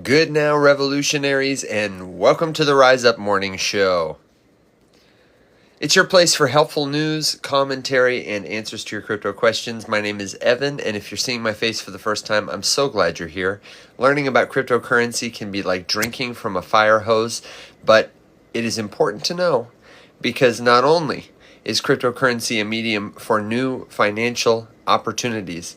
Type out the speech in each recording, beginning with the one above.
Good now, revolutionaries, and welcome to the Rise Up Morning Show. It's your place for helpful news, commentary, and answers to your crypto questions. My name is Evan, and if you're seeing my face for the first time, I'm so glad you're here. Learning about cryptocurrency can be like drinking from a fire hose, but it is important to know because not only is cryptocurrency a medium for new financial opportunities,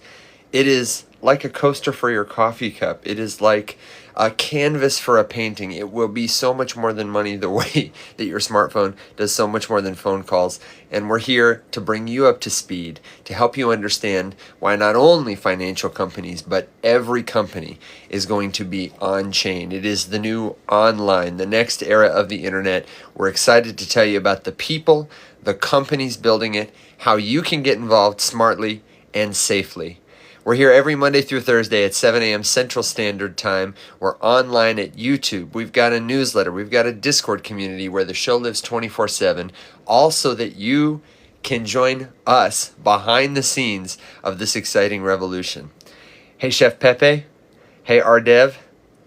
it is like a coaster for your coffee cup. It is like a canvas for a painting. It will be so much more than money, the way that your smartphone does so much more than phone calls. And we're here to bring you up to speed, to help you understand why not only financial companies, but every company is going to be on-chain. It is the new online, the next era of the internet. We're excited to tell you about the people, the companies building it, how you can get involved smartly and safely. We're here every Monday through Thursday at 7 a.m. Central Standard Time. We're online at YouTube. We've got a newsletter. We've got a Discord community where the show lives 24/7, all so that you can join us behind the scenes of this exciting revolution. Hey, Chef Pepe. Hey, Ardev.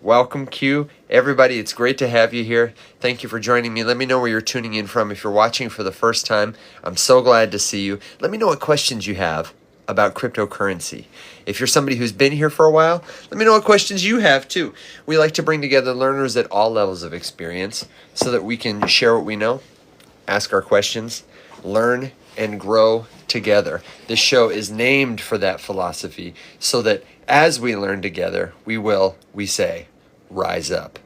Welcome, Q. Everybody, it's great to have you here. Thank you for joining me. Let me know where you're tuning in from. If you're watching for the first time, I'm so glad to see you. Let me know what questions you have about cryptocurrency. If you're somebody who's been here for a while, let me know what questions you have too. We like to bring together learners at all levels of experience so that we can share what we know, ask our questions, learn and grow together. This show is named for that philosophy so that as we learn together, we say, rise up.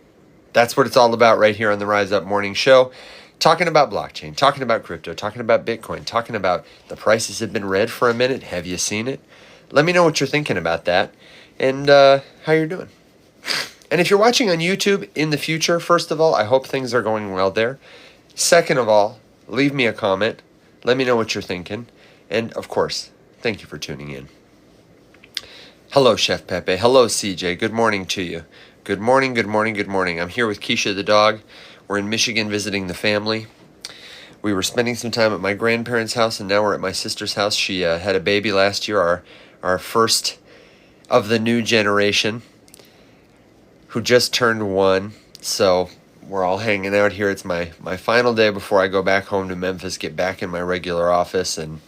That's what it's all about right here on the Rise Up Morning Show. Talking about blockchain, talking about crypto, talking about Bitcoin, talking about the prices have been red for a minute. Have you seen it? Let me know what you're thinking about that and how you're doing. And if you're watching on YouTube in the future, first of all, I hope things are going well there. Second of all, leave me a comment. Let me know what you're thinking. And of course, thank you for tuning in. Hello, Chef Pepe. Hello, CJ. Good morning to you. Good morning, good morning, good morning. I'm here with Keisha the dog. We're in Michigan visiting the family. We were spending some time at my grandparents' house, and now we're at my sister's house. She had a baby last year, our first of the new generation, who just turned 1. So we're all hanging out here. It's my final day before I go back home to Memphis, get back in my regular office, and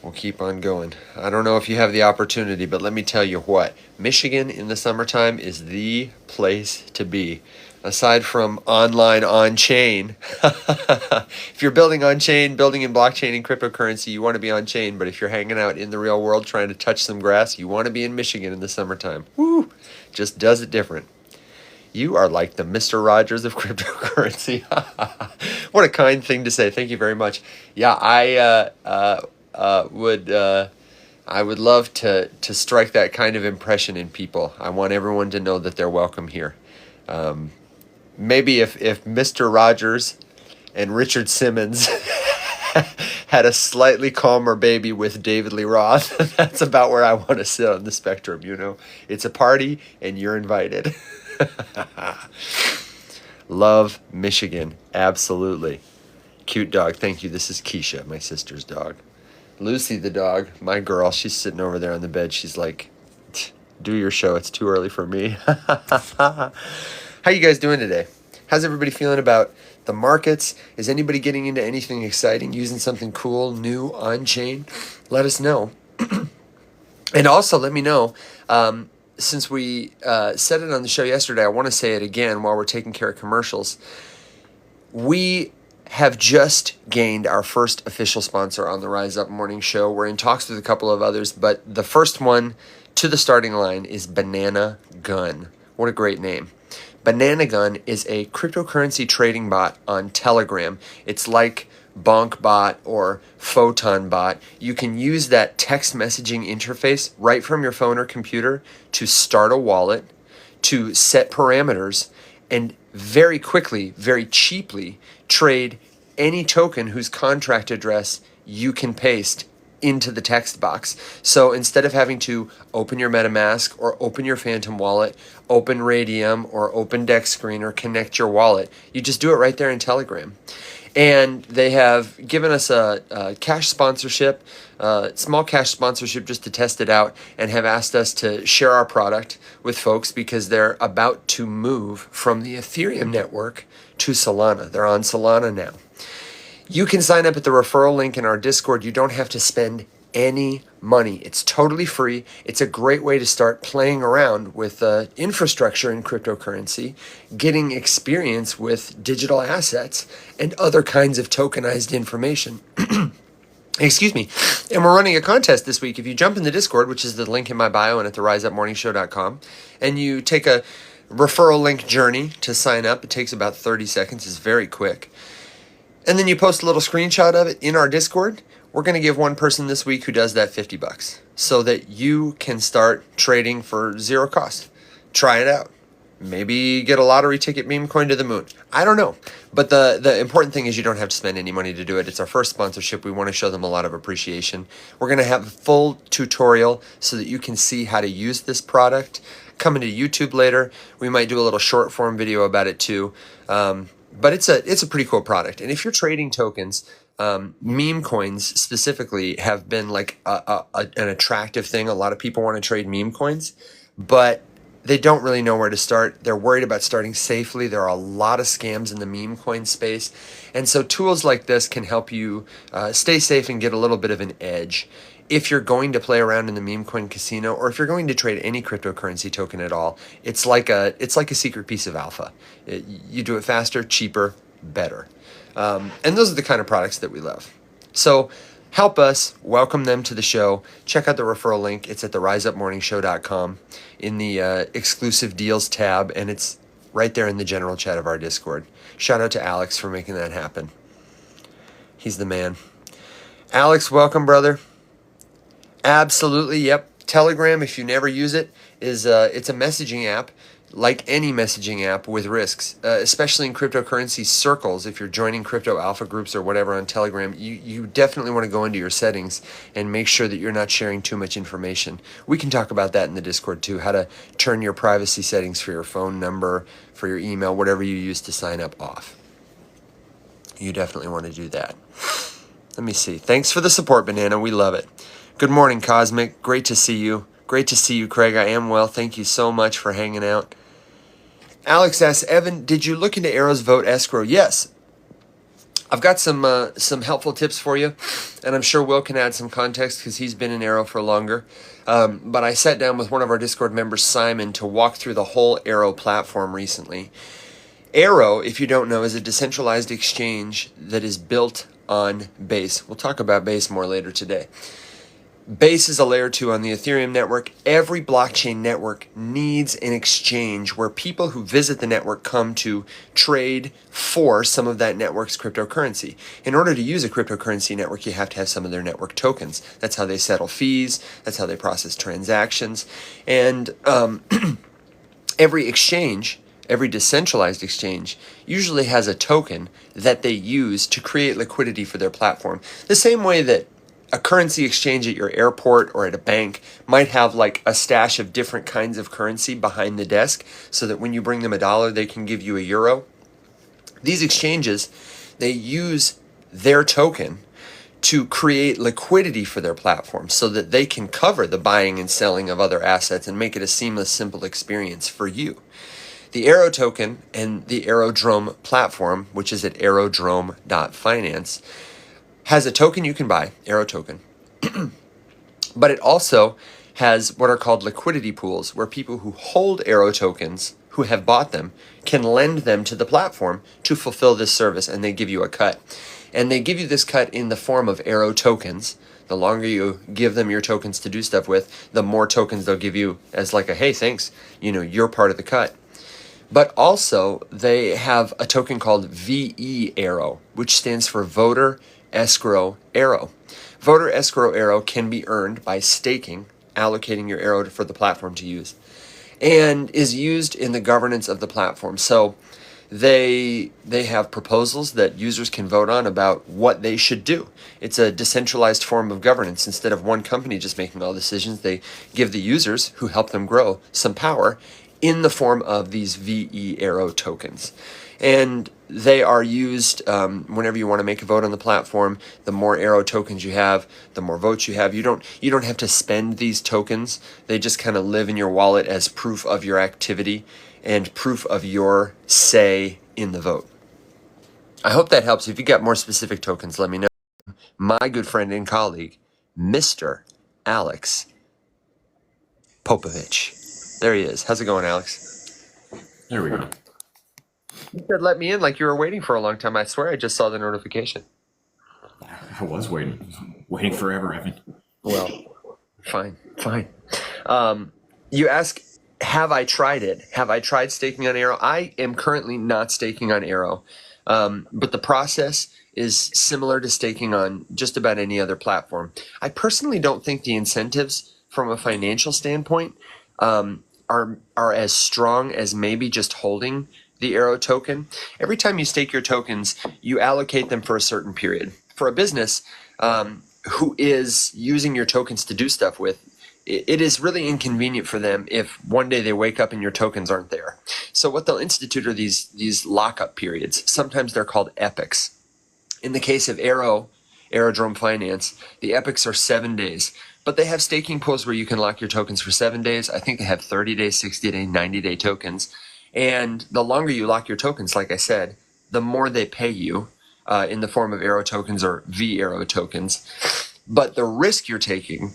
we'll keep on going. I don't know if you have the opportunity, but let me tell you what. Michigan in the summertime is the place to be. Aside from online on-chain, if you're building on-chain, building in blockchain and cryptocurrency, you want to be on-chain. But if you're hanging out in the real world trying to touch some grass, you want to be in Michigan in the summertime. Woo! Just does it different. You are like the Mr. Rogers of cryptocurrency. What a kind thing to say. Thank you very much. Yeah, I would love to strike that kind of impression in people. I want everyone to know that they're welcome here. Maybe if Mr. Rogers and Richard Simmons had a slightly calmer baby with David Lee Roth, that's about where I want to sit on the spectrum, you know. It's a party, and you're invited. Love Michigan, absolutely. Cute dog, thank you. This is Keisha, my sister's dog. Lucy the dog, my girl, she's sitting over there on the bed. She's like, do your show, it's too early for me. How you guys doing today? How's everybody feeling about the markets? Is anybody getting into anything exciting, using something cool, new, on-chain? Let us know. And also let me know, since we said it on the show yesterday, I want to say it again while we're taking care of commercials. We have just gained our first official sponsor on the Rise Up Morning Show. We're in talks with a couple of others, but the first one to the starting line is Banana Gun. What a great name. Banana Gun is a cryptocurrency trading bot on Telegram. It's like BonkBot or PhotonBot. You can use that text messaging interface right from your phone or computer to start a wallet, to set parameters, and very quickly, very cheaply trade any token whose contract address you can paste into the text box. So instead of having to open your MetaMask or open your Phantom wallet, open Radium or open DexScreen or connect your wallet, you just do it right there in Telegram. And they have given us a cash sponsorship, small cash sponsorship just to test it out, and have asked us to share our product with folks because they're about to move from the Ethereum network to Solana. They're on Solana now. You can sign up at the referral link in our Discord. You don't have to spend any money. It's totally free. It's a great way to start playing around with infrastructure in cryptocurrency, getting experience with digital assets and other kinds of tokenized information. Excuse me. And we're running a contest this week. If you jump in the Discord, which is the link in my bio and at theriseupmorningshow.com, and you take a referral link journey to sign up, it takes about 30 seconds. It's very quick. And then you post a little screenshot of it in our Discord. We're going to give one person this week who does that $50 so that you can start trading for zero cost. Try it out. Maybe get a lottery ticket meme coin to the moon. I don't know. But the important thing is you don't have to spend any money to do it. It's our first sponsorship. We want to show them a lot of appreciation. We're going to have a full tutorial so that you can see how to use this product. Coming to YouTube later. We might do a little short form video about it too. But it's a pretty cool product. And if you're trading tokens, meme coins specifically have been like an attractive thing. A lot of people want to trade meme coins, but they don't really know where to start. They're worried about starting safely. There are a lot of scams in the meme coin space. And so tools like this can help you stay safe and get a little bit of an edge. If you're going to play around in the meme coin casino, or if you're going to trade any cryptocurrency token at all, it's like a secret piece of alpha. You do it faster, cheaper, better. And those are the kind of products that we love. So help us welcome them to the show. Check out the referral link. It's at theriseupmorningshow.com in the exclusive deals tab, and it's right there in the general chat of our Discord. Shout out to Alex for making that happen. He's the man. Alex, welcome, brother. Absolutely, yep. Telegram, if you never use it, is it's a messaging app, like any messaging app, with risks, especially in cryptocurrency circles. If you're joining crypto alpha groups or whatever on Telegram, you definitely want to go into your settings and make sure that you're not sharing too much information. We can talk about that in the Discord too, how to turn your privacy settings for your phone number, for your email, whatever you use to sign up off. You definitely want to do that. Let me see. Thanks for the support, Banana. We love it. Good morning, Cosmic. Great to see you. Great to see you, Craig. I am well. Thank you so much for hanging out. Alex asks, Evan, did you look into Arrow's vote escrow? Yes. I've got some helpful tips for you, and I'm sure Will can add some context because he's been in Arrow for longer. But I sat down with one of our Discord members, Simon, to walk through the whole Arrow platform recently. Arrow, if you don't know, is a decentralized exchange that is built on Base. We'll talk about Base more later today. Base is a layer 2 on the Ethereum network. Every blockchain network needs an exchange where people who visit the network come to trade for some of that network's cryptocurrency. In order to use a cryptocurrency network, you have to have some of their network tokens. That's how they settle fees. That's how they process transactions. And every exchange, every decentralized exchange, usually has a token that they use to create liquidity for their platform. The same way that a currency exchange at your airport or at a bank might have like a stash of different kinds of currency behind the desk so that when you bring them $1, they can give you €1. These exchanges, they use their token to create liquidity for their platform so that they can cover the buying and selling of other assets and make it a seamless, simple experience for you. The Arrow token and the Aerodrome platform, which is at aerodrome.finance, has a token you can buy, Arrow token, but it also has what are called liquidity pools, where people who hold Arrow tokens, who have bought them, can lend them to the platform to fulfill this service, and they give you a cut. And they give you this cut in the form of Arrow tokens. The longer you give them your tokens to do stuff with, the more tokens they'll give you as like a, hey, thanks, you're part of the cut. But also, they have a token called VE Arrow, which stands for Voter Escrow Arrow. Voter Escrow Arrow can be earned by staking, allocating your Arrow for the platform to use, and is used in the governance of the platform. So they have proposals that users can vote on about what they should do. It's a decentralized form of governance. Instead of one company just making all decisions, they give the users who help them grow some power in the form of these VE Arrow tokens. And they are used whenever you want to make a vote on the platform. The more Arrow tokens you have, the more votes you have. You don't have to spend these tokens. They just kind of live in your wallet as proof of your activity and proof of your say in the vote. I hope that helps. If you got more specific tokens, let me know. My good friend and colleague, Mr. Alex Popovich. There he is. How's it going, Alex? There we go. You said let me in like you were waiting for a long time. I swear I just saw the notification. I was waiting forever, Evan. Well, fine. You ask, have I tried it? Have I tried staking on Arrow? I am currently not staking on Arrow, but the process is similar to staking on just about any other platform. I personally don't think the incentives from a financial standpoint are as strong as maybe just holding the Arrow token. Every time you stake your tokens, you allocate them for a certain period. For a business who is using your tokens to do stuff with, it is really inconvenient for them if one day they wake up and your tokens aren't there. So what they'll institute are these lockup periods. Sometimes they're called epochs. In the case of Aerodrome Finance, the epochs are 7 days. But they have staking pools where you can lock your tokens for 7 days. I think they have 30-day, 60-day, 90-day tokens. And the longer you lock your tokens, like I said, the more they pay you in the form of Arrow tokens or V-Arrow tokens. But the risk you're taking,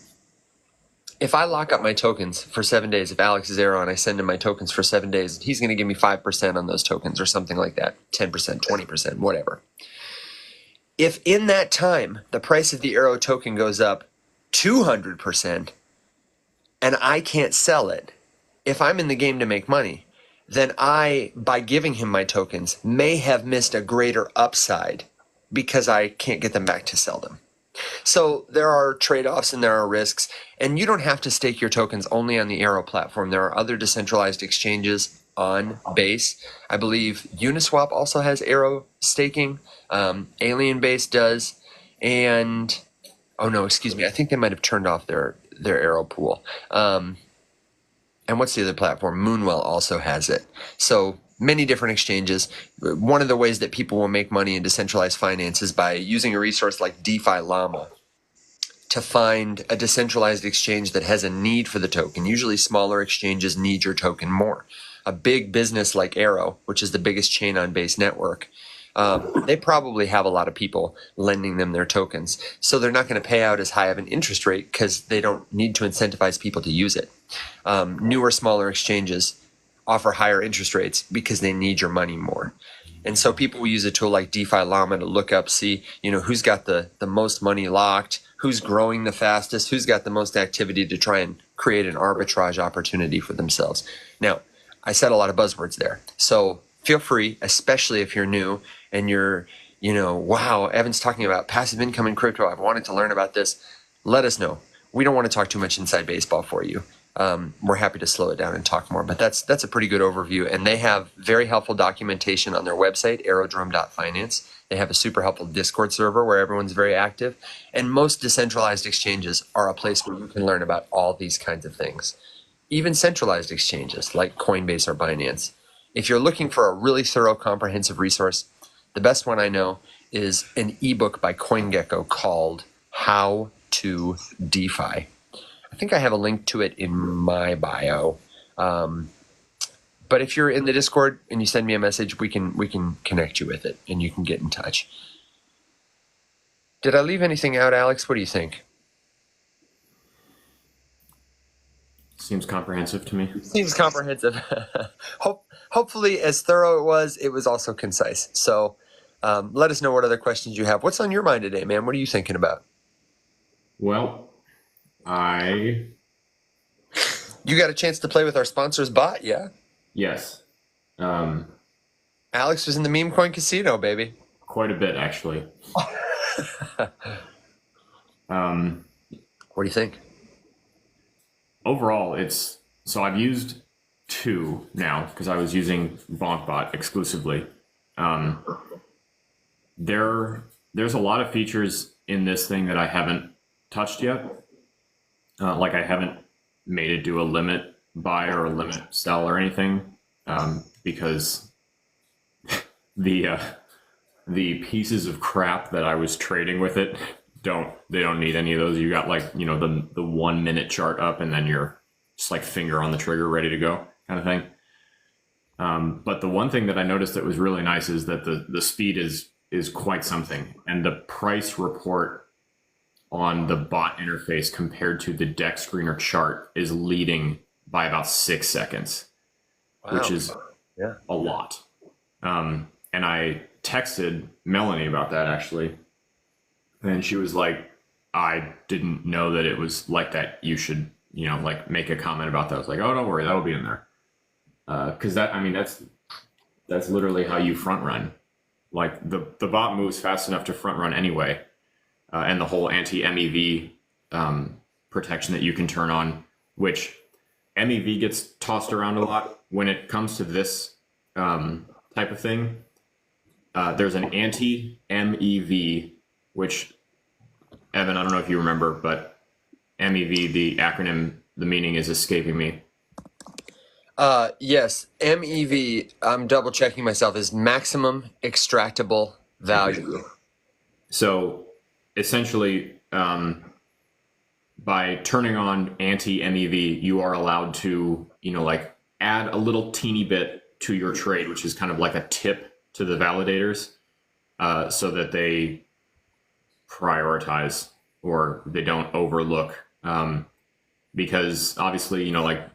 if I lock up my tokens for 7 days, if Alex is Arrow and I send him my tokens for 7 days, he's going to give me 5% on those tokens or something like that, 10%, 20%, whatever. If in that time the price of the Arrow token goes up 200% and I can't sell it, if I'm in the game to make money, then I, by giving him my tokens, may have missed a greater upside because I can't get them back to sell them. So there are trade-offs and there are risks, and you don't have to stake your tokens only on the Arrow platform. There are other decentralized exchanges on Base. I believe Uniswap also has Arrow staking. Alien Base does, and oh no, excuse me, I think they might have turned off their Arrow pool. And what's the other platform? Moonwell also has it. So many different exchanges. One of the ways that people will make money in decentralized finance is by using a resource like DeFi Llama to find a decentralized exchange that has a need for the token. Usually smaller exchanges need your token more. A big business like Arrow, which is the biggest chain on Base network, they probably have a lot of people lending them their tokens. So they're not going to pay out as high of an interest rate because they don't need to incentivize people to use it. Newer, smaller exchanges offer higher interest rates because they need your money more. And so people will use a tool like DeFi Llama to look up, see, who's got the most money locked, who's growing the fastest, who's got the most activity to try and create an arbitrage opportunity for themselves. Now, I said a lot of buzzwords there. So feel free, especially if you're new and you're, wow, Evan's talking about passive income in crypto. I've wanted to learn about this. Let us know. We don't want to talk too much inside baseball for you. We're happy to slow it down and talk more, but that's a pretty good overview. And they have very helpful documentation on their website, aerodrome.finance. They have a super helpful Discord server where everyone's very active. And most decentralized exchanges are a place where you can learn about all these kinds of things. Even centralized exchanges like Coinbase or Binance. If you're looking for a really thorough, comprehensive resource, the best one I know is an ebook by CoinGecko called How to DeFi. I think I have a link to it in my bio. But if you're in the Discord and you send me a message, we can connect you with it and you can get in touch. Did I leave anything out, Alex? What do you think? Seems comprehensive to me. Seems comprehensive. Hopefully, as thorough it was also concise. So let us know what other questions you have. What's on your mind today, man? What are you thinking about? Well, You got a chance to play with our sponsor's bot, yeah? Yes. Alex was in the meme coin casino, baby. Quite a bit, actually. What do you think? Overall, so I've used 2 now because I was using BonkBot exclusively. There's a lot of features in this thing that I haven't touched yet. Like I haven't made it do a limit buy or a limit sell or anything, because the the pieces of crap that I was trading with it don't need any of those. You got like, the 1 minute chart up, and then you're just like finger on the trigger, ready to go kind of thing. But the one thing that I noticed that was really nice is that the speed is quite something, and the price report on the bot interface compared to the deck screener chart is leading by about 6 seconds, Wow. which is Yeah. a lot. And I texted Melanie about that actually, and she was like, "I didn't know that it was like that. You should, like make a comment about that." I was like, "Oh, don't worry, that'll be in there." Because that's literally how you front run. Like the bot moves fast enough to front run anyway, and the whole anti-MEV protection that you can turn on, which MEV gets tossed around a lot when it comes to this type of thing. There's an anti-MEV, which, Evan, I don't know if you remember, but MEV, the acronym, the meaning is escaping me. Yes, MEV, I'm double checking myself, is maximum extractable value. So essentially, by turning on anti-MEV, you are allowed to, like add a little teeny bit to your trade, which is kind of like a tip to the validators, so that they prioritize or they don't overlook. Because obviously, like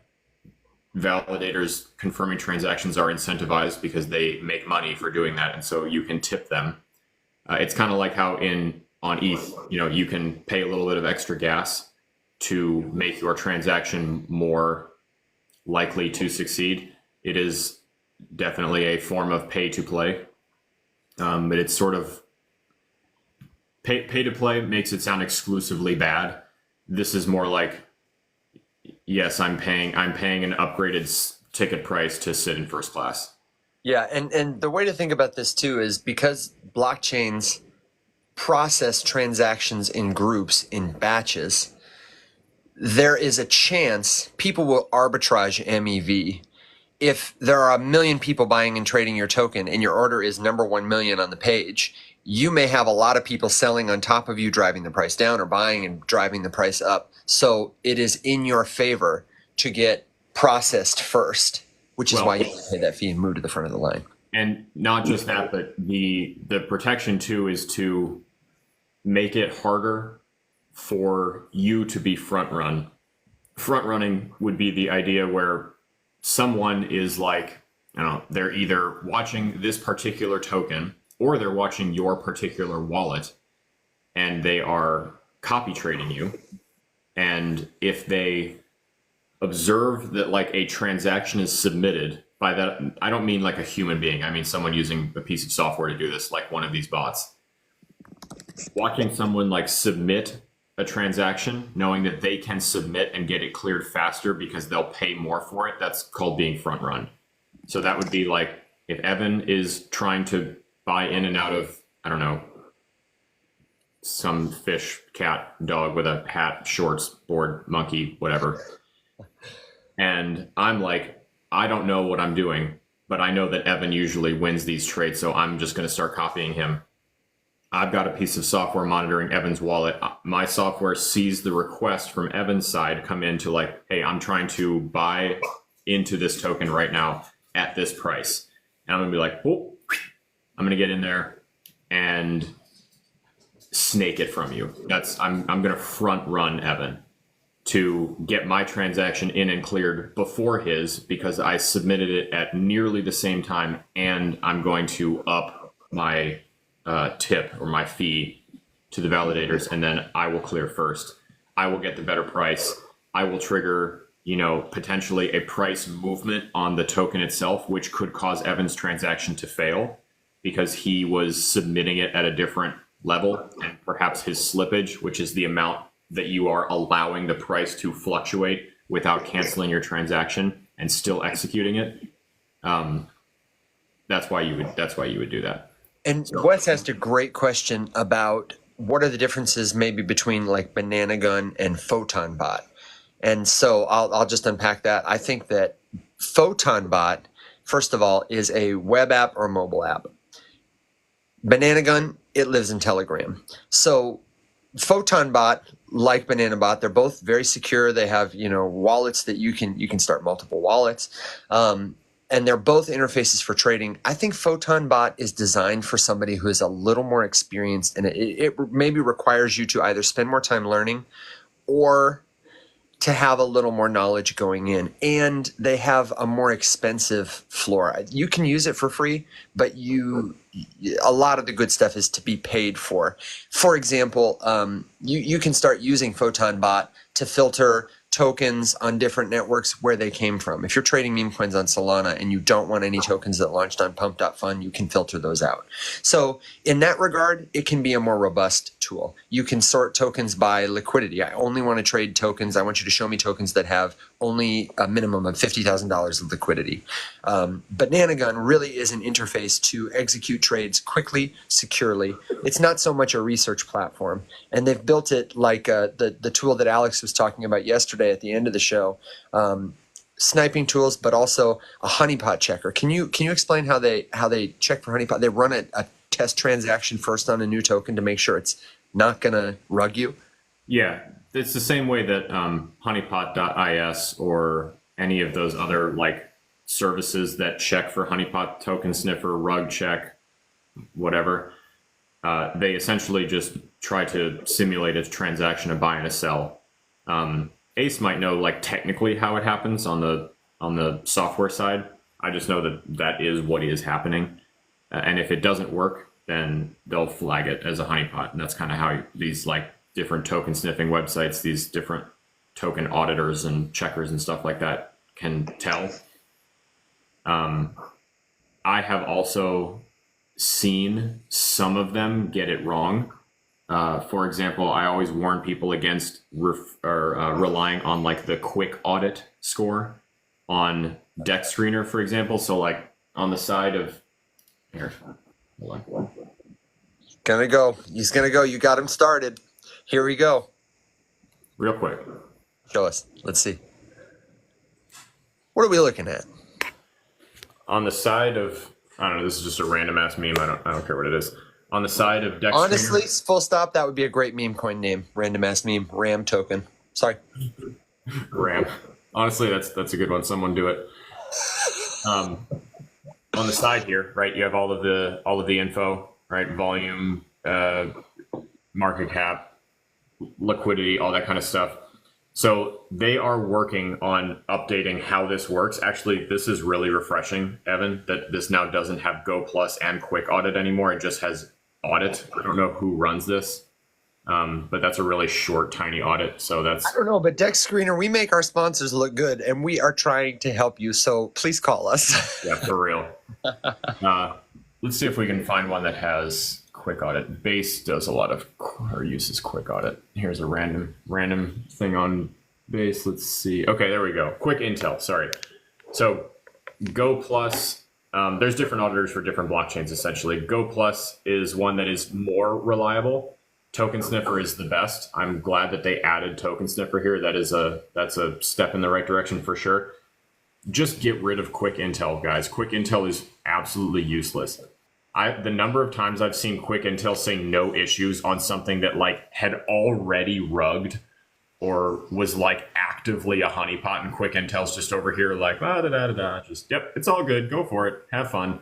validators confirming transactions are incentivized because they make money for doing that, and so you can tip them. It's kind of like how on ETH, you can pay a little bit of extra gas to make your transaction more likely to succeed. It is definitely a form of pay to play, but it's sort of pay to play makes it sound exclusively bad. This is more like, yes, I'm paying an upgraded ticket price to sit in first class. Yeah, and the way to think about this too is because blockchains process transactions in groups, in batches, there is a chance people will arbitrage MEV. If there are 1 million people buying and trading your token and your order is number 1 million on the page, you may have a lot of people selling on top of you, driving the price down, or buying and driving the price up. So it is in your favor to get processed first, which is why you pay that fee and move to the front of the line. And not just that, but the protection too is to make it harder for you to be front run. Front running would be the idea where someone is like, they're either watching this particular token or they're watching your particular wallet, and they are copy trading you. And if they observe that like a transaction is submitted, by that I don't mean like a human being, I mean someone using a piece of software to do this, like one of these bots. Watching someone like submit a transaction, knowing that they can submit and get it cleared faster because they'll pay more for it, that's called being front run. So that would be like if Evan is trying to buy in and out of, I don't know, some fish, cat, dog with a hat, shorts, board, monkey, whatever. And I'm like, I don't know what I'm doing, but I know that Evan usually wins these trades, so I'm just going to start copying him. I've got a piece of software monitoring Evan's wallet. My software sees the request from Evan's side come in to like, hey, I'm trying to buy into this token right now at this price. And I'm going to be like, oh, I'm going to get in there and snake it from you. I'm going to front run Evan to get my transaction in and cleared before his, because I submitted it at nearly the same time, and I'm going to up my tip or my fee to the validators, and then I will clear first. I will get the better price. I will trigger, potentially a price movement on the token itself, which could cause Evan's transaction to fail because he was submitting it at a different level, and perhaps his slippage, which is the amount that you are allowing the price to fluctuate without canceling your transaction and still executing it. That's why you would do that. And Wes asked a great question about what are the differences maybe between like Banana Gun and Photon Bot. And so I'll just unpack that. I think that Photon Bot, first of all, is a web app or mobile app. Banana Gun, it lives in Telegram. So PhotonBot, like BananaBot, they're both very secure. They have, wallets that you can start multiple wallets. And they're both interfaces for trading. I think PhotonBot is designed for somebody who is a little more experienced, and it maybe requires you to either spend more time learning or to have a little more knowledge going in. And they have a more expensive floor. You can use it for free, but a lot of the good stuff is to be paid for. For example, you can start using PhotonBot to filter tokens on different networks where they came from. If you're trading meme coins on Solana and you don't want any tokens that launched on Pump.fun, you can filter those out. So in that regard, it can be a more robust tool. You can sort tokens by liquidity. I only want to trade tokens. I want you to show me tokens that have only a minimum of $50,000 of liquidity. Banana Gun really is an interface to execute trades quickly, securely. It's not so much a research platform. And they've built it like the tool that Alex was talking about yesterday at the end of the show. Sniping tools, but also a honeypot checker. Can you explain how they check for honeypot? They run a test transaction first on a new token to make sure it's not going to rug you? Yeah, it's the same way that honeypot.is or any of those other services that check for honeypot, token sniffer, rug check, whatever. They essentially just try to simulate a transaction, a buy and a sell. Ace might know technically how it happens on the software side. I just know that is what is happening. And if it doesn't work, then they'll flag it as a honeypot. And that's kind of how these different token sniffing websites, these different token auditors and checkers and stuff like that can tell. I have also seen some of them get it wrong. For example, I always warn people against relying on the quick audit score on Dex Screener, for example. So on the side of here, hold on. He's gonna go. You got him started. Here we go. Real quick. Show us. Let's see. What are we looking at? On the side of, I don't know, this is just a random ass meme. I don't care what it is. On the side of Dex Honestly, Screener, full stop, that would be a great meme coin name. Random ass meme. RAM token. Sorry. RAM. Honestly, that's a good one. Someone do it. On the side here, right, you have all of the info, right? Volume, market cap, liquidity, all that kind of stuff. So they are working on updating how this works. Actually, this is really refreshing, Evan, that this now doesn't have Go Plus and Quick Audit anymore. It just has Audit. I don't know who runs this, but that's a really short, tiny audit. So that's... I don't know, but Dex Screener, we make our sponsors look good, and we are trying to help you, so please call us. Yeah, for real. Let's see if we can find one that has Quick Audit. Base does a lot of, or uses Quick Audit. Here's a random thing on Base. Let's see. Okay, there we go. Quick Intel, sorry. So Go Plus, there's different auditors for different blockchains, essentially. Go Plus is one that is more reliable. Token Sniffer is the best. I'm glad that they added Token Sniffer here. That's a step in the right direction for sure. Just get rid of Quick Intel, guys. Quick Intel is absolutely useless. The number of times I've seen Quick Intel say no issues on something that had already rugged or was actively a honeypot, and Quick Intel's just over here just, yep, it's all good, go for it, have fun.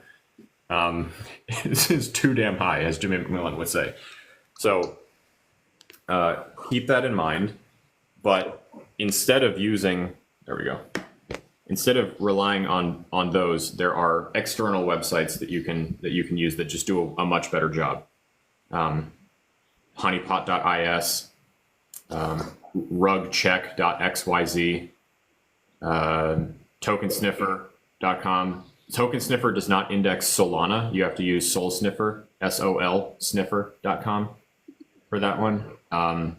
This is too damn high, as Jimmy McMillan would say. So keep that in mind. But instead of relying on those, there are external websites that you can use that just do a much better job. Honeypot.is, rugcheck.xyz, tokensniffer.com. Token Sniffer does not index Solana. You have to use Sol Sniffer, SOL sniffer.com for that one.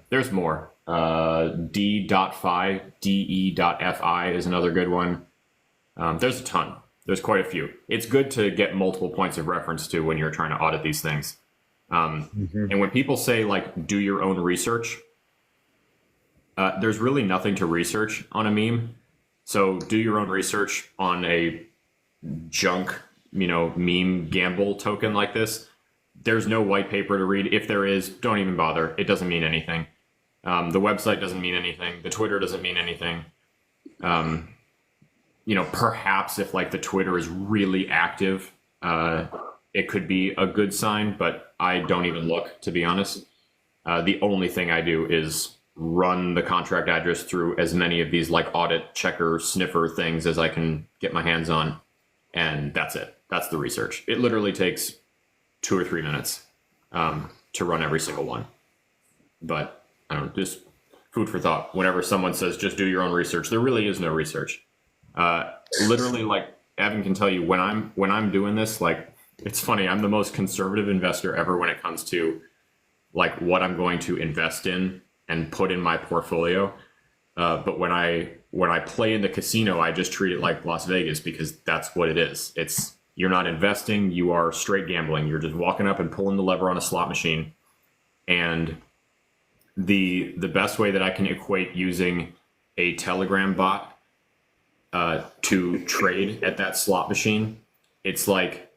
There's more. D.fi, DE.fi is another good one. There's a ton. There's quite a few. It's good to get multiple points of reference to when you're trying to audit these things. And when people say do your own research, there's really nothing to research on a meme. So do your own research on a junk, meme gamble token like this. there's no white paper to read. If there is, don't even bother. It doesn't mean anything. The website doesn't mean anything. The Twitter doesn't mean anything. Perhaps if like the Twitter is really active, it could be a good sign, but I don't even look, to be honest. The only thing I do is run the contract address through as many of these like audit checker sniffer things as I can get my hands on. And that's it. That's the research. It literally takes 2 or 3 minutes to run every single one. But I don't know, just food for thought. Whenever someone says, just do your own research, there really is no research. Literally, like Evan can tell you, when I'm doing this, like, it's funny, I'm the most conservative investor ever when it comes to like what I'm going to invest in and put in my portfolio. But when I play in the casino, I just treat it like Las Vegas, because that's what it is. You're not investing, you are straight gambling. You're just walking up and pulling the lever on a slot machine. And the best way that I can equate using a Telegram bot to trade at that slot machine, it's like,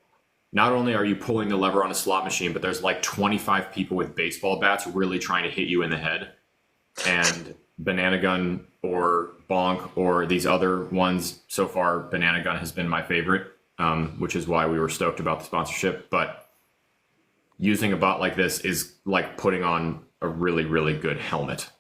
not only are you pulling the lever on a slot machine, but there's like 25 people with baseball bats really trying to hit you in the head. And Banana Gun or Bonk or these other ones, so far Banana Gun has been my favorite, which is why we were stoked about the sponsorship. But using a bot like this is like putting on a really, really good helmet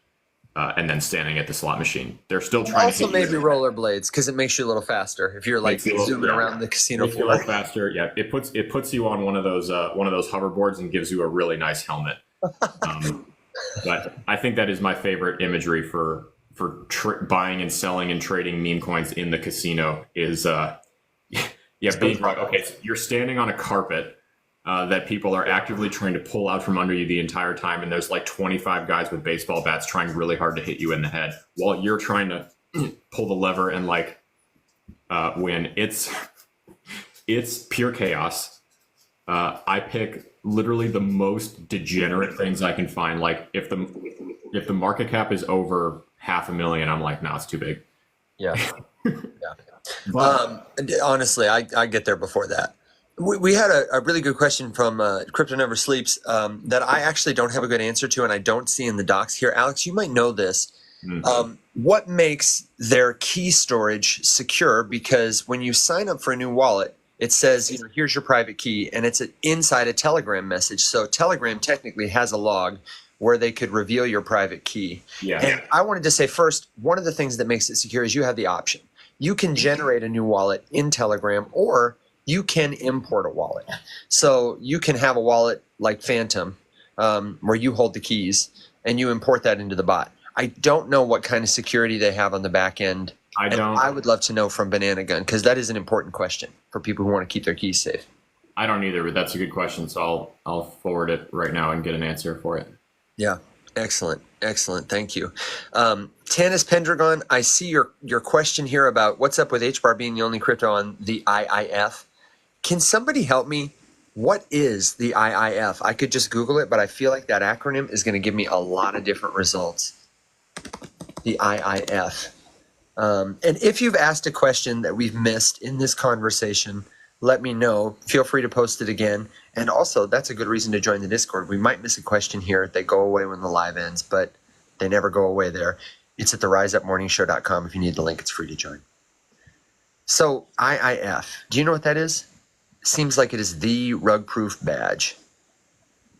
and then standing at the slot machine. They're still trying Also, to hit maybe rollerblades, because it makes you a little faster if you're like zooming around the casino floor. A little faster. Yeah, it puts you on one of those hoverboards and gives you a really nice helmet. But I think that is my favorite imagery for buying and selling and trading meme coins in the casino is being right. Okay, so you're standing on a carpet that people are actively trying to pull out from under you the entire time, and there's like 25 guys with baseball bats trying really hard to hit you in the head while you're trying to pull the lever and like win. It's pure chaos. I pick literally the most degenerate things I can find. Like if the market cap is over $500,000, I'm like, no, it's too big. Yeah. Honestly, I get there before that. We had a really good question from Crypto Never Sleeps that I actually don't have a good answer to, and I don't see in the docs here. Alex, you might know this. Mm-hmm. What makes their key storage secure? Because when you sign up for a new wallet, it says, here's your private key, and it's inside a Telegram message. So Telegram technically has a log where they could reveal your private key. Yeah. And I wanted to say first, one of the things that makes it secure is you have the option. You can generate a new wallet in Telegram, or you can import a wallet. So you can have a wallet like Phantom where you hold the keys and you import that into the bot. I don't know what kind of security they have on the back end. I would love to know from Banana Gun, because that is an important question for people who want to keep their keys safe. I don't either, but that's a good question. So I'll forward it right now and get an answer for it. Yeah. Excellent. Thank you. Tanis Pendragon, I see your question here about what's up with HBAR being the only crypto on the IIF. Can somebody help me? What is the IIF? I could just Google it, but I feel like that acronym is going to give me a lot of different results. The IIF. And if you've asked a question that we've missed in this conversation, let me know. Feel free to post it again. And also, that's a good reason to join the Discord. We might miss a question here. They go away when the live ends, but they never go away there. It's at theriseupmorningshow.com. If you need the link, it's free to join. So IIF, do you know what that is? Seems like it is the rug-proof badge.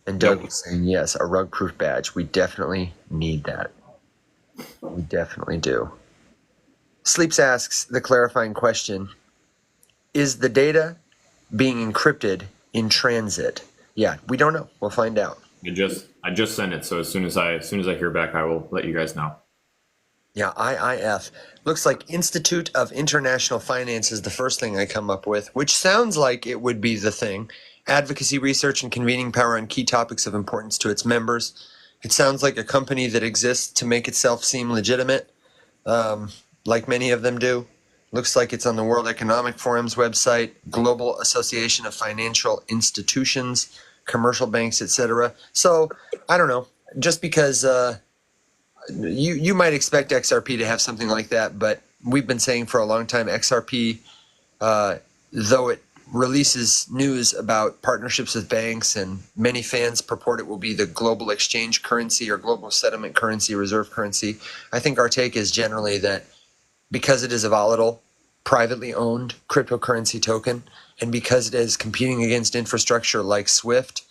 And Doug was saying, yes, a rug-proof badge. We definitely need that. We definitely do. Sleeps asks the clarifying question, is the data being encrypted in transit? Yeah, we don't know. We'll find out. I just sent it, so as soon as I hear back, I will let you guys know. Yeah, IIF. Looks like Institute of International Finance is the first thing I come up with, which sounds like it would be the thing. Advocacy, research, and convening power on key topics of importance to its members. It sounds like a company that exists to make itself seem legitimate, like many of them do. Looks like it's on the World Economic Forum's website, Global Association of Financial Institutions, commercial banks, etc. So, I don't know. Just because you might expect XRP to have something like that, but we've been saying for a long time XRP, though it releases news about partnerships with banks, and many fans purport it will be the global exchange currency or global settlement currency, reserve currency. I think our take is generally that because it is a volatile, privately owned cryptocurrency token, and because it is competing against infrastructure like Swift,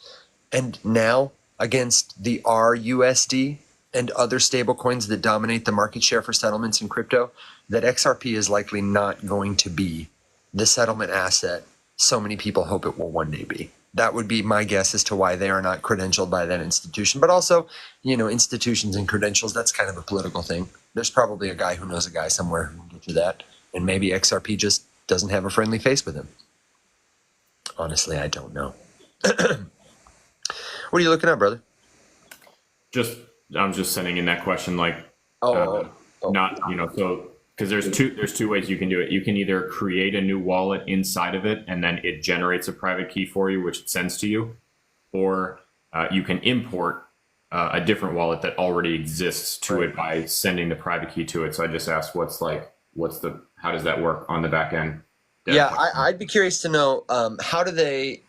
and now against the RUSD and other stablecoins that dominate the market share for settlements in crypto, that XRP is likely not going to be the settlement asset so many people hope it will one day be. That would be my guess as to why they are not credentialed by that institution. But also, institutions and credentials, that's kind of a political thing. There's probably a guy who knows a guy somewhere who can get you that. And maybe XRP just doesn't have a friendly face with him. Honestly, I don't know. What are you looking at, brother? I'm just sending in that question, like, Oh. not, so because there's two ways you can do it. You can either create a new wallet inside of it, and then it generates a private key for you, which it sends to you, or you can import a different wallet that already exists to it by sending the private key to it. So I just asked, how does that work on the back end? Yeah, I'd be curious to know how do they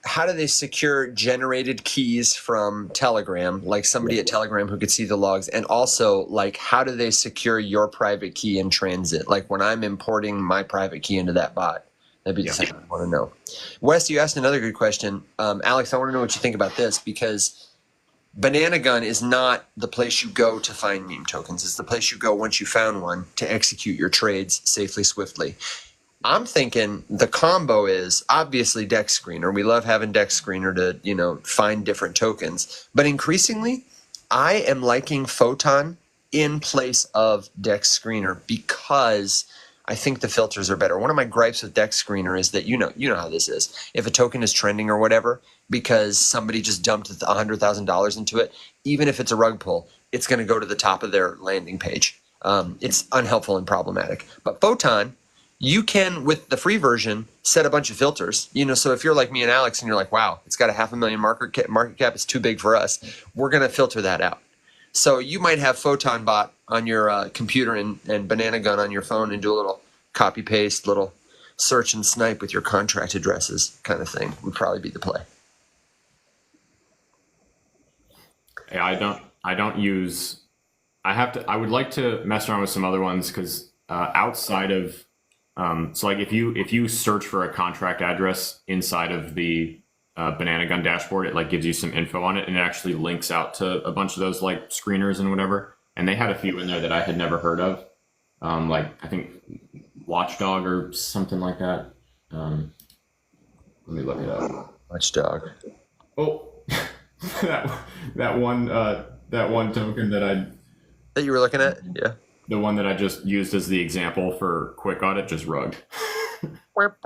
secure generated keys from Telegram, like somebody at Telegram who could see the logs, and also like how do they secure your private key in transit? Like when I'm importing my private key into that bot, that'd be the thing I want to know. Wes, you asked another good question. Alex, I want to know what you think about this, because Banana Gun is not the place you go to find meme tokens. It's the place you go once you found one to execute your trades safely, swiftly. I'm thinking the combo is obviously Dex Screener. We love having Dex Screener to, find different tokens. But increasingly, I am liking Photon in place of Dex Screener because I think the filters are better. One of my gripes with Dex Screener is that you know how this is. If a token is trending or whatever, because somebody just dumped $100,000 into it, even if it's a rug pull, it's going to go to the top of their landing page. It's unhelpful and problematic. But Photon, you can, with the free version, set a bunch of filters. So if you're like me and Alex and you're like, wow, it's got a 500,000 market cap, it's too big for us, we're going to filter that out. So you might have Photon Bot on your computer and Banana Gun on your phone and do a little copy paste, little search and snipe with your contract addresses kind of thing would probably be the play. Yeah, I don't use, I would like to mess around with some other ones because outside of, so like if you search for a contract address inside of the Banana Gun dashboard, it like gives you some info on it, and it actually links out to a bunch of those like screeners and whatever. And they had a few in there that I had never heard of, like I think Watchdog or something like that. Let me look it up. Watchdog. Oh, that one token that you were looking at, yeah. The one that I just used as the example for quick audit, just rugged. Well,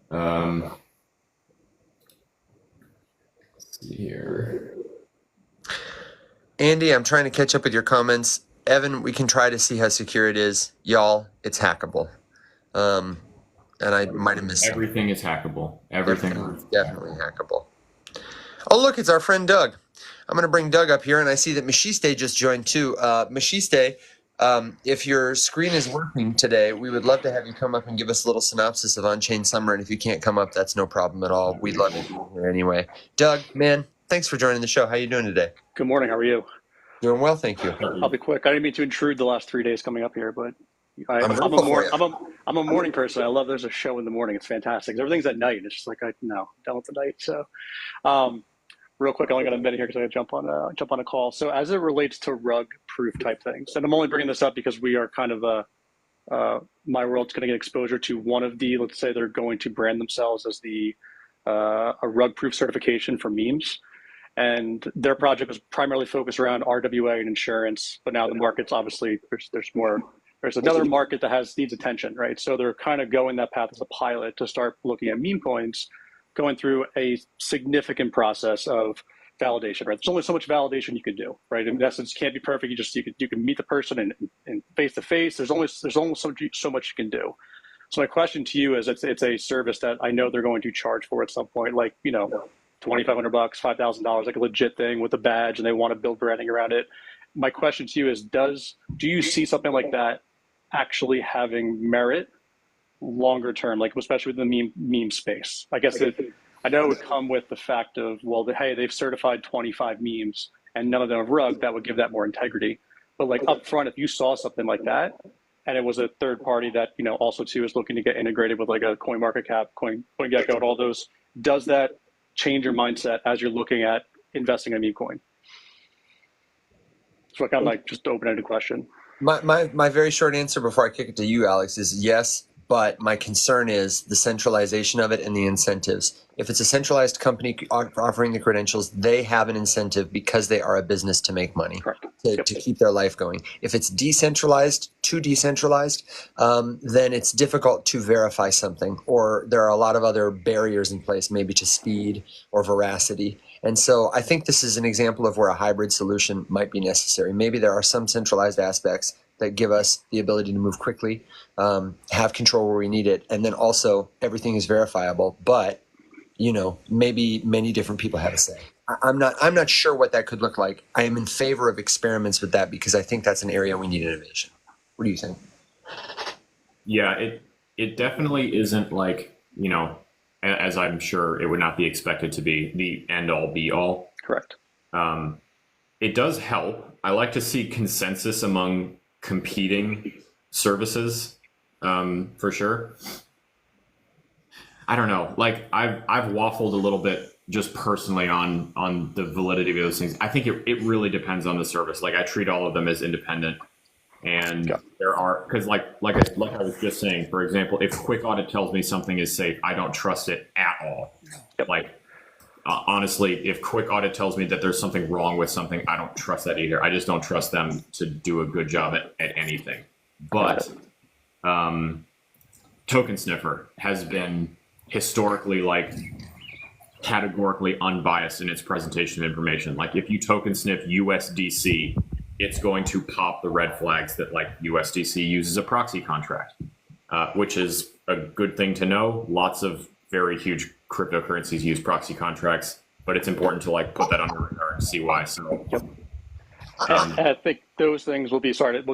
let's see here. Andy, I'm trying to catch up with your comments. Evan, we can try to see how secure it is. Y'all, it's hackable. And I might have missed everything is hackable. Everything is definitely hackable. Oh, look, it's our friend Doug. I'm going to bring Doug up here, and I see that Machiste just joined too. Machiste, if your screen is working today, we would love to have you come up and give us a little synopsis of Unchained Summer, and if you can't come up, that's no problem at all. We'd love to be here anyway. Doug, man, thanks for joining the show. How you doing today? Good morning. How are you? Doing well, thank you. I'll be quick. I didn't mean to intrude the last 3 days coming up here, but I'm a morning person. I love there's a show in the morning. It's fantastic. Everything's at night. It's just like I'm done with the night. So, real quick, I only got a minute here because I got to jump on a call. So, as it relates to rug proof type things, and I'm only bringing this up because we are kind of my world's going to get exposure to one of the. Let's say they're going to brand themselves as the a rug proof certification for memes. And their project was primarily focused around RWA and insurance, but now the market's obviously there's another market that needs attention, right? So they're kind of going that path as a pilot to start looking at meme coins, going through a significant process of validation, right? There's only so much validation you can do, right? In essence, can't be perfect. You can meet the person and face to face. There's only so much you can do. So my question to you is, it's a service that I know they're going to charge for at some point, like $2,500, $5,000, like a legit thing with a badge, and they want to build branding around it. My question to you is, do you see something like that actually having merit longer term, like especially with the meme space. I guess I know it would come with the fact of, well, hey, they've certified 25 memes and none of them have rug, that would give that more integrity. But like up front, if you saw something like that and it was a third party that, also too is looking to get integrated with like a CoinMarketCap, CoinGecko, and all those, does that change your mindset as you're looking at investing in a meme coin? So kind of like just open-ended question. My very short answer before I kick it to you, Alex, is yes, but my concern is the centralization of it and the incentives. If it's a centralized company offering the credentials, they have an incentive because they are a business to make money, to keep their life going. If it's decentralized, too decentralized, then it's difficult to verify something, or there are a lot of other barriers in place, maybe to speed or veracity. And so I think this is an example of where a hybrid solution might be necessary. Maybe there are some centralized aspects that give us the ability to move quickly, have control where we need it, and then also everything is verifiable. But maybe many different people have a say. I'm not sure what that could look like. I am in favor of experiments with that because I think that's an area we need innovation. What do you think? Yeah, it definitely isn't like, as I'm sure it would not be expected to be, the end all be all. Correct. It does help. I like to see consensus among competing services, for sure. I don't know. Like I've waffled a little bit just personally on the validity of those things. I think it really depends on the service. Like I treat all of them as independent. And there are, because like I was just saying, for example, if Quick Audit tells me something is safe, I don't trust it at all. Like honestly, if Quick Audit tells me that there's something wrong with something, I don't trust that either. I just don't trust them to do a good job at anything. But Token Sniffer has been historically like categorically unbiased in its presentation of information. Like if you token sniff USDC, it's going to pop the red flags that like USDC uses a proxy contract, which is a good thing to know. Lots of very huge cryptocurrencies use proxy contracts, but it's important to like put that on your radar and see why. So I think those things will be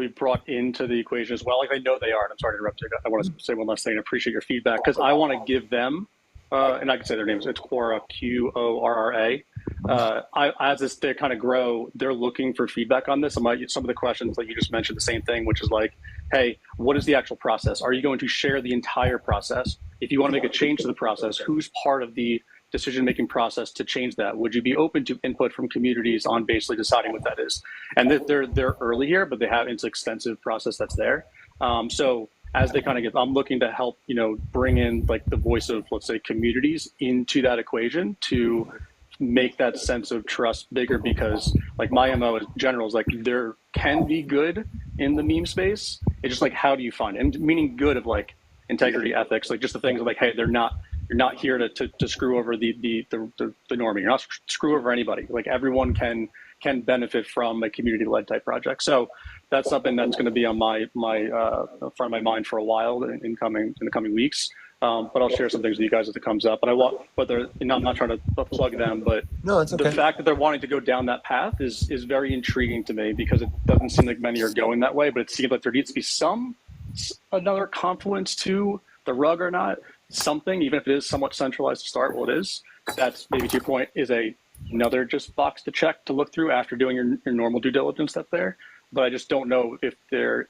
brought into the equation as well. Like I know they are, and I'm sorry to interrupt you. I want to say one last thing and appreciate your feedback because I want to give them, and I can say their names. It's Quora, QORRA. As they kind of grow, they're looking for feedback on this. Some of the questions, like you just mentioned, the same thing, which is like, hey, what is the actual process? Are you going to share the entire process? If you want to make a change to the process, who's part of the decision-making process to change that? Would you be open to input from communities on basically deciding what that is? And they're early here, but it's an extensive process that's there. So as they kind of I'm looking to help, bring in like the voice of, let's say, communities into that equation to make that sense of trust bigger, because like my MO in general is like there can be good in the meme space. It's just like, how do you find it? And meaning good of like integrity, ethics, like just the things of like, hey, you're not here to screw over the normie. You're not screw over anybody. Like everyone can benefit from a community-led type project. So that's something that's going to be on my front of my mind for a while in the coming weeks. But I'll share some things with you guys as it comes up. And I'm not trying to plug them, but no, it's okay. The fact that they're wanting to go down that path is very intriguing to me, because it doesn't seem like many are going that way. But it seems like there needs to be another confluence to the rug or not. Something, even if it is somewhat centralized to start, well, it is. That's maybe to your point, is another just box to check to look through after doing your normal due diligence that's there. But I just don't know if there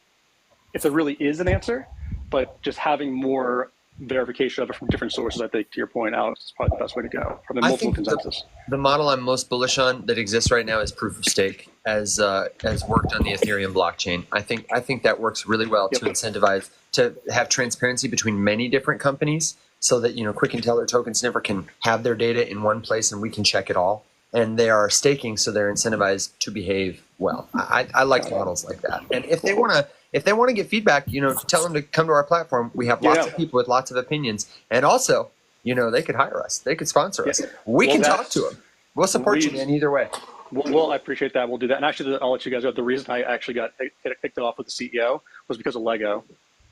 really is an answer. But just having more verification of it from different sources, I think, to your point, Alex, is probably the best way to go from the multiple consensus. The model I'm most bullish on that exists right now is proof of stake, as worked on the Ethereum blockchain. I think that works really well to incentivize, to have transparency between many different companies, so that Quick and Tell or Token Sniffer can have their data in one place and we can check it all. And they are staking, so they're incentivized to behave well. I like models like that. And if they want to get feedback, tell them to come to our platform. We have lots of people with lots of opinions, and also, they could hire us. They could sponsor us. We can talk to them. We'll support you, man, either way. Well, I appreciate that. We'll do that. And actually, I'll let you guys know, the reason I actually kicked it off with the CEO was because of Lego.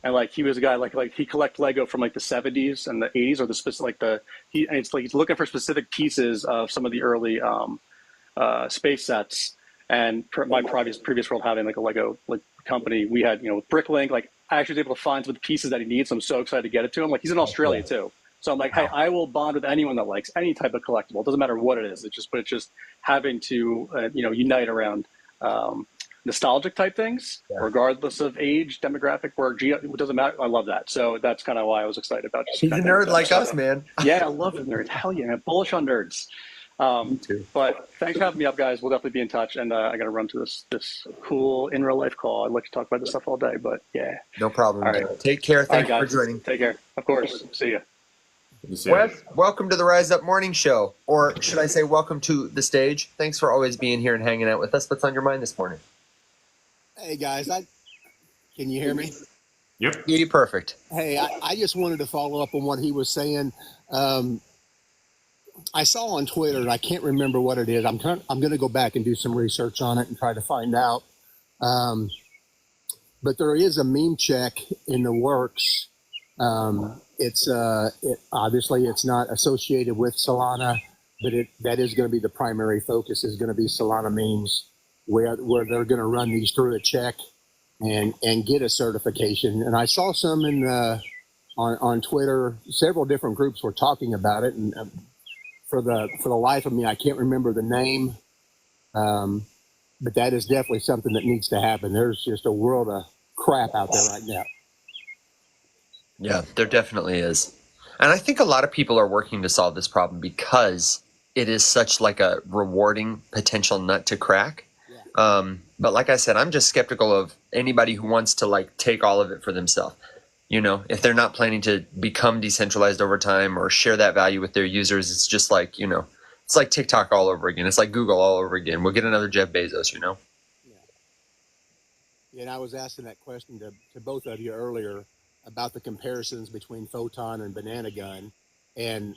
And like, he was a guy, like he collect Lego from like the 70s and the 80s, or the specific, he's looking for specific pieces of some of the early space sets. And my previous world, having like a Lego company, we had, with Bricklink, like I actually was able to find some of the pieces that he needs. So I'm so excited to get it to him. Like, he's in Australia too. So I'm like, hey, I will bond with anyone that likes any type of collectible. It doesn't matter what it is. It's just having to, unite around nostalgic type things, regardless of age, demographic, it doesn't matter. I love that. So that's kind of why I was excited about. He's a nerd like us, man. Yeah, I love the nerd. Hell yeah, man. Bullish on nerds. Me too. But thanks for having me up, guys. We'll definitely be in touch. And I got to run to this cool in real life call. I'd like to talk about this stuff all day, but yeah. No problem. All right. Take care. Thank you for joining. Take care. Of course. See ya. Wes, welcome to the Rise Up Morning Show, or should I say welcome to the stage. Thanks for always being here and hanging out with us. What's on your mind this morning? Hey guys, can you hear me? Yep. You're perfect. Hey, I just wanted to follow up on what he was saying. I saw on Twitter, and I can't remember what it is. I'm going to go back and do some research on it and try to find out. But there is a meme check in the works. Obviously it's not associated with Solana, but that is going to be the primary focus. Is going to be Solana memes, where they're going to run these through a check and get a certification. And I saw some on Twitter. Several different groups were talking about it, and for the life of me, I can't remember the name. But that is definitely something that needs to happen. There's just a world of crap out there right now. Yeah, there definitely is. And I think a lot of people are working to solve this problem because it is such like a rewarding potential nut to crack. Yeah. But like I said, I'm just skeptical of anybody who wants to like take all of it for themselves. If they're not planning to become decentralized over time or share that value with their users, it's just like, it's like TikTok all over again. It's like Google all over again. We'll get another Jeff Bezos, Yeah. And I was asking that question to both of you earlier about the comparisons between Photon and Banana Gun. And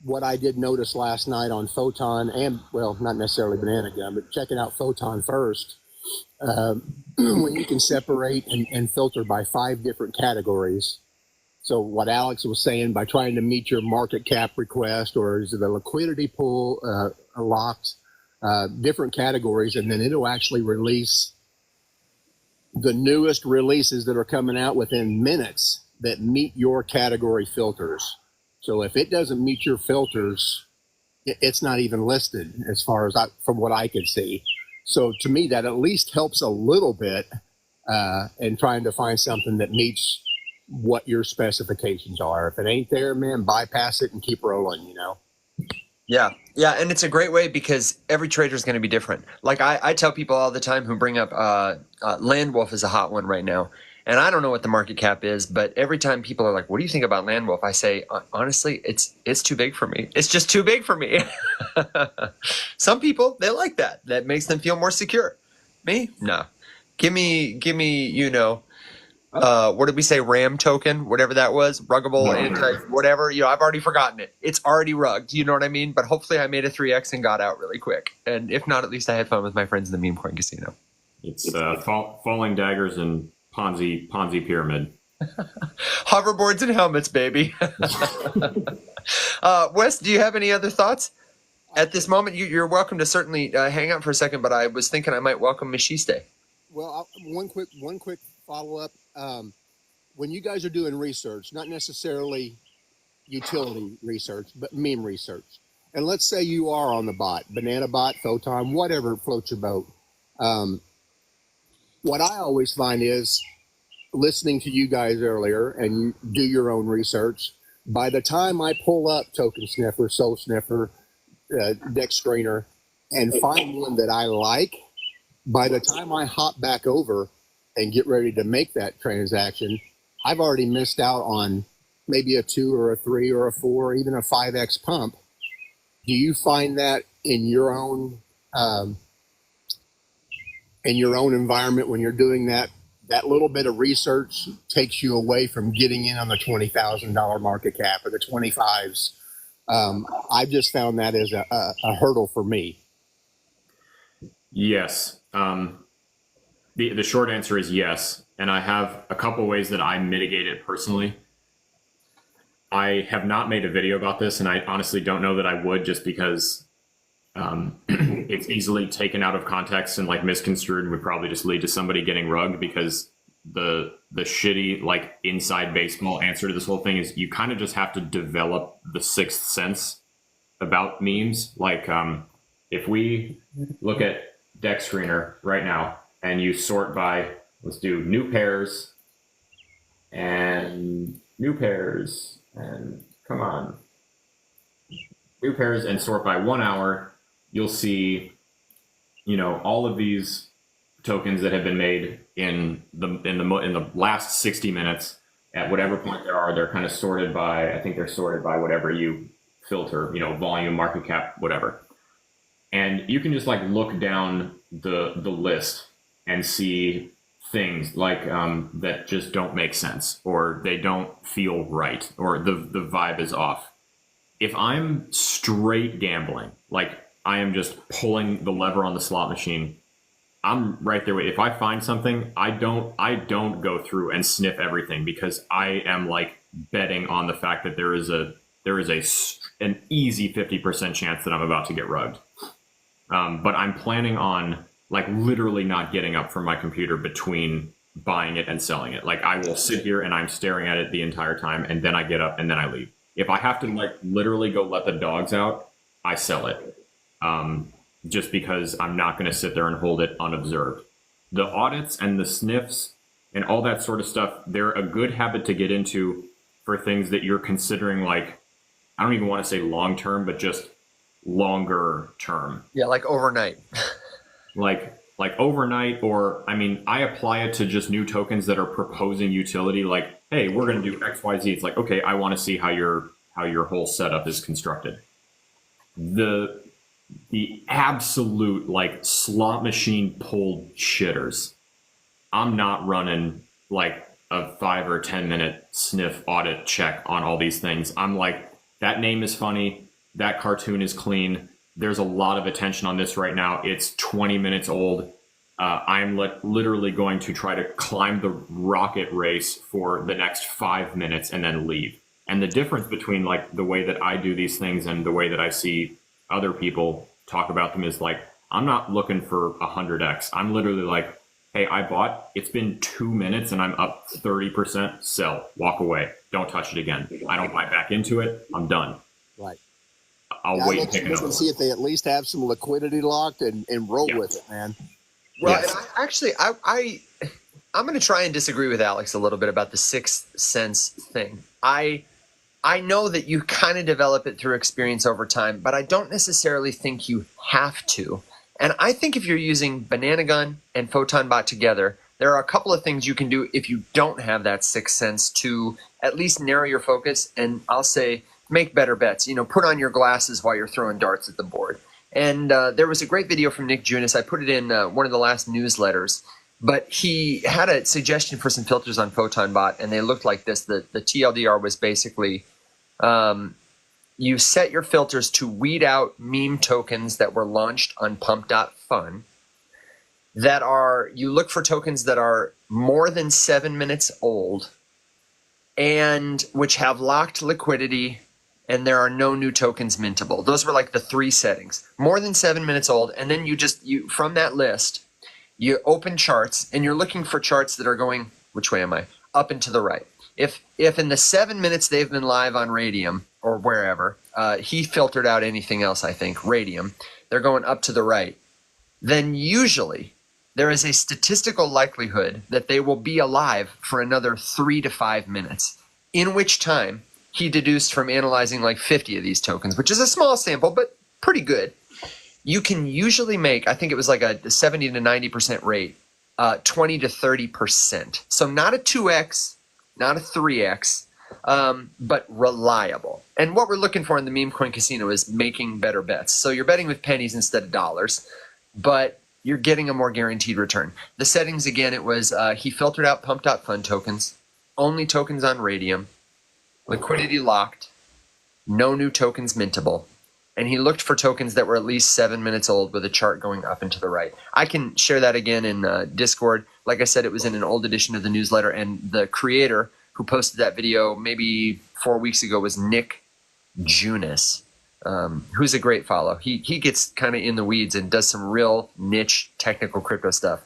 what I did notice last night on Photon and, well, not necessarily Banana Gun, but checking out Photon first, when you can separate and filter by 5 different categories. So what Alex was saying, by trying to meet your market cap request, or is it a liquidity pool locked, different categories, and then it'll actually release the newest releases that are coming out within minutes that meet your category filters. So if it doesn't meet your filters, it's not even listed as far as from what I could see. So to me, that at least helps a little bit in trying to find something that meets what your specifications are. If it ain't there, man, bypass it and keep rolling, Yeah, and it's a great way because every trader is going to be different. Like I tell people all the time who bring up Landwolf is a hot one right now. And I don't know what the market cap is, but every time people are like, what do you think about Landwolf? I say, honestly, it's too big for me. It's just too big for me. Some people, they like that. That makes them feel more secure. Me? No. Give me, what did we say? RAM token, whatever that was, ruggable, whatever. I've already forgotten it. It's already rugged. You know what I mean? But hopefully I made a 3X and got out really quick. And if not, at least I had fun with my friends in the meme coin casino. It's falling daggers and Ponzi pyramid. Hoverboards and helmets, baby. Wes, do you have any other thoughts? At this moment, you're welcome to certainly hang out for a second, but I was thinking I might welcome Mishiste. Well, one quick follow-up. When you guys are doing research, not necessarily utility research, but meme research, and let's say you are on the bot, Banana Bot, Photon, whatever floats your boat. What I always find is listening to you guys earlier and you do your own research. By the time I pull up Token Sniffer, Soul Sniffer, Deck Screener, and find one that I like, by the time I hop back over and get ready to make that transaction, I've already missed out on maybe a 2 or a 3 or a 4, even a 5X pump. Do you find that in your own environment when you're doing that little bit of research takes you away from getting in on the $20,000 market cap or the 25s? I've just found that as a hurdle for me. Yes. The short answer is yes. And I have a couple ways that I mitigate it personally. I have not made a video about this, and I honestly don't know that I would, just because it's easily taken out of context and like misconstrued and would probably just lead to somebody getting rugged, because the shitty, like, inside baseball answer to this whole thing is you kind of just have to develop the sixth sense about memes. Like, if we look at Deck Screener right now and you sort by, let's do new pairs and come on, new pairs and sort by 1 hour, you'll see, you know, all of these tokens that have been made in the last 60 minutes. At whatever point they're kind of sorted by, I think they're sorted by whatever you filter, you know, volume, market cap, whatever. And you can just like look down the list and see things like that just don't make sense, or they don't feel right, or the vibe is off. If I'm straight gambling, like I am just pulling the lever on the slot machine, I'm right there. If I find something, I don't go through and sniff everything, because I am like betting on the fact that there is an easy 50% chance that I'm about to get rugged. But I'm planning on like literally not getting up from my computer between buying it and selling it. Like I will sit here and I'm staring at it the entire time, and then I get up and then I leave. If I have to like literally go let the dogs out, I sell it. Just because I'm not going to sit there and hold it unobserved. The audits and the sniffs and all that sort of stuff, they're a good habit to get into for things that you're considering, like, I don't even want to say long term, but just longer term. Yeah, like overnight. like overnight, or I mean, I apply it to just new tokens that are proposing utility, like, hey, we're going to do XYZ. It's like, okay, I want to see how your whole setup is constructed. The absolute like slot machine pulled shitters, I'm not running like a 5 or 10 minute sniff audit check on all these things. I'm like, that name is funny, that cartoon is clean, there's a lot of attention on this right now, it's 20 minutes old. I'm literally going to try to climb the rocket race for the next 5 minutes and then leave. And the difference between like the way that I do these things and the way that I see other people talk about them is like, I'm not looking for 100x. I'm literally like, hey, I bought, it's been 2 minutes and I'm up 30%, sell, walk away, don't touch it again. I don't buy back into it, I'm done. Right. I'll wait and pick another one. See if they at least have some liquidity locked and roll with it, man. Well, yes. I'm going to try and disagree with Alex a little bit about the sixth sense thing. I know that you kind of develop it through experience over time, but I don't necessarily think you have to. And I think if you're using Banana Gun and Photon Bot together, there are a couple of things you can do if you don't have that sixth sense to at least narrow your focus, and I'll say make better bets. You know, put on your glasses while you're throwing darts at the board. And there was a great video from Nick Junis. I put it in one of the last newsletters, but he had a suggestion for some filters on Photon Bot, and they looked like this. The TLDR was basically, you set your filters to weed out meme tokens that were launched on pump.fun, that are, you look for tokens that are more than 7 minutes old and which have locked liquidity, and there are no new tokens mintable. Those were like the 3 settings. More than 7 minutes old, and then you from that list, you open charts, and you're looking for charts that are going, which way am I? Up and to the right. If in the 7 minutes they've been live on Radium or wherever, he filtered out anything else, I think, Radium, they're going up to the right, then usually there is a statistical likelihood that they will be alive for another 3 to 5 minutes, in which time he deduced from analyzing like 50 of these tokens, which is a small sample, but pretty good. You can usually make, I think it was like a 70 to 90% rate, 20 to 30%. So not a 2x, not a 3x, but reliable. And what we're looking for in the meme coin casino is making better bets. So you're betting with pennies instead of dollars, but you're getting a more guaranteed return. The settings, again, it was he filtered out pump.fun tokens, only tokens on Radium, liquidity locked, no new tokens mintable, and he looked for tokens that were at least 7 minutes old with a chart going up and to the right. I can share that again in Discord. Like I said, it was in an old edition of the newsletter, and the creator who posted that video maybe 4 weeks ago was Nick Junis, who's a great follow. He gets kind of in the weeds and does some real niche technical crypto stuff,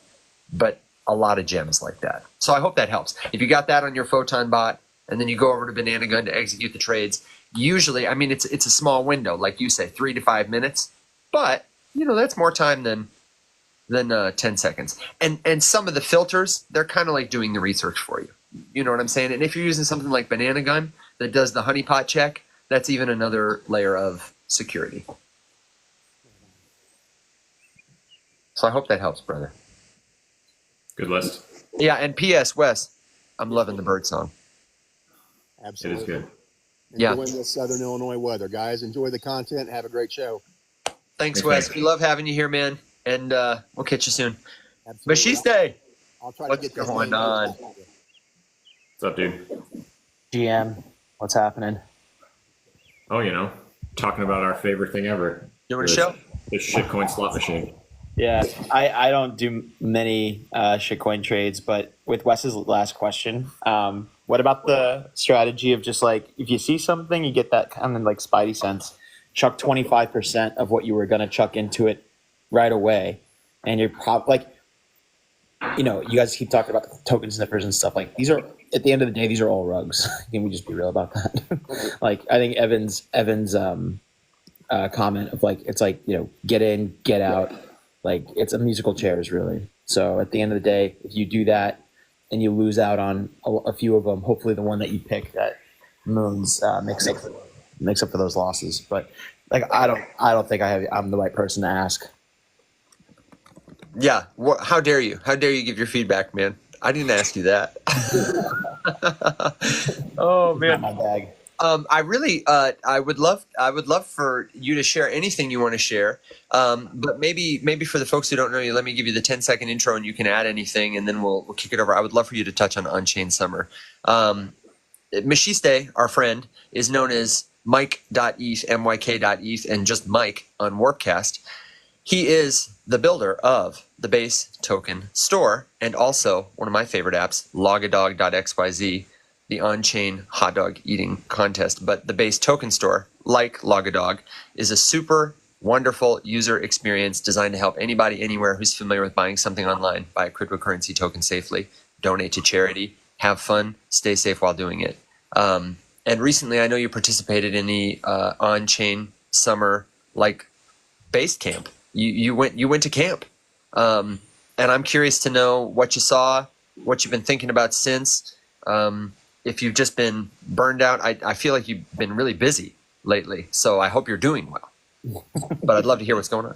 but a lot of gems like that. So I hope that helps. If you got that on your Photon bot and then you go over to Banana Gun to execute the trades, usually, I mean, it's a small window, like you say, 3 to 5 minutes, but that's more time than 10 seconds. And some of the filters, they're kind of like doing the research for you. You know what I'm saying? And if you're using something like Banana Gun that does the honeypot check, that's even another layer of security. So I hope that helps, brother. Good list. Yeah, and P.S. Wes, I'm loving the bird song. Absolutely. It is good. Enjoying this Southern Illinois weather, guys. Enjoy the content. Have a great show. Thanks, Wes. We love having you here, man. And we'll catch you soon. Absolutely. Machiste, I'll try to what's get this going name on? right. What's up, dude? GM, what's happening? Oh, talking about our favorite thing ever. You want to show? The shitcoin slot machine. Yeah, I don't do many shitcoin trades, but with Wes's last question, what about the strategy of just like, if you see something, you get that kind of like spidey sense, chuck 25% of what you were going to chuck into it right away. And you're probably like, you guys keep talking about the token sniffers and stuff. Like, these are, at the end of the day, these are all rugs. Can we just be real about that? Like, I think Evan's comment of like, it's like, get in, get out. Like, it's a musical chairs, really. So at the end of the day, if you do that and you lose out on a few of them, hopefully the one that you pick that moons makes up for those losses. But like, I don't think I'm the right person to ask. Yeah. How dare you? How dare you give your feedback, man? I didn't ask you that. Oh, man. Not my bag. I would love for you to share anything you want to share. But maybe for the folks who don't know you, let me give you the 10-second intro and you can add anything and then we'll kick it over. I would love for you to touch on On-Chain Summer. Machiste, our friend, is known as Mike.eth, myk.eth, and just Mike on Warpcast. He is the builder of the Base Token Store and also one of my favorite apps, logadog.xyz, the on-chain hot dog eating contest. But the Base Token Store, like Logadog, is a super wonderful user experience designed to help anybody anywhere who's familiar with buying something online buy a cryptocurrency token safely, donate to charity, have fun, stay safe while doing it. And recently, I know you participated in the on-chain summer base camp. You went to camp, and I'm curious to know what you saw, what you've been thinking about since. If you've just been burned out, I feel like you've been really busy lately, so I hope you're doing well. But I'd love to hear what's going on.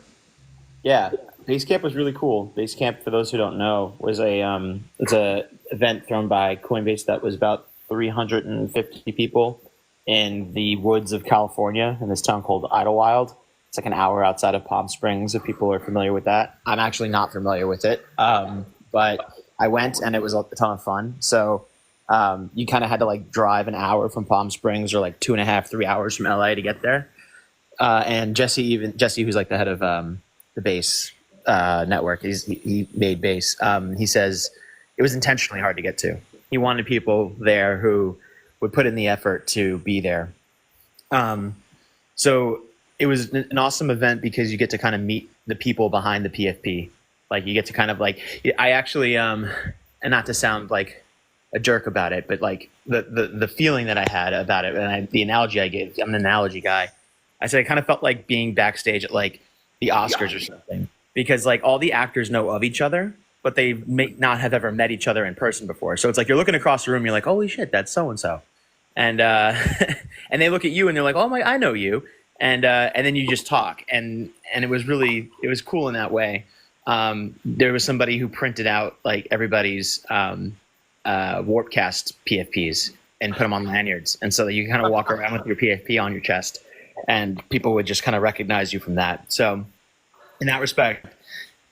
Yeah, Basecamp was really cool. Basecamp, for those who don't know, was it's a event thrown by Coinbase that was about 350 people in the woods of California in this town called Idlewild. It's like an hour outside of Palm Springs, if people are familiar with that. I'm actually not familiar with it, but I went and it was a ton of fun. So you kind of had to like drive an hour from Palm Springs or like 2.5, 3 hours from LA to get there. And Jesse, who's like the head of the Base network, he made Base. He says it was intentionally hard to get to. He wanted people there who would put in the effort to be there. So it was an awesome event because you get to kind of meet the people behind the PFP. Like, you get to kind of like, I actually, and not to sound like a jerk about it, but like the feeling that I had about it, and the analogy I gave, I'm an analogy guy. I said I kind of felt like being backstage at like the Oscars or something, because like all the actors know of each other, but they may not have ever met each other in person before. So it's like you're looking across the room, you're like, holy shit, that's so and so, and and they look at you and they're like, oh my, I know you, and then you just talk, and it was cool in that way. There was somebody who printed out like everybody's Warpcast PFPs and put them on lanyards, and so that you kind of walk around with your PFP on your chest, and people would just kind of recognize you from that. So in that respect,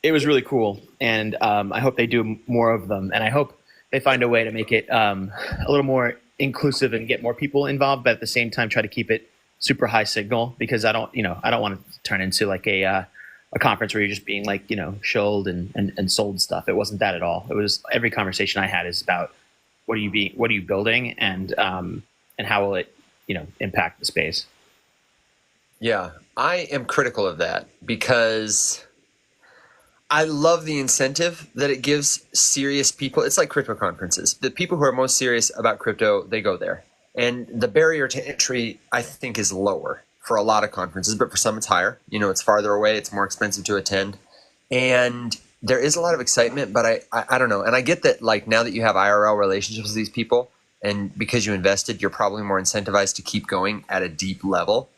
it was really cool, and I hope they do more of them, and I hope they find a way to make it a little more inclusive and get more people involved, but at the same time try to keep it super high signal, because I don't want to turn into like a conference where you're just being like, shilled and sold stuff. It wasn't that at all. It was, every conversation I had is about what are you building, and how will it impact the space. Yeah, I am critical of that because I love the incentive that it gives serious people. It's like crypto conferences. The people who are most serious about crypto, they go there. And the barrier to entry, I think, is lower for a lot of conferences, but for some it's higher. It's farther away, it's more expensive to attend. And there is a lot of excitement, but I don't know. And I get that, like, now that you have IRL relationships with these people, and because you invested, you're probably more incentivized to keep going at a deep level.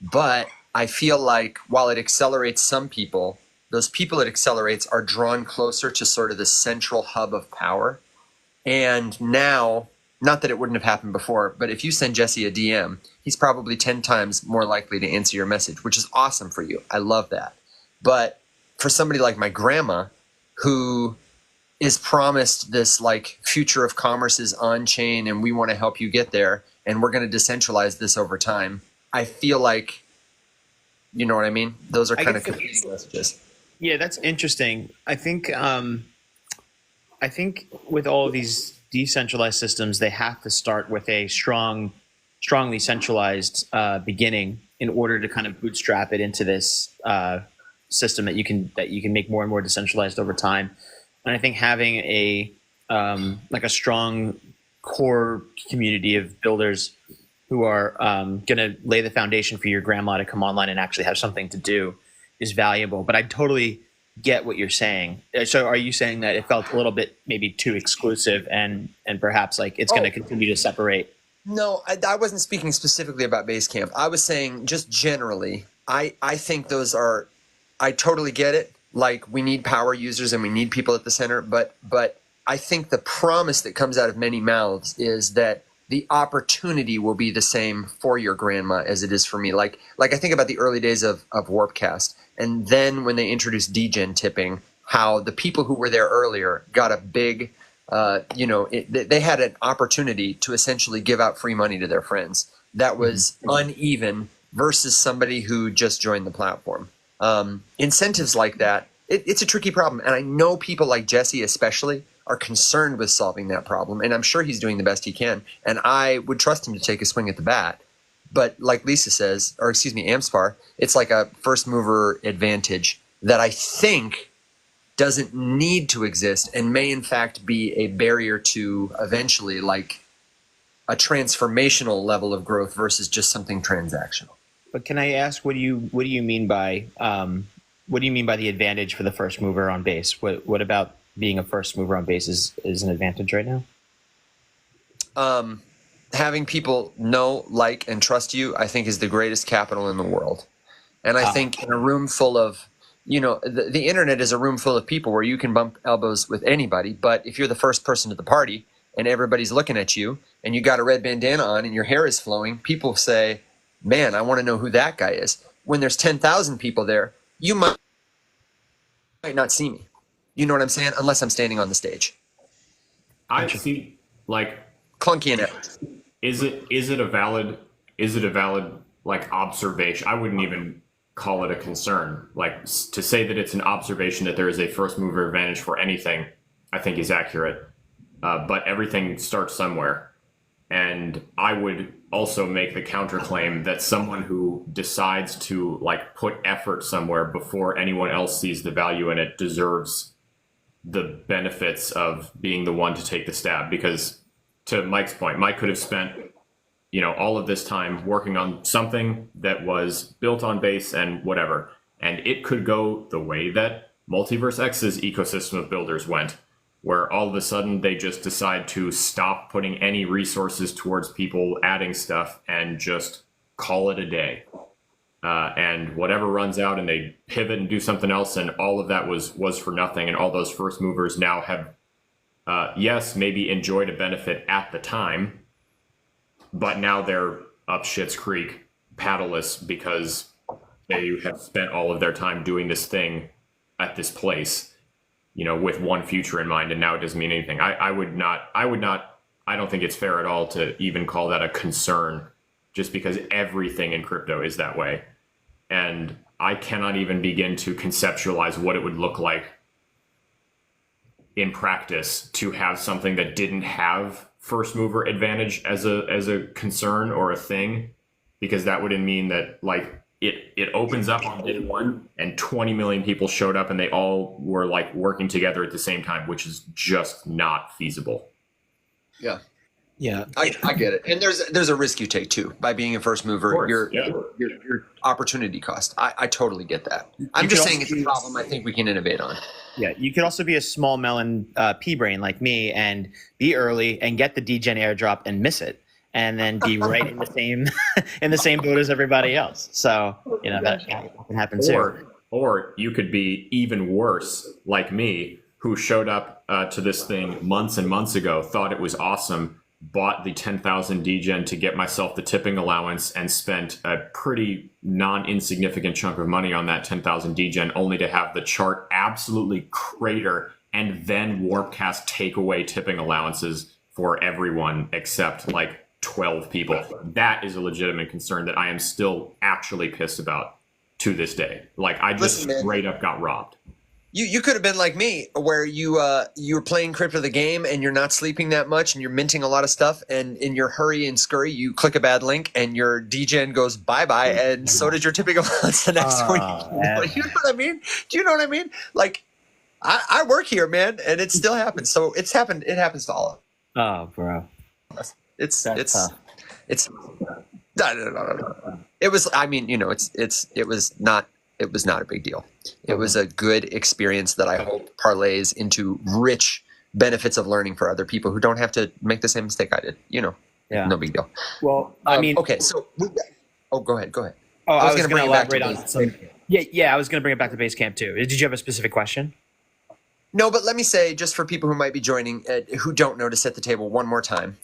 But I feel like while it accelerates some people, those people it accelerates are drawn closer to sort of the central hub of power. And now, not that it wouldn't have happened before, but if you send Jesse a DM, he's probably 10 times more likely to answer your message, which is awesome for you. I love that. But for somebody like my grandma, who is promised this like future of commerce is on chain and we want to help you get there and we're going to decentralize this over time, I feel like, you know what I mean? Those are kind of competing messages. Yeah, that's interesting. I think with all of these decentralized systems, they have to start with a strongly centralized beginning in order to kind of bootstrap it into this system that you can make more and more decentralized over time. And I think having a strong core community of builders who are going to lay the foundation for your grandma to come online and actually have something to do is valuable. But I totally get what you're saying. So are you saying that it felt a little bit maybe too exclusive and perhaps like it's going to continue to separate? No, I wasn't speaking specifically about Basecamp. I was saying just generally, I think those are, I totally get it. Like, we need power users and we need people at the center. But I think the promise that comes out of many mouths is that the opportunity will be the same for your grandma as it is for me. Like I think about the early days of Warpcast, and then when they introduced degen tipping, how the people who were there earlier got a big, they had an opportunity to essentially give out free money to their friends. That was uneven versus somebody who just joined the platform. Incentives like that, it's a tricky problem. And I know people like Jesse especially are concerned with solving that problem. And I'm sure he's doing the best he can. And I would trust him to take a swing at the bat. But like Lisa says, or excuse me, Amspar, it's like a first mover advantage that I think doesn't need to exist and may in fact be a barrier to eventually like a transformational level of growth versus just something transactional. But can I ask, what do you mean by the advantage for the first mover on base? What about being a first mover on base is an advantage right now? Having people know, like, and trust you, I think is the greatest capital in the world. And I think in a room full of, the internet is a room full of people where you can bump elbows with anybody. But if you're the first person to the party and everybody's looking at you and you got a red bandana on and your hair is flowing, people say, man, I want to know who that guy is. When there's 10,000 people there, you might not see me. You know what I'm saying? Unless I'm standing on the stage. I see, like, clunky in it. Is it a valid like observation? I wouldn't even call it a concern. Like, to say that it's an observation that there is a first mover advantage for anything, I think is accurate. But everything starts somewhere. And I would also make the counterclaim that someone who decides to like put effort somewhere before anyone else sees the value in it deserves the benefits of being the one to take the stab. Because to Mike's point, Mike could have spent, all of this time working on something that was built on base and whatever. And it could go the way that Multiverse X's ecosystem of builders went, where all of a sudden they just decide to stop putting any resources towards people adding stuff and just call it a day. And whatever runs out and they pivot and do something else, and all of that was for nothing. And all those first movers now have, yes, maybe enjoyed a benefit at the time, but now they're up shit's creek paddleless because they have spent all of their time doing this thing at this place, with one future in mind, and now it doesn't mean anything. I don't think it's fair at all to even call that a concern, just because everything in crypto is that way. And I cannot even begin to conceptualize what it would look like in practice to have something that didn't have first mover advantage as a concern or a thing, because that would mean that, like, it opens up on day one, and 20 million people showed up, and they all were like working together at the same time, which is just not feasible. Yeah. Yeah, I get it. And there's a risk you take too by being a first mover. Your opportunity cost. I totally get that. I'm just saying it's a problem I think we can innovate on. Yeah, you could also be a small melon pea brain like me and be early and get the degen airdrop and miss it, and then be right in the same in the same boat as everybody else. So that can happen too. Or you could be even worse like me, who showed up to this thing months and months ago, thought it was awesome, bought the 10,000 degen to get myself the tipping allowance, and spent a pretty non-insignificant chunk of money on that 10,000 degen, only to have the chart absolutely crater, and then Warpcast take away tipping allowances for everyone except like 12 people. That is a legitimate concern that I am still actually pissed about to this day. Like, I just straight up got robbed. You could have been like me, where you're playing crypto the game and you're not sleeping that much and you're minting a lot of stuff, and in your hurry and scurry you click a bad link and your degen goes bye-bye, and so did your tipping allowance the next week. You know what I mean? Do you know what I mean? Like, I work here, man, and it still happens. So it happens to all of us. Oh, bro. It's tough. No. It was, I mean, it was not a big deal. It was a good experience that I hope parlays into rich benefits of learning for other people who don't have to make the same mistake I did. Yeah. No big deal. Well, I mean, okay, so go ahead. Oh, I was going to elaborate on some. Yeah, I was going to bring it back to Basecamp too. Did you have a specific question? No, but let me say, just for people who might be joining, who don't know, to set the table one more time.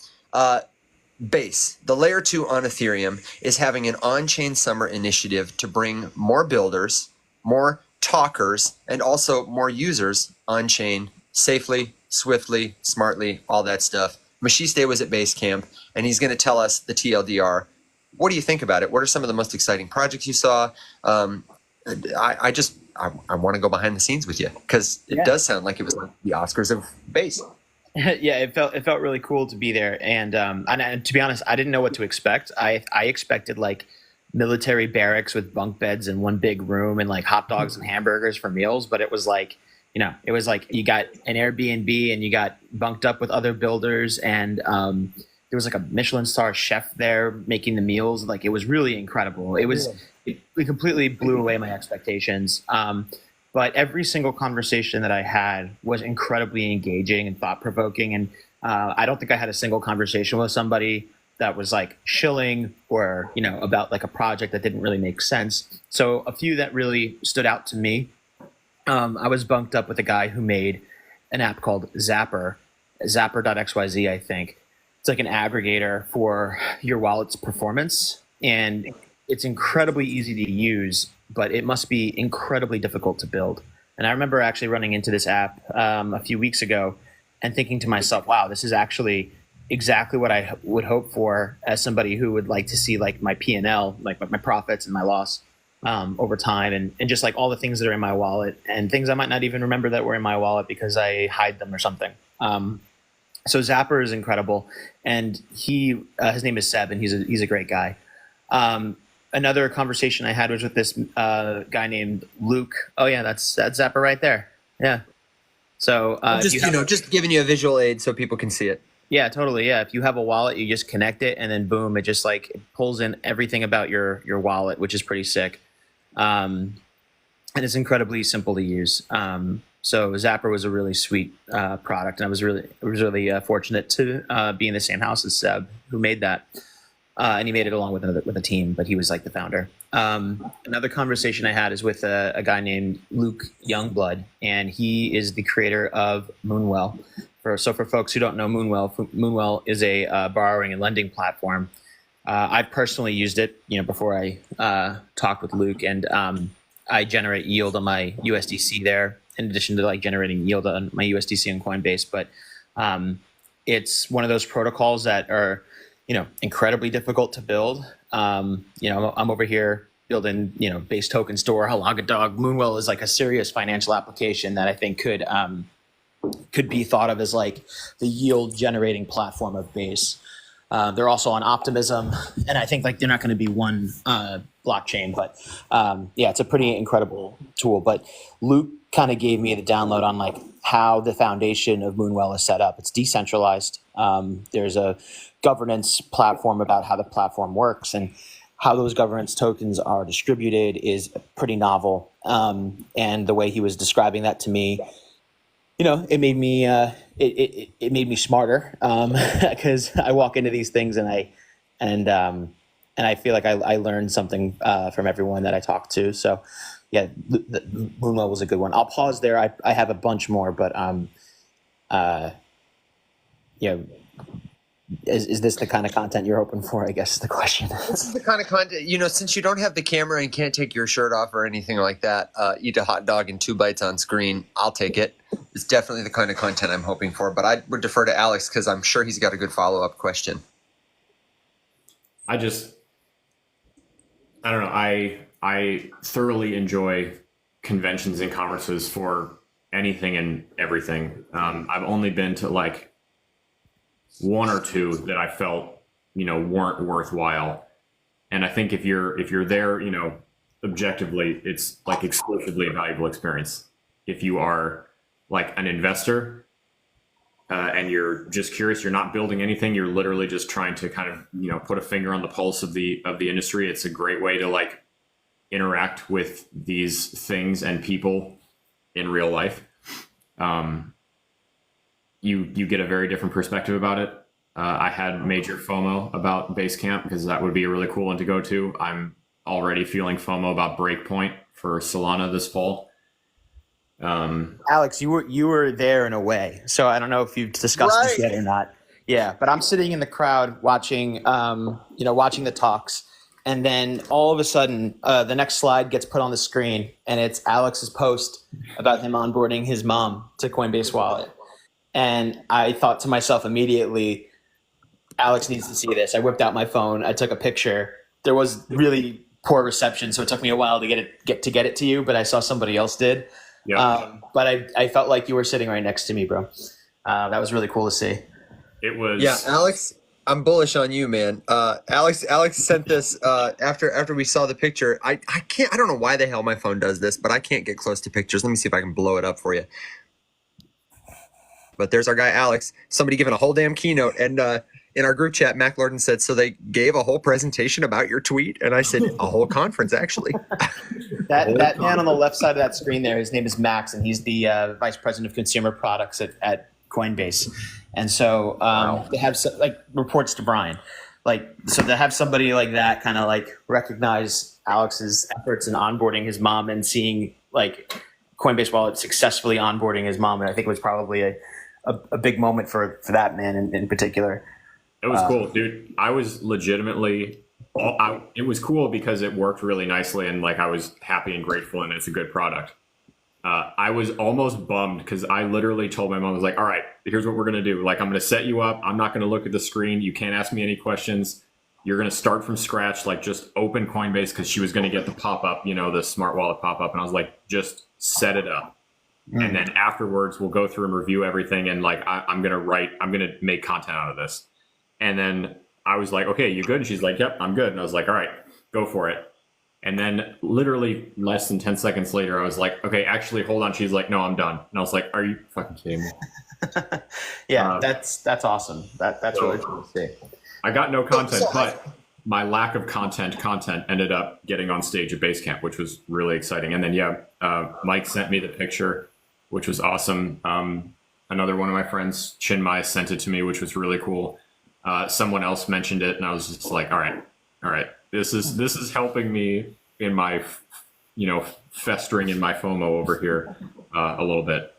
Base, the layer 2 on Ethereum, is having an on-chain summer initiative to bring more builders, more talkers, and also more users on-chain safely, swiftly, smartly, all that stuff. Mashiste was at Basecamp, and he's going to tell us the TLDR. What do you think about it? What are some of the most exciting projects you saw? I want to go behind the scenes with you, because it does sound like it was like the Oscars of Base. Yeah, it felt really cool to be there, and to be honest, I didn't know what to expect. I expected like military barracks with bunk beds in one big room and like hot dogs and hamburgers for meals, but it was like you got an Airbnb and you got bunked up with other builders, and there was like a Michelin star chef there making the meals. Like, it was really incredible. It completely blew away my expectations. But every single conversation that I had was incredibly engaging and thought-provoking. And I don't think I had a single conversation with somebody that was like shilling or, about like a project that didn't really make sense. So a few that really stood out to me, I was bunked up with a guy who made an app called Zapper.xyz, I think. It's like an aggregator for your wallet's performance. And it's incredibly easy to use, but it must be incredibly difficult to build. And I remember actually running into this app a few weeks ago and thinking to myself, wow, this is actually exactly what I would hope for as somebody who would like to see like my P&L, like my profits and my loss over time, and just like all the things that are in my wallet and things I might not even remember that were in my wallet because I hide them or something. So Zapper is incredible. And his name is Seb, and he's a great guy. Another conversation I had was with this guy named Luke. Oh yeah, that's Zapper right there. Yeah. So just giving you a visual aid so people can see it. Yeah, totally. Yeah, if you have a wallet, you just connect it, and then boom, it just like it pulls in everything about your wallet, which is pretty sick. And it's incredibly simple to use. So Zapper was a really sweet product, and I was really fortunate to be in the same house as Seb, who made that. And he made it along with a team, but he was like the founder. Another conversation I had is with a guy named Luke Youngblood, and he is the creator of Moonwell. So for folks who don't know Moonwell is a borrowing and lending platform. I've personally used it, before I talked with Luke, and I generate yield on my USDC there, in addition to like generating yield on my USDC on Coinbase. But it's one of those protocols that are incredibly difficult to build. I'm over here building, base token store, Halagadog. Moonwell is like a serious financial application that I think could be thought of as like the yield generating platform of Base. They're also on Optimism, and I think like they're not going to be one blockchain, but yeah, it's a pretty incredible tool. But Luke kind of gave me the download on like how the foundation of Moonwell is set up. It's decentralized. There's a governance platform about how the platform works, and how those governance tokens are distributed is pretty novel. And the way he was describing that to me, it made me it made me smarter, because I walk into these things and I feel like I learned something from everyone that I talked to. So yeah, the Moonwell was a good one. I'll pause there. I have a bunch more, but is this the kind of content you're hoping for, I guess is the question. This is the kind of content, since you don't have the camera and can't take your shirt off or anything like that, eat a hot dog and 2 bites on screen, I'll take it. It's definitely the kind of content I'm hoping for, but I would defer to Alex because I'm sure he's got a good follow-up question. I don't know. I thoroughly enjoy conventions and conferences for anything and everything. I've only been to like 1 or 2 that I felt, weren't worthwhile. And I think if you're there, objectively, it's like exclusively a valuable experience. If you are like an investor and you're just curious, you're not building anything, you're literally just trying to kind of, put a finger on the pulse of the industry. It's a great way to like interact with these things and people in real life. You get a very different perspective about it. I had major FOMO about Basecamp because that would be a really cool one to go to. I'm already feeling FOMO about Breakpoint for Solana this fall. Alex, you were there in a way, so I don't know if you've discussed this yet or not. Yeah, but I'm sitting in the crowd watching the talks, and then all of a sudden, the next slide gets put on the screen, and it's Alex's post about him onboarding his mom to Coinbase Wallet. And I thought to myself immediately, Alex needs to see this. I whipped out my phone. I took a picture. There was really poor reception, so it took me a while to get it to you, but I saw somebody else did. Yeah. But I felt like you were sitting right next to me, bro. That was really cool to see. It was. Yeah, Alex, I'm bullish on you, man. Alex sent this after we saw the picture. I don't know why the hell my phone does this, but I can't get close to pictures. Let me see if I can blow it up for you. But there's our guy, Alex. Somebody giving a whole damn keynote. And in our group chat, Mac Lorden said, so they gave a whole presentation about your tweet? And I said, a whole conference, actually. that man on the left side of that screen there, his name is Max, and he's the vice president of consumer products at Coinbase. And so they have reports to Brian. So to have somebody like that kind of like recognize Alex's efforts in onboarding his mom and seeing like Coinbase Wallet successfully onboarding his mom, and I think it was probably a big moment for that man in particular. It was cool, dude. I was legitimately, it was cool because it worked really nicely and like I was happy and grateful and it's a good product. I was almost bummed because I literally told my mom, I was like, all right, here's what we're going to do. Like, I'm going to set you up. I'm not going to look at the screen. You can't ask me any questions. You're going to start from scratch, like just open Coinbase, because she was going to get the pop-up, the smart wallet pop-up. And I was like, just set it up. And then afterwards, we'll go through and review everything. And like, I'm going to make content out of this. And then I was like, okay, you good? And she's like, yep, I'm good. And I was like, all right, go for it. And then literally less than 10 seconds later, I was like, okay, actually, hold on. She's like, no, I'm done. And I was like, are you fucking kidding me? Yeah, that's awesome. That's really cool to see. I got no content, but my lack of content ended up getting on stage at Basecamp, which was really exciting. And then, Mike sent me the picture, which was awesome. Another one of my friends, Chinmay, sent it to me, which was really cool. Someone else mentioned it, and I was just like, all right. This is helping me in my, festering in my FOMO over here a little bit.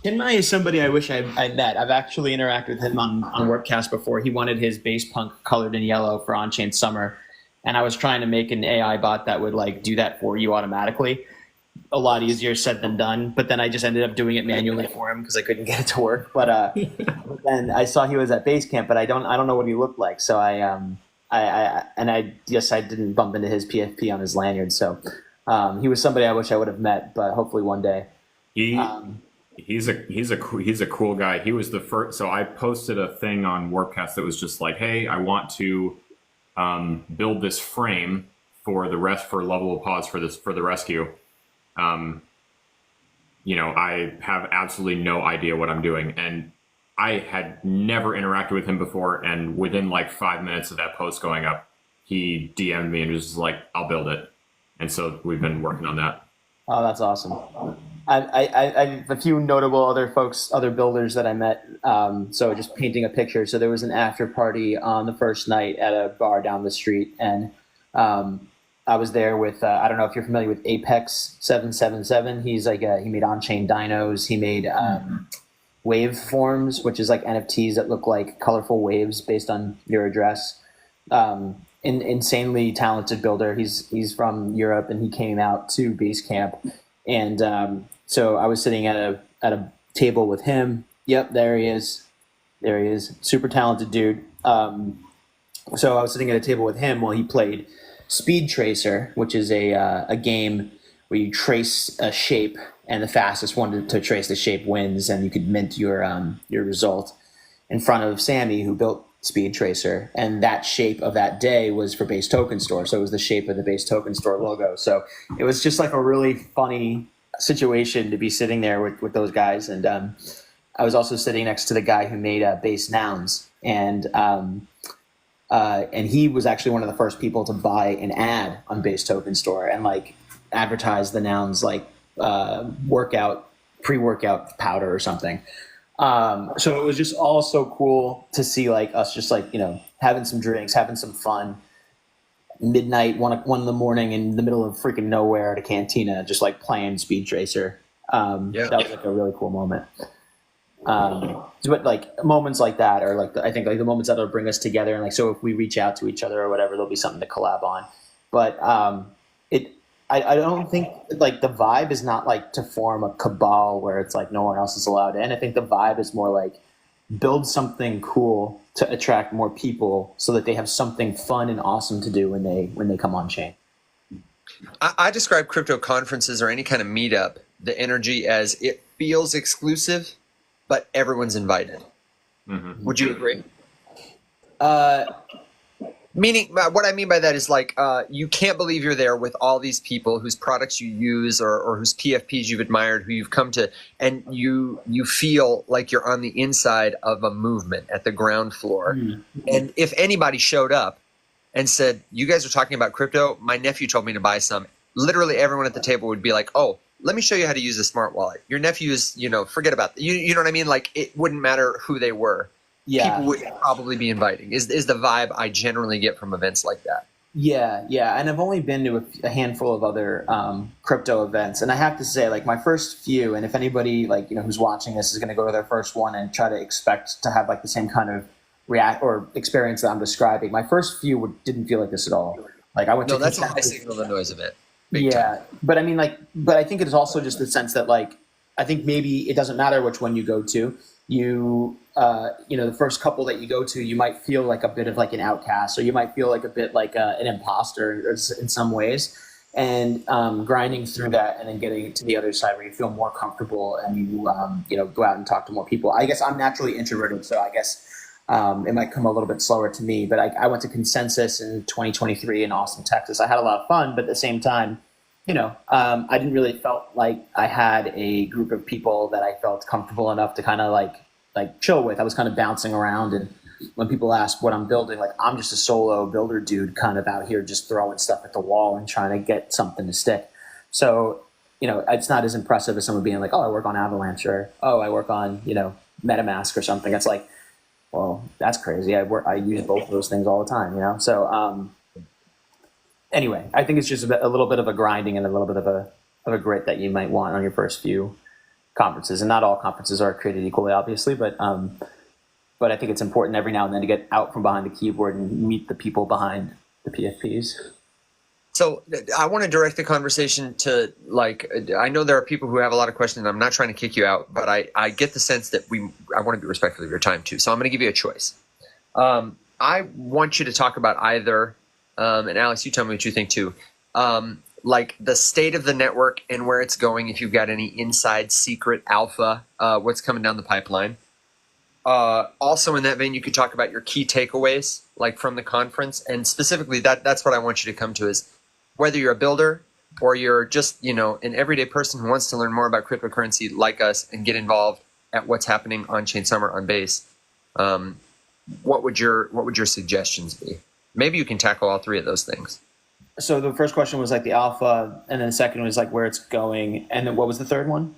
Chinmay is somebody I wish I met. I've actually interacted with him on Workcast before. He wanted his base punk colored in yellow for On-Chain Summer, and I was trying to make an AI bot that would like do that for you automatically. A lot easier said than done, but then I just ended up doing it manually for him because I couldn't get it to work. But then I saw he was at Basecamp, but I don't know what he looked like. So I guess I didn't bump into his PFP on his lanyard. So he was somebody I wish I would have met, but hopefully one day. He's a cool guy. He was the first. So I posted a thing on Warpcast that was just like, hey, I want to build this frame for for Lovable Paws for the rescue. I have absolutely no idea what I'm doing, and I had never interacted with him before. And within like 5 minutes of that post going up, he DM'd me and was just like, "I'll build it." And so we've been working on that. Oh, that's awesome. I have a few notable other builders that I met. So just painting a picture. So there was an after party on the first night at a bar down the street, and I was there with I don't know if you're familiar with Apex 777. He's like he made on-chain dinos. He made wave forms, which is like NFTs that look like colorful waves based on your address. Insanely talented builder. He's from Europe, and he came out to Basecamp, and so I was sitting at a table with him. Yep, there he is. Super talented dude. So I was sitting at a table with him while he played Speed Tracer, which is a game where you trace a shape, and the fastest one to trace the shape wins, and you could mint your result in front of Sammy, who built Speed Tracer, and that shape of that day was for Base Token Store, so it was the shape of the Base Token Store logo. So it was just like a really funny situation to be sitting there with those guys, and I was also sitting next to the guy who made Base Nouns, and he was actually one of the first people to buy an ad on Base Token Store and like advertise the nouns like pre-workout powder or something. So it was just all so cool to see like us just like, having some drinks, having some fun, midnight, one in the morning in the middle of freaking nowhere at a cantina, just like playing Speed Tracer. That was like a really cool moment. But like moments like that are like I think like the moments that'll bring us together, and like so if we reach out to each other or whatever, there'll be something to collab on. But I don't think like the vibe is not like to form a cabal where it's like no one else is allowed in. I think the vibe is more like build something cool to attract more people so that they have something fun and awesome to do when they come on chain. I describe crypto conferences or any kind of meetup, the energy as it feels exclusive, but everyone's invited. Mm-hmm. Would you agree? Meaning, what I mean by that is like you can't believe you're there with all these people whose products you use or whose PFPs you've admired, who you've come to, and you feel like you're on the inside of a movement at the ground floor. Mm-hmm. And if anybody showed up and said, you guys are talking about crypto, my nephew told me to buy some, literally everyone at the table would be like, oh, let me show you how to use a smart wallet. Your nephew is, forget about that. You know what I mean? Like it wouldn't matter who they were. Yeah. People would probably be inviting is the vibe I generally get from events like that. Yeah. And I've only been to a handful of other crypto events. And I have to say, like my first few, and if anybody like, who's watching this is going to go to their first one and try to expect to have like the same kind of react or experience that I'm describing, my first few didn't feel like this at all. Like I went to that's a high signal the noise of it. Yeah. But I mean, but I think it is also just the sense that like, I think maybe it doesn't matter which one you go to. The first couple that you go to, you might feel like a bit of like an outcast, or you might feel like a bit like an imposter in some ways, and grinding through that and then getting to the other side where you feel more comfortable and you go out and talk to more people. I guess I'm naturally introverted, so I guess it might come a little bit slower to me, but I went to Consensus in 2023 in Austin, Texas. I had a lot of fun, but at the same time, I didn't really felt like I had a group of people that I felt comfortable enough to kind of like chill with. I was kind of bouncing around, and when people ask what I'm building, like I'm just a solo builder dude kind of out here just throwing stuff at the wall and trying to get something to stick. So, it's not as impressive as someone being like, oh, I work on Avalanche, or, oh, I work on, MetaMask or something. It's like, well, that's crazy. I use both of those things all the time, So, anyway, I think it's just a little bit of a grinding and a little bit of a grit that you might want on your first few conferences. And not all conferences are created equally, obviously, but I think it's important every now and then to get out from behind the keyboard and meet the people behind the PFPs. So I want to direct the conversation to I know there are people who have a lot of questions. And I'm not trying to kick you out, but I get the sense that I want to be respectful of your time too. So I'm going to give you a choice. I want you to talk about either. And Alex, you tell me what you think too. like the state of the network and where it's going. If you've got any inside secret alpha, what's coming down the pipeline. Also in that vein, you could talk about your key takeaways, like from the conference, and specifically that's what I want you to come to is whether you're a builder or you're just, an everyday person who wants to learn more about cryptocurrency like us and get involved at what's happening on Chain Summer on Base. What would your suggestions be? Maybe you can tackle all three of those things. So the first question was like the alpha, and then the second was like where it's going, and then what was the third one?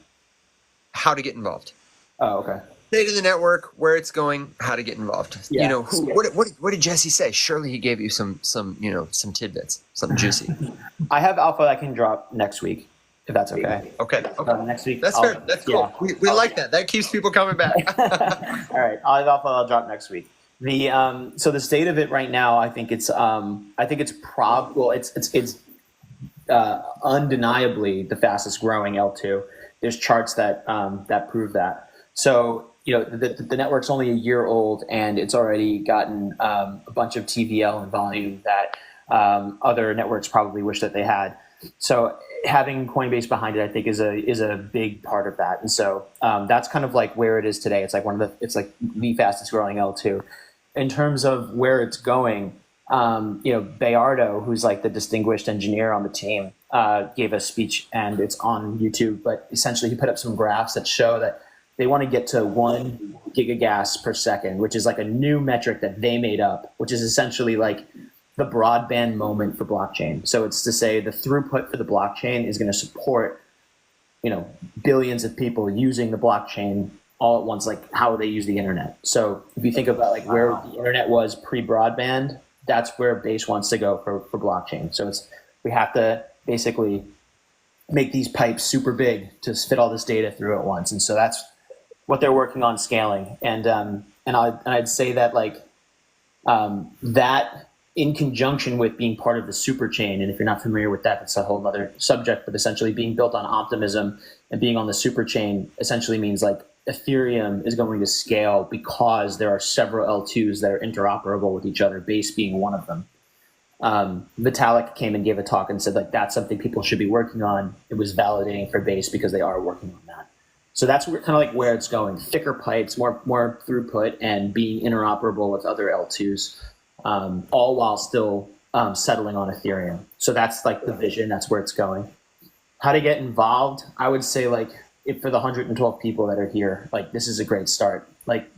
How to get involved. Oh, okay. State of the network, where it's going, how to get involved. Yeah. What did Jesse say? Surely he gave you some tidbits, something juicy. I have alpha that I can drop next week, if that's okay. Okay. Next week. That's fair. That's cool. Yeah. We like that. That keeps people coming back. All right. I'll have alpha. I'll drop next week. So the state of it right now, I think it's probable. It's undeniably the fastest growing L2. There's charts that prove that. So the network's only a year old, and it's already gotten a bunch of TVL and volume that other networks probably wish that they had. So having Coinbase behind it, I think, is a big part of that. And so that's kind of like where it is today. It's like it's like the fastest growing L2. In terms of where it's going, Bayardo, who's like the distinguished engineer on the team, gave a speech, and it's on YouTube. But essentially, he put up some graphs that show that they want to get to 1 gigagas per second, which is like a new metric that they made up, which is essentially like the broadband moment for blockchain. So it's to say the throughput for the blockchain is going to support, billions of people using the blockchain all at once, like how they use the internet. So if you think about like where the internet was pre-broadband, that's where Base wants to go for blockchain. So we have to basically make these pipes super big to fit all this data through at once. And so that's what they're working on scaling. And I'd say that that in conjunction with being part of the super chain, and if you're not familiar with that, that's a whole other subject, but essentially being built on optimism and being on the super chain essentially means like Ethereum is going to scale because there are several L2s that are interoperable with each other, Base being one of them. Vitalik came and gave a talk and said like that's something people should be working on. It was validating for Base because they are working on that. So that's kind of like where it's going: thicker pipes, more throughput, and being interoperable with other L2s, all while still settling on Ethereum. So that's like the vision. That's where it's going. How to get involved? I would say like if for the 112 people that are here, like this is a great start. Like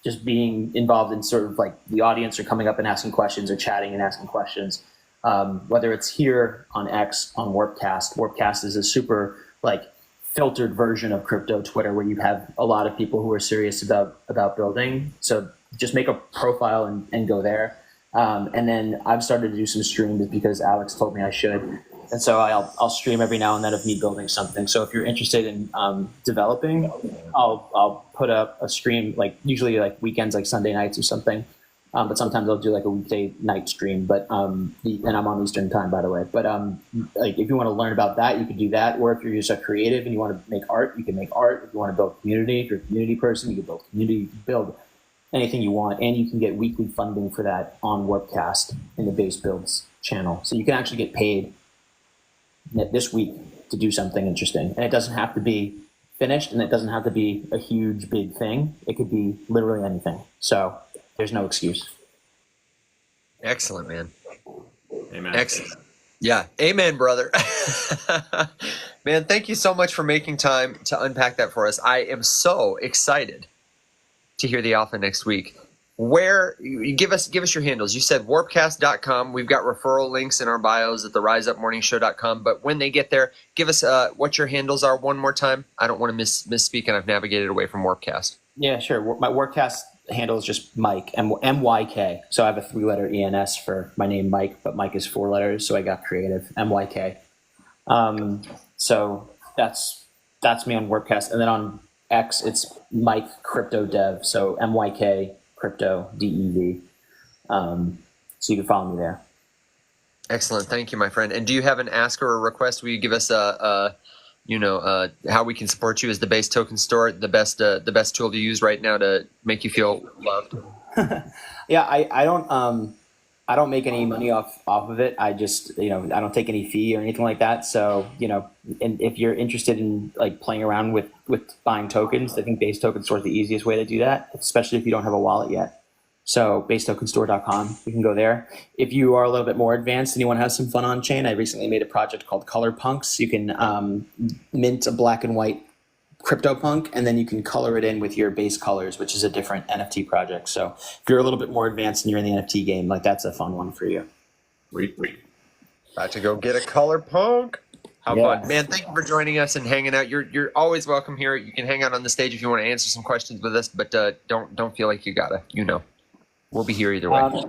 just being involved in sort of like the audience or coming up and asking questions or chatting and asking questions. Whether it's here on X, on Warpcast. Warpcast is a super like filtered version of crypto Twitter where you have a lot of people who are serious about building. So just make a profile and go there. And then I've started to do some streams because Alex told me I should. And so I'll stream every now and then of me building something. So if you're interested in developing, I'll put up a stream, like usually like weekends, like Sunday nights or something. But sometimes I'll do like a weekday night stream. But and I'm on Eastern time, by the way. But like if you want to learn about that, you can do that. Or if you're just a creative and you want to make art, you can make art. If you want to build community, if you're a community person, you can build community. You can build anything you want, and you can get weekly funding for that on Warpcast in the Base Builds channel. So you can actually get paid this week to do something interesting, and it doesn't have to be finished, and it doesn't have to be a huge big thing. It could be literally anything. So there's no excuse. Excellent, man. Amen. Excellent. Yeah. Amen, brother. Man, thank you so much for making time to unpack that for us. I am so excited to hear the alpha next week. Where you give us your handles. You said warpcast.com. We've got referral links in our bios at theriseupmorningshow.com. But when they get there, give us what your handles are one more time. I don't want to misspeak, and I've navigated away from Warpcast. Yeah, sure. My Warpcast handle is just Mike, M-Y-K. So I have a 3-letter ENS for my name, Mike, but Mike is 4 letters, so I got creative, M-Y-K. So that's me on Warpcast. And then on X, it's Mike Crypto Dev, so M-Y-K Crypto DEV. So you can follow me there. Excellent. Thank you, my friend. And do you have an ask or a request? Will you give us how we can support you as the Base Token Store, the best tool to use right now to make you feel loved? Yeah, I don't I don't make any money off of it. I just, I don't take any fee or anything like that. So, and if you're interested in like playing around with buying tokens, I think Base Token Store is the easiest way to do that, especially if you don't have a wallet yet. So basetokenstore.com, you can go there. If you are a little bit more advanced and you want to have some fun on chain, I recently made a project called Color Punks. You can mint a black and white CryptoPunk, and then you can color it in with your base colors, which is a different NFT project. So if you're a little bit more advanced and you're in the NFT game, like that's a fun one for you. Wait. About to go get a color punk. How Yeah. fun, man! Thank you for joining us and hanging out. You're always welcome here. You can hang out on the stage if you want to answer some questions with us, but don't feel like you gotta. We'll be here either way.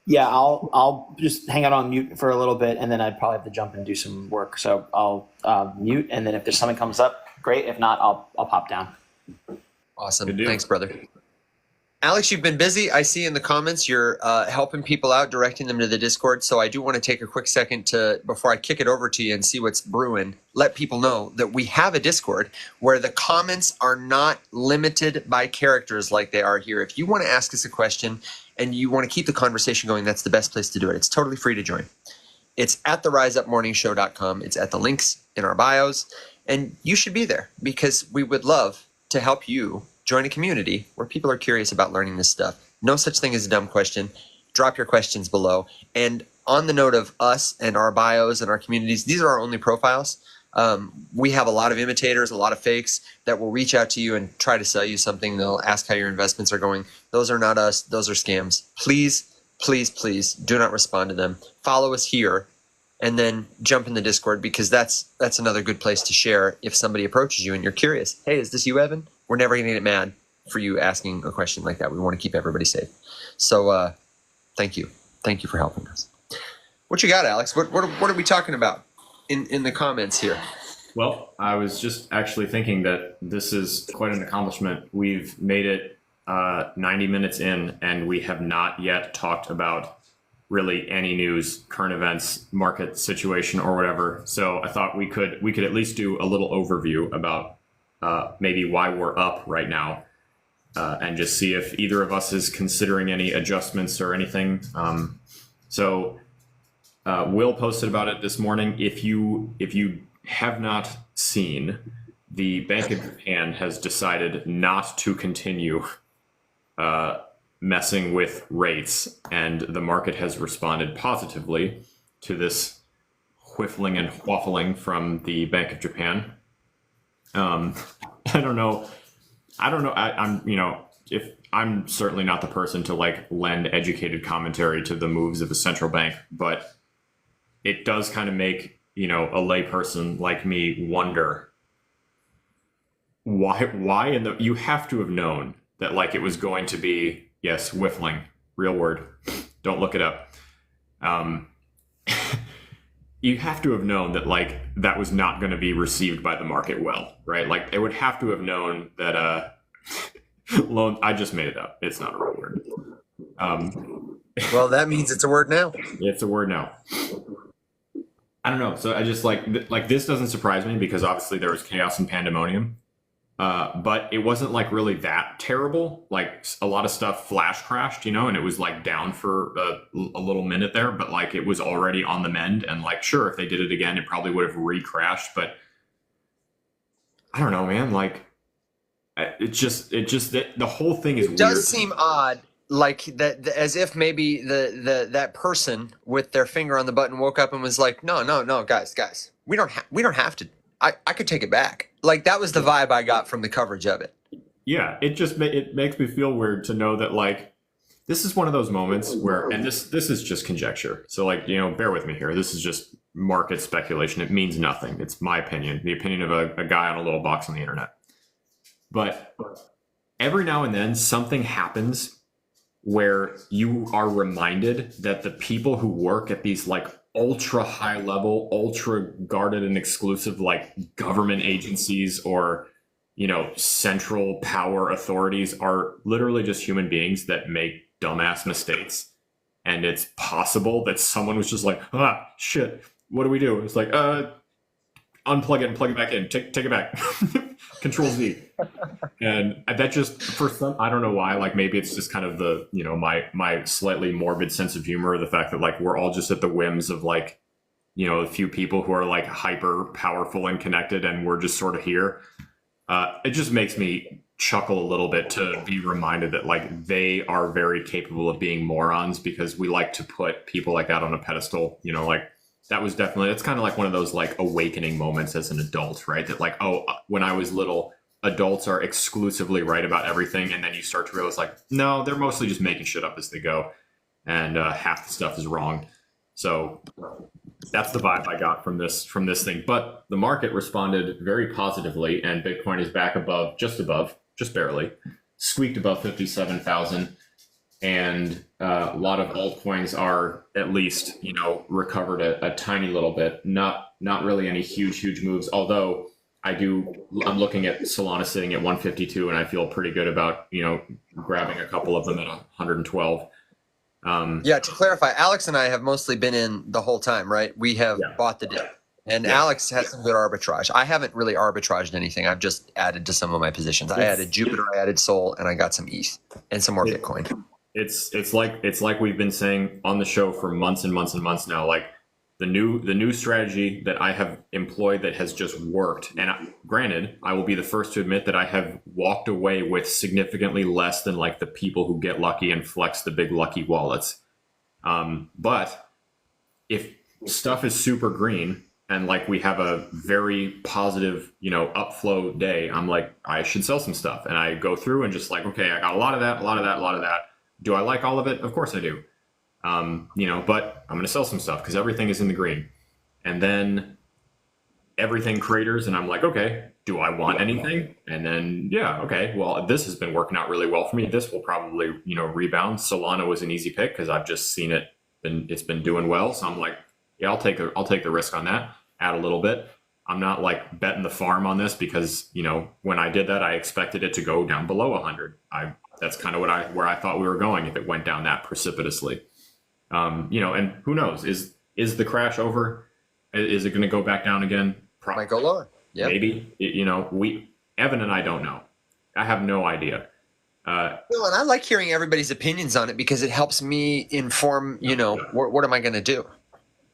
Yeah, I'll just hang out on mute for a little bit, and then I'd probably have to jump and do some work. So I'll mute, and then if there's something comes up, great. If not, I'll pop down. Awesome. Thanks, brother. Alex, you've been busy. I see in the comments you're helping people out, directing them to the Discord. So I do want to take a quick second before I kick it over to you and see what's brewing, let people know that we have a Discord where the comments are not limited by characters like they are here. If you want to ask us a question and you want to keep the conversation going, that's the best place to do it. It's totally free to join. It's at theriseuppmorningshow.com. It's at the links in our bios. And you should be there because we would love to help you join a community where people are curious about learning this stuff. No such thing as a dumb question. Drop your questions below. And on the note of us and our bios and our communities, these are our only profiles. We have a lot of imitators, a lot of fakes that will reach out to you and try to sell you something. They'll ask how your investments are going. Those are not us. Those are scams. Please, please, please do not respond to them. Follow us here and then jump in the Discord because that's another good place to share if somebody approaches you and you're curious. Hey, is this you, Evan? We're never going to get mad for you asking a question like that. We want to keep everybody safe. So thank you. Thank you for helping us. What you got, Alex? What are we talking about in the comments here? Well, I was just actually thinking that this is quite an accomplishment. We've made it 90 minutes in, and we have not yet talked about really any news, current events, market situation, or whatever. So I thought we could at least do a little overview about maybe why we're up right now, and just see if either of us is considering any adjustments or anything. So Will posted about it this morning. If you have not seen, the Bank of Japan has decided not to continue messing with rates, and the market has responded positively to this whiffling and waffling from the Bank of Japan. I don't know. If I'm certainly not the person to like lend educated commentary to the moves of a central bank, but it does kind of make, a layperson like me wonder why you have to have known that like it was going to be, yes, whiffling, real word. Don't look it up. You have to have known that like that was not going to be received by the market well, right? Like they would have to have known that loan. I just made it up. It's not a real word. Well, that means it's a word now. It's a word now. I don't know. So I just like this doesn't surprise me because obviously there was chaos and pandemonium. But it wasn't like really that terrible. Like a lot of stuff flash crashed, and it was like down for a little minute there, but like it was already on the mend. And like, sure, if they did it again, it probably would have re-crashed. But I don't know, man. Like the whole thing is weird. It does seem odd, like that, as if maybe that person with their finger on the button woke up and was like, no, guys, we don't have to. I could take it back. Like that was the vibe I got from the coverage of it. Yeah, it makes me feel weird to know that like this is one of those moments where, and this is just conjecture. So like, bear with me here. This is just market speculation. It means nothing. It's my opinion, the opinion of a guy on a little box on the internet. But every now and then something happens where you are reminded that the people who work at these like ultra high level, ultra guarded and exclusive like government agencies or, central power authorities are literally just human beings that make dumbass mistakes. And it's possible that someone was just like, shit, what do we do? It's like, unplug it and plug it back in. Take it back. Control Z. And that just, for some, I don't know why, like maybe it's just kind of the, my slightly morbid sense of humor, the fact that like we're all just at the whims of like, a few people who are like hyper powerful and connected, and we're just sort of here. It just makes me chuckle a little bit to be reminded that like they are very capable of being morons, because we like to put people like that on a pedestal. Like that was definitely, it's kind of like one of those like awakening moments as an adult, right? That like, oh, when I was little, adults are exclusively right about everything, and then you start to realize like, no, they're mostly just making shit up as they go, and half the stuff is wrong. So that's the vibe I got from this thing. But the market responded very positively, and Bitcoin is back just barely, squeaked above 57,000. And a lot of altcoins are at least, recovered a tiny little bit. Not really any huge moves. Although I'm looking at Solana sitting at 152, and I feel pretty good about, grabbing a couple of them at 112. Yeah, to clarify, Alex and I have mostly been in the whole time, right? We have bought the dip. And Alex had some good arbitrage. I haven't really arbitraged anything. I've just added to some of my positions. I added Jupiter, I added Sol, and I got some ETH and some more Bitcoin. It's like we've been saying on the show for months and months and months now. Like the new strategy that I have employed that has just worked. And granted, I will be the first to admit that I have walked away with significantly less than like the people who get lucky and flex the big lucky wallets. But if stuff is super green and like we have a very positive, upflow day, I'm like, I should sell some stuff. And I go through and just like, okay, I got a lot of that, a lot of that, a lot of that. Do I like all of it? Of course I do. But I'm going to sell some stuff because everything is in the green. And then everything craters, and I'm like, okay, do I want anything? And then, okay, well, this has been working out really well for me. This will probably, rebound. Solana was an easy pick because I've just seen it, and it's been doing well. So I'm like, yeah, I'll take the risk on that, add a little bit. I'm not like betting the farm on this because, when I did that, I expected it to go down below 100. That's kind of where I thought we were going if it went down that precipitously. And who knows? Is the crash over? Is it going to go back down again? Might go lower. Yeah, maybe. Evan and I don't know. I have no idea. And I like hearing everybody's opinions on it because it helps me inform. What am I going to do?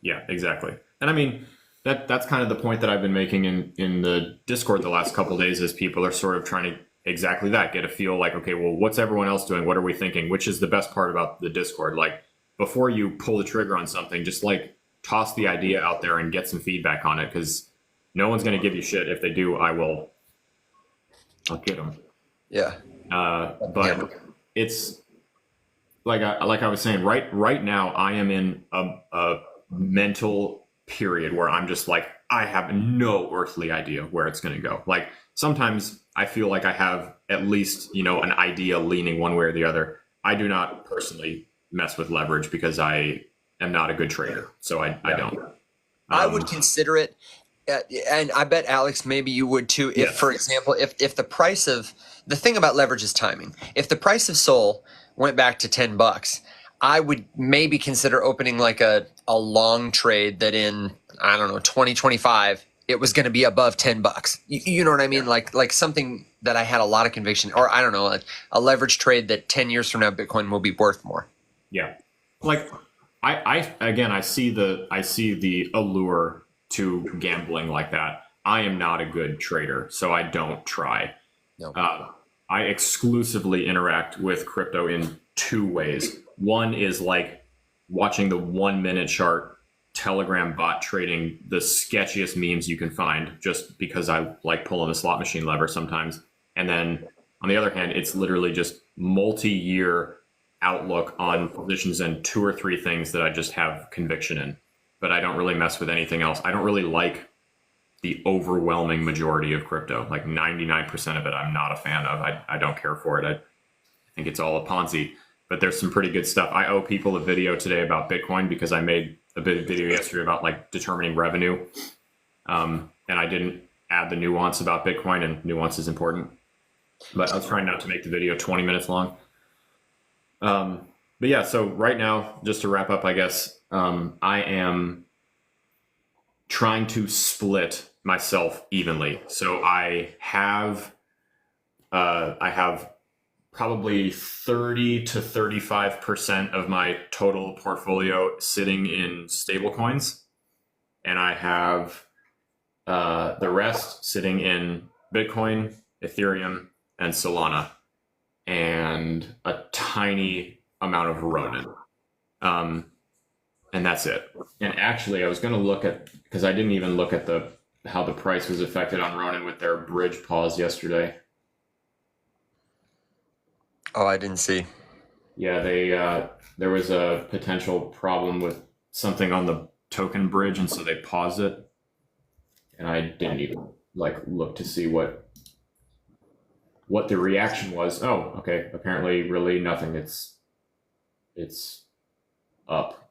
Yeah, exactly. And I mean, that's kind of the point that I've been making in the Discord the last couple of days, is people are sort of trying to exactly that, get a feel like, okay, well, what's everyone else doing? What are we thinking? Which is the best part about the Discord. Like, before you pull the trigger on something, just like toss the idea out there and get some feedback on it, because no one's going to give you shit. If they do, I'll get them. Yeah. But it's like I was saying, right now I am in a mental period where I'm just like, I have no earthly idea where it's going to go. Like sometimes I feel like I have at least, an idea leaning one way or the other. I do not personally mess with leverage because I am not a good trader. So I don't. I would consider it. And I bet, Alex, maybe you would too. If, for example, if the price of the thing about leverage is timing. If the price of Sol went back to $10, I would maybe consider opening like a long trade that in, 2025, it was going to be above $10. You know what I mean? Like something that I had a lot of conviction, or I don't know, a leverage trade that 10 years from now, Bitcoin will be worth more. Yeah. Like I see the allure to gambling like that. I am not a good trader, so I don't try. No. I exclusively interact with crypto in two ways. One is like watching the 1 minute chart, Telegram bot trading the sketchiest memes you can find, just because I like pulling the slot machine lever sometimes. And then on the other hand, it's literally just multi-year outlook on positions and 2 or 3 things that I just have conviction in, but I don't really mess with anything else. I don't really like the overwhelming majority of crypto. Like 99% of it, I'm not a fan of. I don't care for it. I think it's all a Ponzi, but there's some pretty good stuff. I owe people a video today about Bitcoin because I made a bit of video yesterday about like determining revenue. And I didn't add the nuance about Bitcoin, and nuance is important, but I was trying not to make the video 20 minutes long. But yeah, so right now, just to wrap up, I guess, I am trying to split myself evenly. So I have probably 30 to 35% of my total portfolio sitting in stable coins, and I have the rest sitting in Bitcoin, Ethereum, and Solana, and a tiny amount of Ronin. And that's it. And actually, I was going to look at, because I didn't even look at how the price was affected on Ronin with their bridge pause yesterday. Oh, I didn't see. Yeah, there was a potential problem with something on the token bridge, and so they paused it. And I didn't even look to see what the reaction was. Oh, okay. Apparently, really nothing. It's up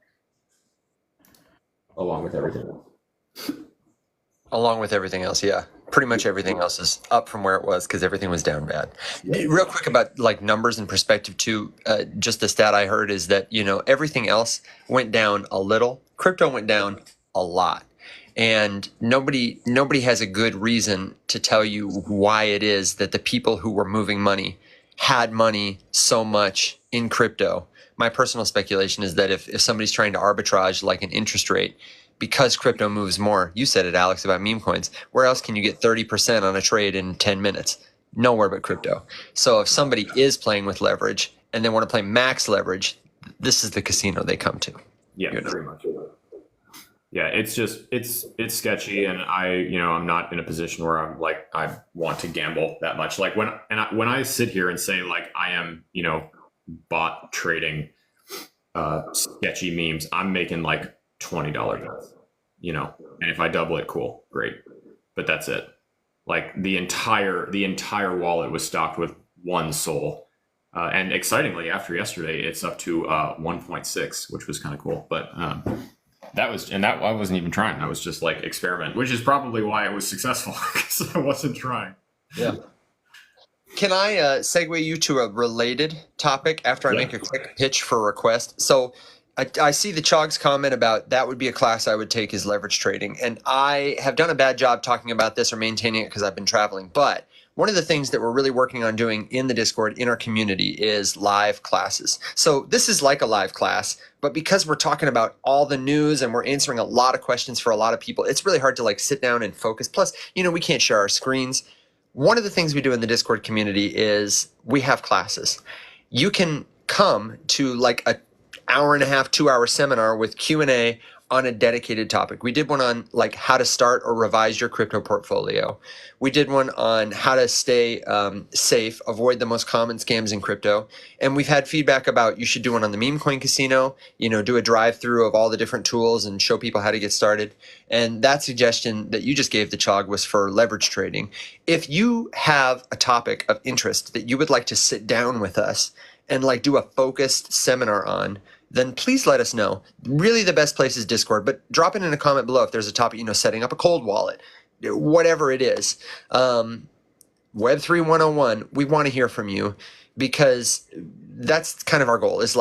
along with everything else. Along with everything else, yeah. Pretty much everything else is up from where it was because everything was down bad. Yeah. Real quick about numbers and perspective too. Just the stat I heard is that everything else went down a little. Crypto went down a lot. And nobody has a good reason to tell you why it is that the people who were moving money had money so much in crypto. My personal speculation is that if somebody's trying to arbitrage like an interest rate, because crypto moves more, you said it, Alex, about meme coins, where else can you get 30% on a trade in 10 minutes? Nowhere but crypto. So if somebody is playing with leverage and they want to play max leverage, this is the casino they come to. Yeah, very much. Yeah, it's sketchy, and I'm not in a position where I'm I want to gamble that much. When I sit here and say I am bot trading sketchy memes, I'm making $20 bets, and if I double it, cool, great, but that's it. The entire wallet was stocked with one soul, and excitingly, after yesterday, it's up to 1.6, which was kind of cool, but. That I wasn't even trying. I was just experiment, which is probably why it was successful because I wasn't trying. Yeah. Can I segue you to a related topic after I make a quick pitch for a request? So I see the Chog's comment about that would be a class I would take is leverage trading. And I have done a bad job talking about this or maintaining it because I've been traveling. But one of the things that we're really working on doing in the Discord, in our community, is live classes. So this is like a live class, but because we're talking about all the news and we're answering a lot of questions for a lot of people, it's really hard to sit down and focus. Plus, we can't share our screens. One of the things we do in the Discord community is we have classes. You can come to a hour and a half, 2-hour seminar with Q&A on a dedicated topic. We did one on how to start or revise your crypto portfolio. We did one on how to stay safe, avoid the most common scams in crypto. And we've had feedback about you should do one on the meme coin casino, do a drive-through of all the different tools and show people how to get started. And that suggestion that you just gave the Chog was for leverage trading. If you have a topic of interest that you would like to sit down with us and do a focused seminar on, then please let us know. Really the best place is Discord, but drop it in a comment below if there's a topic, setting up a cold wallet, whatever it is. Web3 101, we want to hear from you because that's kind of our goal is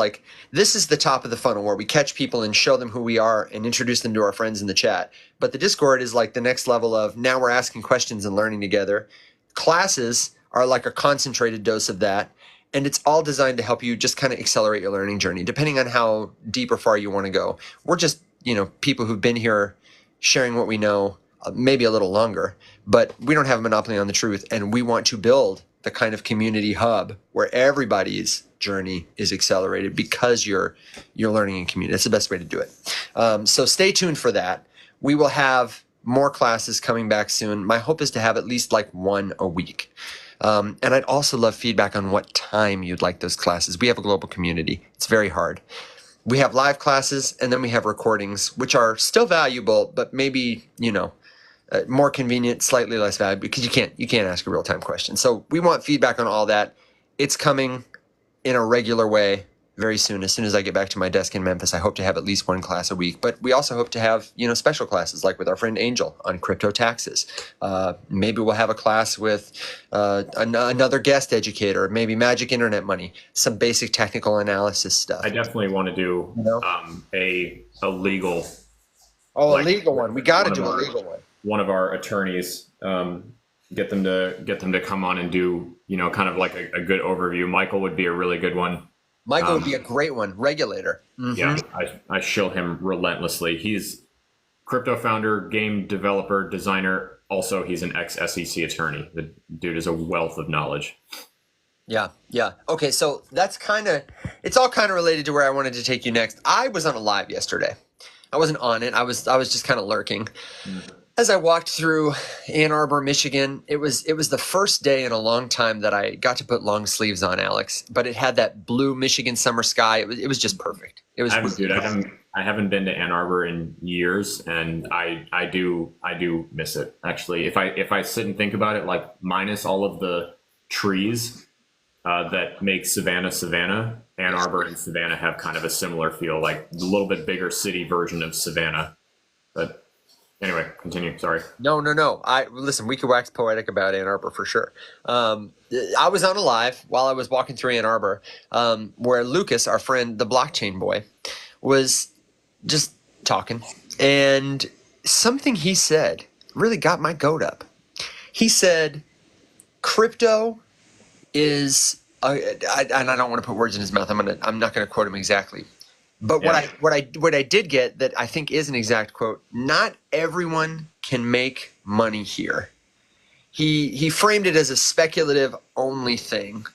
this is the top of the funnel where we catch people and show them who we are and introduce them to our friends in the chat. But the Discord is the next level of now we're asking questions and learning together. Classes are a concentrated dose of that. And it's all designed to help you just kind of accelerate your learning journey, depending on how deep or far you want to go. We're just, people who've been here sharing what we know, maybe a little longer, but we don't have a monopoly on the truth. And we want to build the kind of community hub where everybody's journey is accelerated because you're learning in community. That's the best way to do it. So stay tuned for that. We will have more classes coming back soon. My hope is to have at least one a week. And I'd also love feedback on what time you'd like those classes. We have a global community. It's very hard. We have live classes, and then we have recordings, which are still valuable, but maybe, more convenient, slightly less valuable because you can't ask a real-time question. So we want feedback on all that. It's coming in a regular way very soon. As soon as I get back to my desk in Memphis, I hope to have at least one class a week. But we also hope to have, special classes like with our friend Angel on crypto taxes. Maybe we'll have a class with another guest educator, maybe magic internet money, some basic technical analysis stuff. I definitely want to do a legal. Oh, a legal one. We got to do a legal one. one of our attorneys, get them to come on and do, kind of like a good overview. Michael would be a really good one. Michael would be a great one. Regulator. Mm-hmm. Yeah, I shill him relentlessly. He's crypto founder, game developer, designer. Also, he's an ex-SEC attorney. The dude is a wealth of knowledge. Yeah. Okay, so it's all kind of related to where I wanted to take you next. I was on a live yesterday. I wasn't on it. I was just kind of lurking. As I walked through Ann Arbor, Michigan, it was the first day in a long time that I got to put long sleeves on, Alex. But it had that blue Michigan summer sky. It was just perfect. It was. I haven't been to Ann Arbor in years, and I do miss it. Actually, if I sit and think about it, like minus all of the trees that make Savannah, Ann Arbor and Savannah have kind of a similar feel, like a little bit bigger city version of Savannah. But anyway, continue. Sorry. No. Listen, we could wax poetic about Ann Arbor for sure. I was on a live while I was walking through Ann Arbor, where Lucas, our friend, the blockchain boy, was just talking, and something he said really got my goat up. He said, "Crypto is," and I don't want to put words in his mouth. I'm not going to quote him exactly. But what I did get that I think is an exact quote: not everyone can make money here. He framed it as a speculative only thing,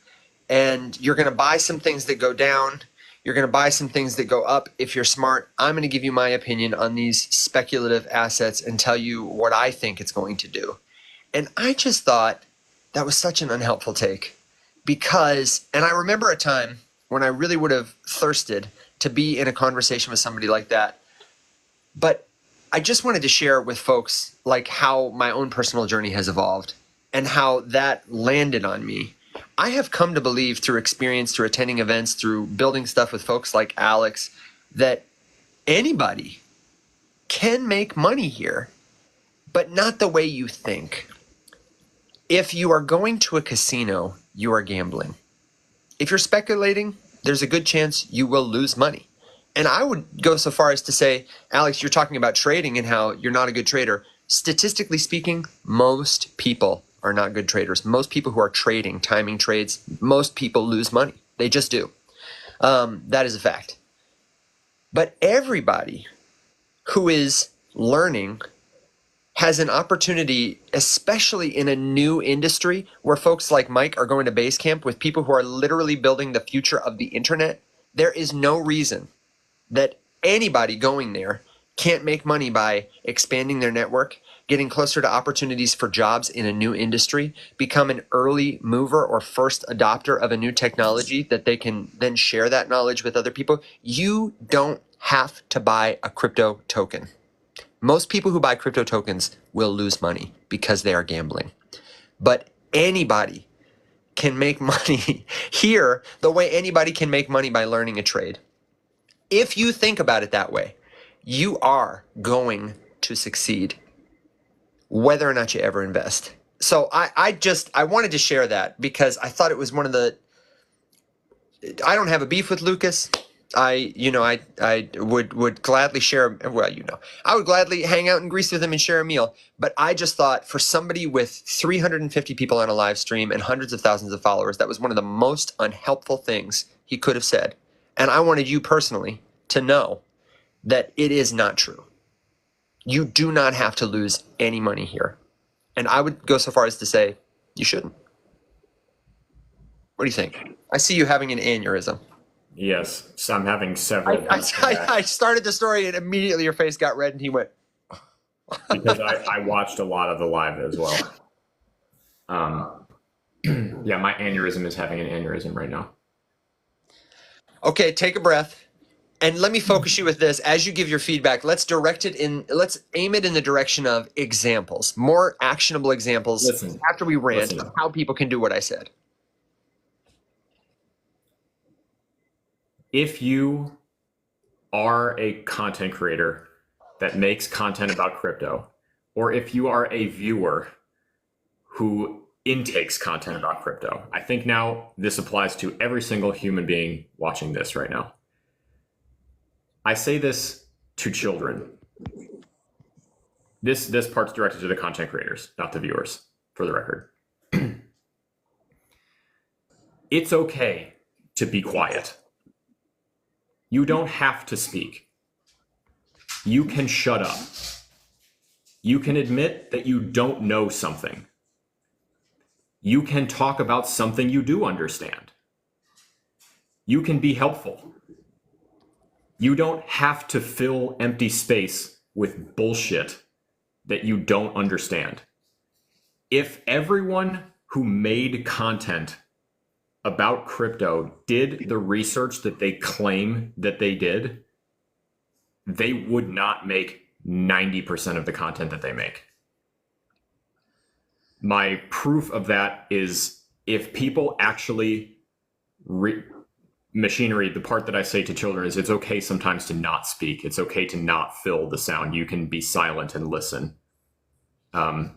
and you're going to buy some things that go down. You're going to buy some things that go up if you're smart. I'm going to give you my opinion on these speculative assets and tell you what I think it's going to do. And I just thought that was such an unhelpful take because, and I remember a time when I really would have thirsted to be in a conversation with somebody like that. But I just wanted to share with folks like how my own personal journey has evolved and how that landed on me. I have come to believe through experience, through attending events, through building stuff with folks like Alex, that anybody can make money here, but not the way you think. If you are going to a casino, you are gambling. If you're speculating, there's a good chance you will lose money. And I would go so far as to say, Alex, you're talking about trading and how you're not a good trader. Statistically speaking, most people are not good traders. Most people who are trading, timing trades, most people lose money. They just do. That is a fact. But everybody who is learning has an opportunity, especially in a new industry where folks like Mike are going to base camp with people who are literally building the future of the internet. There is no reason that anybody going there can't make money by expanding their network, getting closer to opportunities for jobs in a new industry, become an early mover or first adopter of a new technology that they can then share that knowledge with other people. You don't have to buy a crypto token. Most people who buy crypto tokens will lose money because they are gambling. But anybody can make money here the way anybody can make money by learning a trade. If you think about it that way, you are going to succeed whether or not you ever invest. So I wanted to share that because I thought it was one of the, I don't have a beef with Lucas. I would gladly share, I would gladly hang out in Greece with him and share a meal. But I just thought for somebody with 350 people on a live stream and hundreds of thousands of followers, that was one of the most unhelpful things he could have said. And I wanted you personally to know that it is not true. You do not have to lose any money here. And I would go so far as to say you shouldn't. What do you think? I see you having an aneurysm. Yes, so I'm having several. I started the story and immediately your face got red and he went. Because I watched a lot of the live as well. Yeah, my aneurysm is having an aneurysm right now. Okay, take a breath. And let me focus you with this. As you give your feedback, let's aim it in the direction of examples, more actionable examples after we rant of how people can do what I said. If you are a content creator that makes content about crypto, or if you are a viewer who intakes content about crypto, I think now this applies to every single human being watching this right now. I say this to children. this part's directed to the content creators, not the viewers, for the record. It's okay to be quiet. You don't have to speak. You can shut up. You can admit that you don't know something. You can talk about something you do understand. You can be helpful. You don't have to fill empty space with bullshit that you don't understand. If everyone who made content about crypto did the research that they claim that they did, they would not make 90% of the content that they make. My proof of that is if people actually machinery, the part that I say to children is it's okay sometimes to not speak. It's okay to not fill the sound. You can be silent and listen. And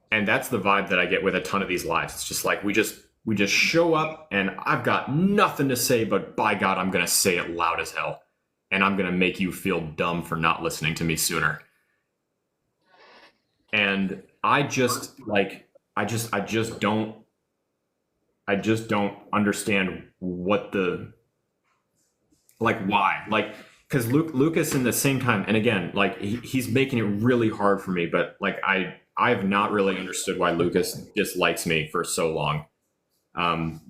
that's the vibe that I get with a ton of these lives. It's just like we just show up and I've got nothing to say, but by God, I'm going to say it loud as hell. And I'm going to make you feel dumb for not listening to me sooner. And I just don't understand what the, like, why, like, because Lucas in the same time, and again, like he's making it really hard for me, but like I've not really understood why Lucas dislikes me for so long,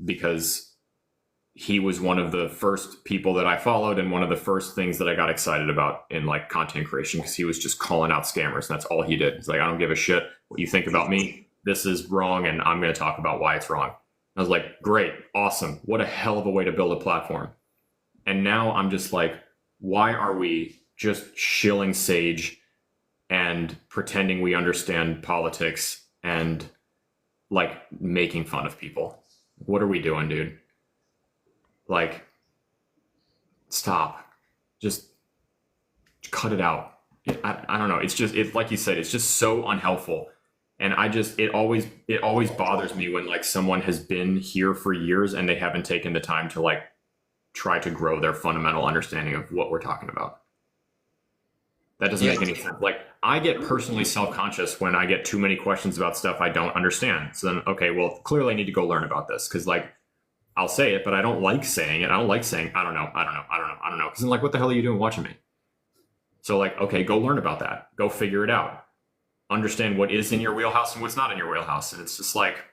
because he was one of the first people that I followed and one of the first things that I got excited about in like content creation, because he was just calling out scammers. And that's all he did. It's like, I don't give a shit what you think about me. This is wrong. And I'm going to talk about why it's wrong. I was like, great, awesome. What a hell of a way to build a platform. And now I'm just like, why are we just shilling sage and pretending we understand politics and like making fun of people? What are we doing, dude? Like, stop. Just cut it out. I don't know. It's just, it's like you said, it's just so unhelpful. And it always bothers me when like someone has been here for years and they haven't taken the time to like try to grow their fundamental understanding of what we're talking about. That doesn't make any sense. Like, I get personally self-conscious when I get too many questions about stuff I don't understand. So then, okay, well, clearly I need to go learn about this. Cause like, I'll say it, but I don't like saying it. I don't like saying, I don't know. Cause then like, what the hell are you doing watching me? So like, okay, go learn about that. Go figure it out. Understand what is in your wheelhouse and what's not in your wheelhouse. And it's just like,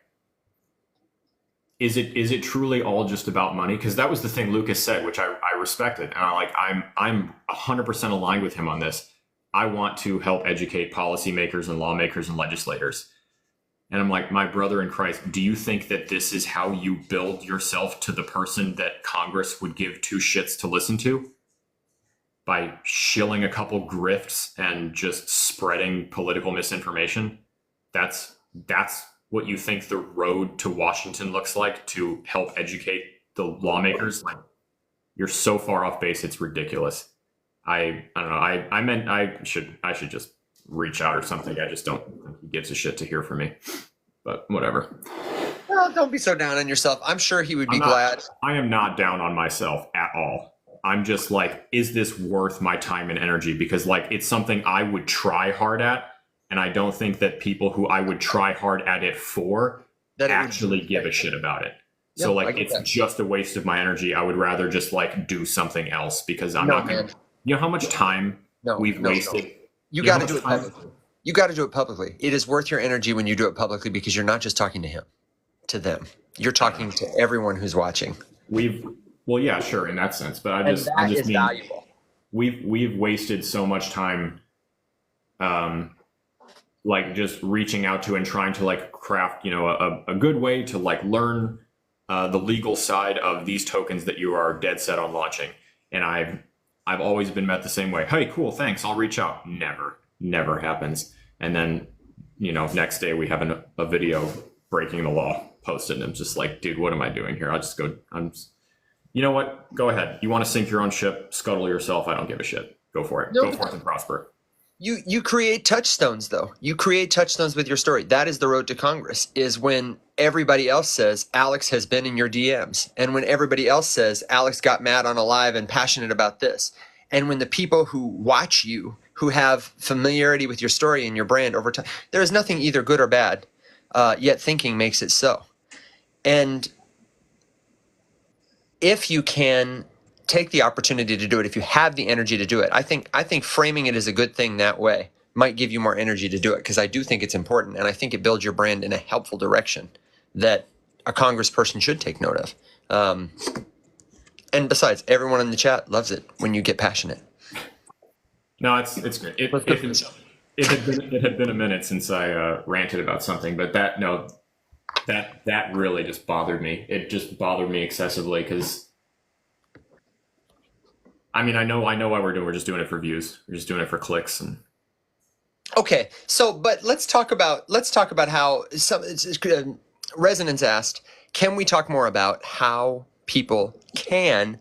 is it truly all just about money? Because that was the thing Lucas said, which I respected. And I'm 100% aligned with him on this. I want to help educate policymakers and lawmakers and legislators. And I'm like, my brother in Christ, do you think that this is how you build yourself to the person that Congress would give two shits to listen to? By shilling a couple grifts and just spreading political misinformation? That's what you think the road to Washington looks like to help educate the lawmakers? Like, you're so far off base, it's ridiculous. I don't know. I should just reach out or something. I just don't think he gives a shit to hear from me, but whatever. Well, don't be so down on yourself. I'm sure he would be glad. I am not down on myself at all. I'm just like, is this worth my time and energy? Because like, it's something I would try hard at. And I don't think that people who I would try hard at it for that actually give a shit about it. Yep, so like, it's just a waste of my energy. I would rather just like do something else, because I'm not going to, you know how much time we've wasted? No. You got to do it publicly. You got to do it publicly. It is worth your energy when you do it publicly, because you're not just talking to him, to them. You're talking to everyone who's watching. Well, yeah, sure, in that sense, but I just mean valuable. We've wasted so much time, like just reaching out to and trying to like craft, you know, a good way to like learn the legal side of these tokens that you are dead set on launching. And I've always been met the same way. Hey, cool, thanks, I'll reach out. Never happens. And then, you know, next day we have a video breaking the law posted, and I'm just like, dude, what am I doing here? You know what? Go ahead. You want to sink your own ship, scuttle yourself. I don't give a shit. Go for it. Go forth and prosper. You create touchstones, though. You create touchstones with your story. That is the road to Congress, is when everybody else says Alex has been in your DMs. And when everybody else says Alex got mad on a live and passionate about this. And when the people who watch you, who have familiarity with your story and your brand over time. There is nothing either good or bad, yet thinking makes it so. And if you can take the opportunity to do it, if you have the energy to do it, I think framing it as a good thing that way might give you more energy to do it, because I do think it's important, and I think it builds your brand in a helpful direction that a congressperson should take note of. And besides, everyone in the chat loves it when you get passionate. No, it's great. It had been a minute since I ranted about something, but that really just bothered me. It just bothered me excessively because, I mean, I know why we're doing. We're just doing it for views. We're just doing it for clicks. And okay, so but let's talk about how Resonance asked, can we talk more about how people can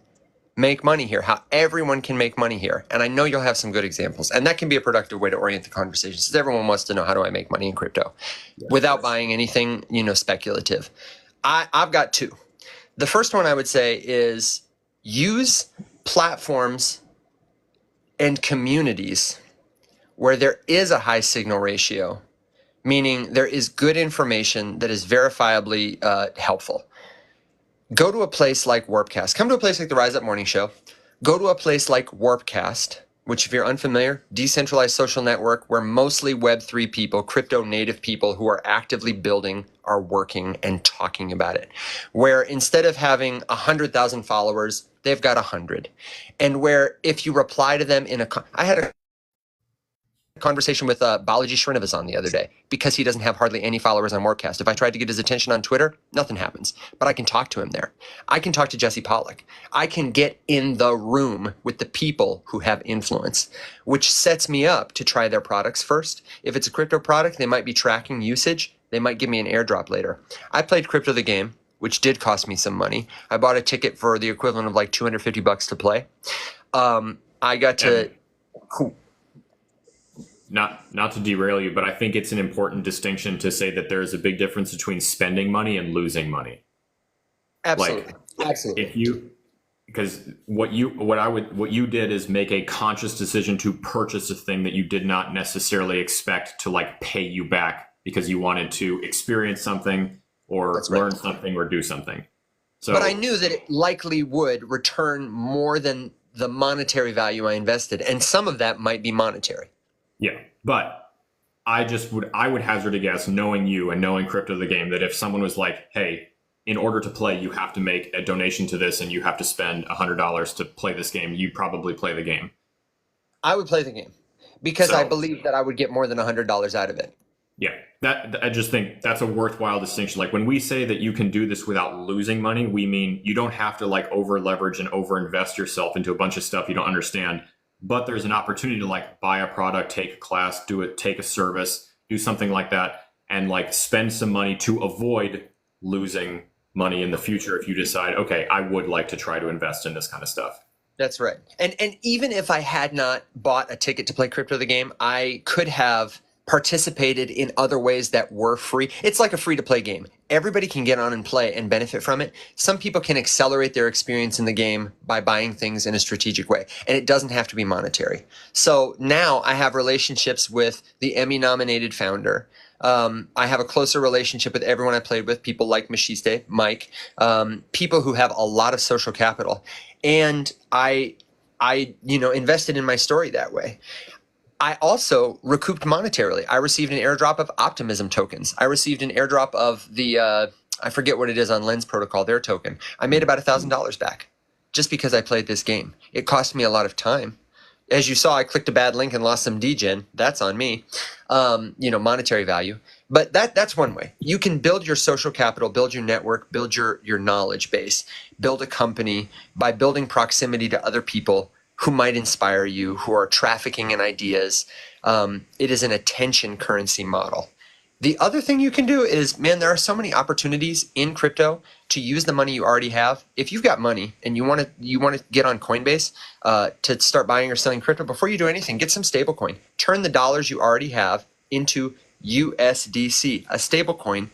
make money here, how everyone can make money here? And I know you'll have some good examples, and that can be a productive way to orient the conversation, since everyone wants to know, how do I make money in crypto without buying anything, speculative? I've got two. The first one I would say is use platforms and communities where there is a high signal ratio, meaning there is good information that is verifiably helpful. Go to a place like Warpcast. Come to a place like the Rise Up Morning Show. Go to a place like Warpcast, which, if you're unfamiliar, decentralized social network where mostly Web3 people, crypto native people who are actively building are working and talking about it. Where instead of having 100,000 followers, they've got 100. And where if you reply to them I had a conversation with Balaji Srinivas the other day, because he doesn't have hardly any followers on Warpcast. If I tried to get his attention on Twitter, nothing happens. But I can talk to him there. I can talk to Jesse Pollock. I can get in the room with the people who have influence, which sets me up to try their products first. If it's a crypto product, they might be tracking usage. They might give me an airdrop later. I played Crypto the Game, which did cost me some money. I bought a ticket for the equivalent of like $250 to play. I got to... Cool. Not to derail you, but I think it's an important distinction to say that there is a big difference between spending money and losing money. Absolutely. Absolutely. Because what you did is make a conscious decision to purchase a thing that you did not necessarily expect to pay you back, because you wanted to experience something or learn something or do something. So, but I knew that it likely would return more than the monetary value I invested, and some of that might be monetary. Yeah, but I would hazard a guess, knowing you and knowing Crypto the Game, that if someone was like, hey, in order to play, you have to make a donation to this and you have to spend $100 to play this game, you'd probably play the game. I would play the game because I believe that I would get more than $100 out of it. Yeah, I just think that's a worthwhile distinction. Like, when we say that you can do this without losing money, we mean you don't have to over leverage and over invest yourself into a bunch of stuff you don't understand. But there's an opportunity to buy a product, take a class, take a service, do something like that, and spend some money to avoid losing money in the future if you decide, okay, I would like to try to invest in this kind of stuff. That's right. And even if I had not bought a ticket to play Crypto the Game, I could have participated in other ways that were free. It's like a free-to-play game. Everybody can get on and play and benefit from it. Some people can accelerate their experience in the game by buying things in a strategic way, and it doesn't have to be monetary. So now I have relationships with the Emmy-nominated founder. I have a closer relationship with everyone I played with, people like Machiste, Mike, people who have a lot of social capital. And I invested in my story that way. I also recouped monetarily. I received an airdrop of Optimism tokens. I received an airdrop of the, I forget what it is on Lens Protocol, their token. I made about $1,000 back just because I played this game. It cost me a lot of time. As you saw, I clicked a bad link and lost some degen. That's on me, monetary value. But that's one way. You can build your social capital, build your network, build your knowledge base, build a company by building proximity to other people who might inspire you, who are trafficking in ideas. It is an attention currency model. The other thing you can do is, there are so many opportunities in crypto to use the money you already have. If you've got money and you want to get on Coinbase to start buying or selling crypto, before you do anything, get some stablecoin. Turn the dollars you already have into USDC, a stablecoin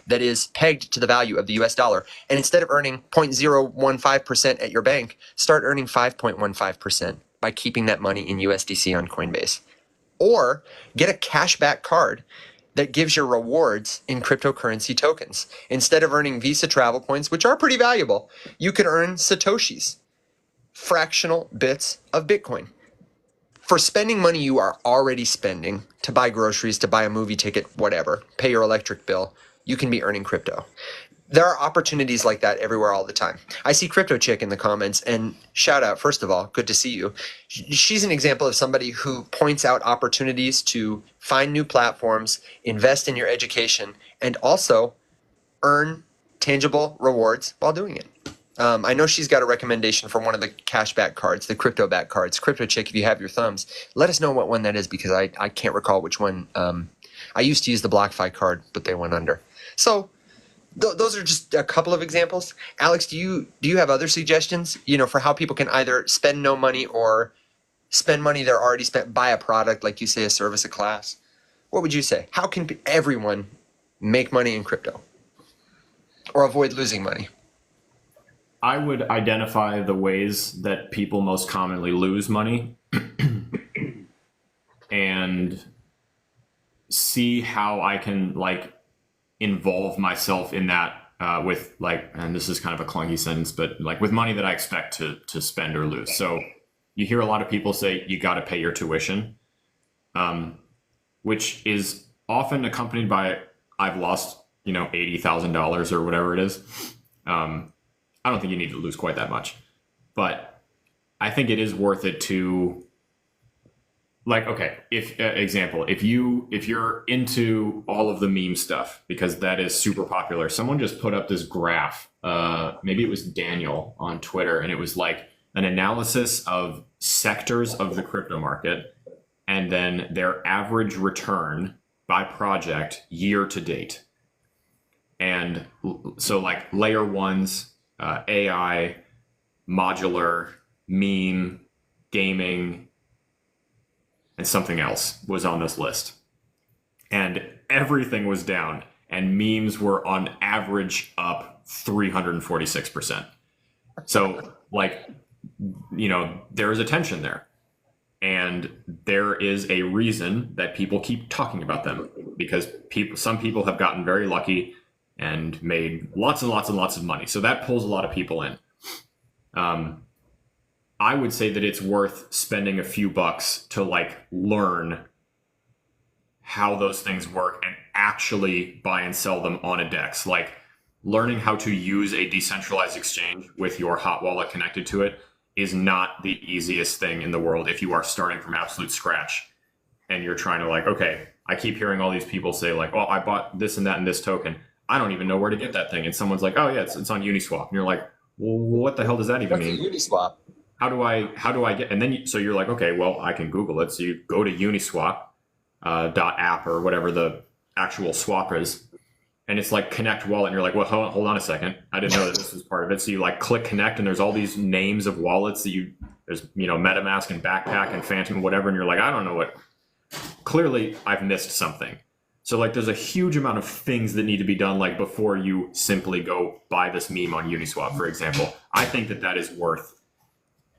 that is pegged to the value of the US dollar. And instead of earning 0.015% at your bank, start earning 5.15% by keeping that money in USDC on Coinbase. Or get a cashback card that gives you rewards in cryptocurrency tokens. Instead of earning Visa travel points, which are pretty valuable, you can earn Satoshis, fractional bits of Bitcoin. For spending money you are already spending to buy groceries, to buy a movie ticket, whatever, pay your electric bill, you can be earning crypto. There are opportunities like that everywhere all the time. I see Crypto Chick in the comments, and shout out, first of all, good to see you. She's an example of somebody who points out opportunities to find new platforms, invest in your education, and also earn tangible rewards while doing it. I know she's got a recommendation for one of the cashback cards, the crypto back cards. Crypto Chick, if you have your thumbs, let us know what one that is, because I can't recall which one. I used to use the BlockFi card, but they went under. So those are just a couple of examples. Alex, do you have other suggestions, for how people can either spend no money or spend money they're already spent, buy a product, like you say, a service, a class? What would you say? How can everyone make money in crypto or avoid losing money? I would identify the ways that people most commonly lose money and see how I can involve myself in that with and this is kind of a clunky sentence, but with money that I expect to spend or lose. So you hear a lot of people say you got to pay your tuition, which is often accompanied by I've lost $80,000 or whatever it is. I don't think you need to lose quite that much, but I think it is worth it to if you're into all of the meme stuff, because that is super popular. Someone just put up this graph, maybe it was Daniel on Twitter, and it was an analysis of sectors of the crypto market and then their average return by project year to date. And so layer ones, AI, modular, meme, gaming, and something else was on this list. And everything was down, and memes were on average up 346%. So there is a tension there. And there is a reason that people keep talking about them, because some people have gotten very lucky and made lots and lots and lots of money. So that pulls a lot of people in. I would say that it's worth spending a few bucks to learn how those things work and actually buy and sell them on a DEX. Learning how to use a decentralized exchange with your hot wallet connected to it is not the easiest thing in the world if you are starting from absolute scratch and you're trying to okay, I keep hearing all these people say oh, I bought this and that and this token. I don't even know where to get that thing. And someone's oh yeah, it's on Uniswap. And you're well, what the hell does that even mean? Uniswap. How do I get, and then so you're okay, well, I can Google it. So you go to Uniswap .app or whatever the actual swap is. And it's connect wallet. And you're well, hold on a second. I didn't know that this was part of it. So you click connect, and there's all these names of wallets that there's MetaMask and Backpack and Phantom and whatever. And you're I don't know what, clearly I've missed something. So there's a huge amount of things that need to be done before you simply go buy this meme on Uniswap, for example. I think that is worth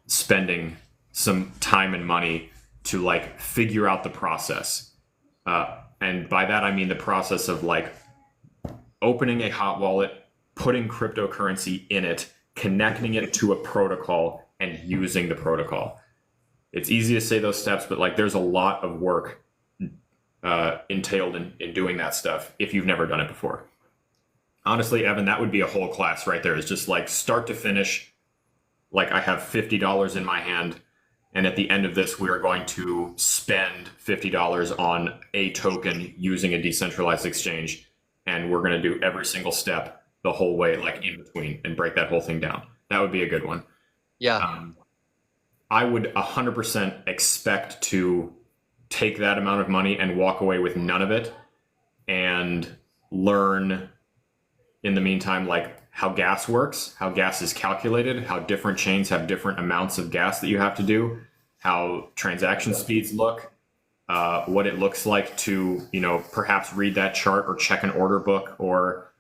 spending some time and money to figure out the process. And by that, I mean the process of opening a hot wallet, putting cryptocurrency in it, connecting it to a protocol, and using the protocol. It's easy to say those steps, but there's a lot of work entailed in doing that stuff if you've never done it before. Honestly, Evan, that would be a whole class right there. It's just start to finish. I have $50 in my hand, and at the end of this, we are going to spend $50 on a token using a decentralized exchange, and we're going to do every single step the whole way, in between, and break that whole thing down. That would be a good one. Yeah. I would 100% expect to take that amount of money and walk away with none of it, and learn in the meantime, how gas works, how gas is calculated, how different chains have different amounts of gas that you have to do, how transaction speeds look, what it looks like to, perhaps read that chart or check an order book or,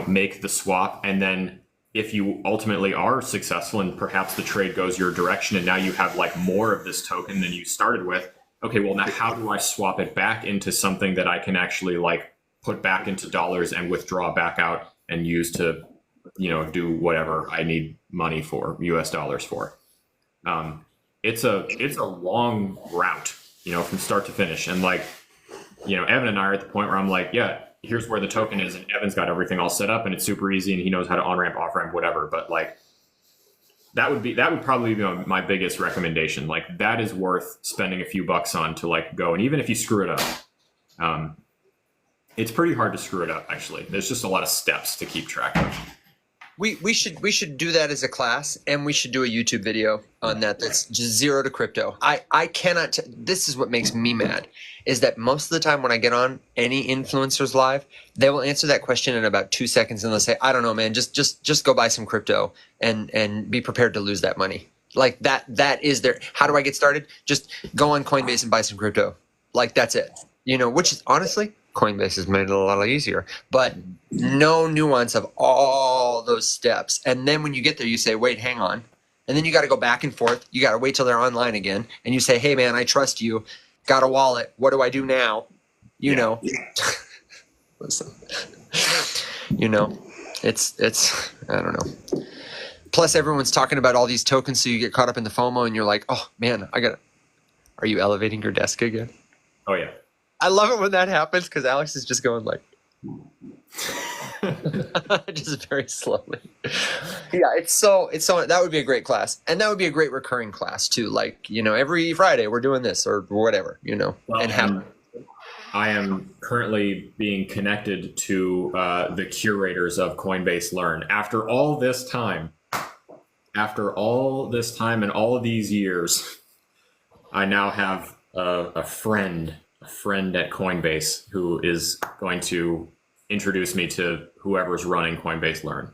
make the swap, and then if you ultimately are successful and perhaps the trade goes your direction and now you have like more of this token than you started with, okay, well now how do I swap it back into something that I can actually like put back into dollars and withdraw back out and use to, do whatever I need money for, US dollars for. It's a long route, from start to finish. And like, Evan and I are at the point where I'm like, yeah, here's where the token is, and Evan's got everything all set up and it's super easy and he knows how to on-ramp, off-ramp, whatever. But like that would probably be my biggest recommendation. Like that is worth spending a few bucks on to like go. And even if you screw it up, it's pretty hard to screw it up actually. There's just a lot of steps to keep track of. We should do that as a class, and we should do a YouTube video on that. That's just zero to crypto. I cannot. This is what makes me mad, is that most of the time when I get on any influencers live, they will answer that question in about 2 seconds, and they'll say, "I don't know, man. Just go buy some crypto and be prepared to lose that money." Like that. That is their. How do I get started? Just go on Coinbase and buy some crypto. Like that's it. Which is honestly. Coinbase has made it a lot easier, but no nuance of all those steps. And then when you get there, you say, wait, hang on. And then you got to go back and forth. You got to wait till they're online again. And you say, hey, man, I trust you. Got a wallet. What do I do now? Listen, it's, I don't know. Plus, everyone's talking about all these tokens, so you get caught up in the FOMO and you're like, oh, man, are you elevating your desk again? Oh, yeah. I love it when that happens because Alex is just going like, just very slowly. Yeah, it's so that would be a great class, and that would be a great recurring class too. Like every Friday we're doing this or whatever, Well, and I am currently being connected to the curators of Coinbase Learn. After all this time and all of these years, I now have a friend at Coinbase who is going to introduce me to whoever's running Coinbase Learn.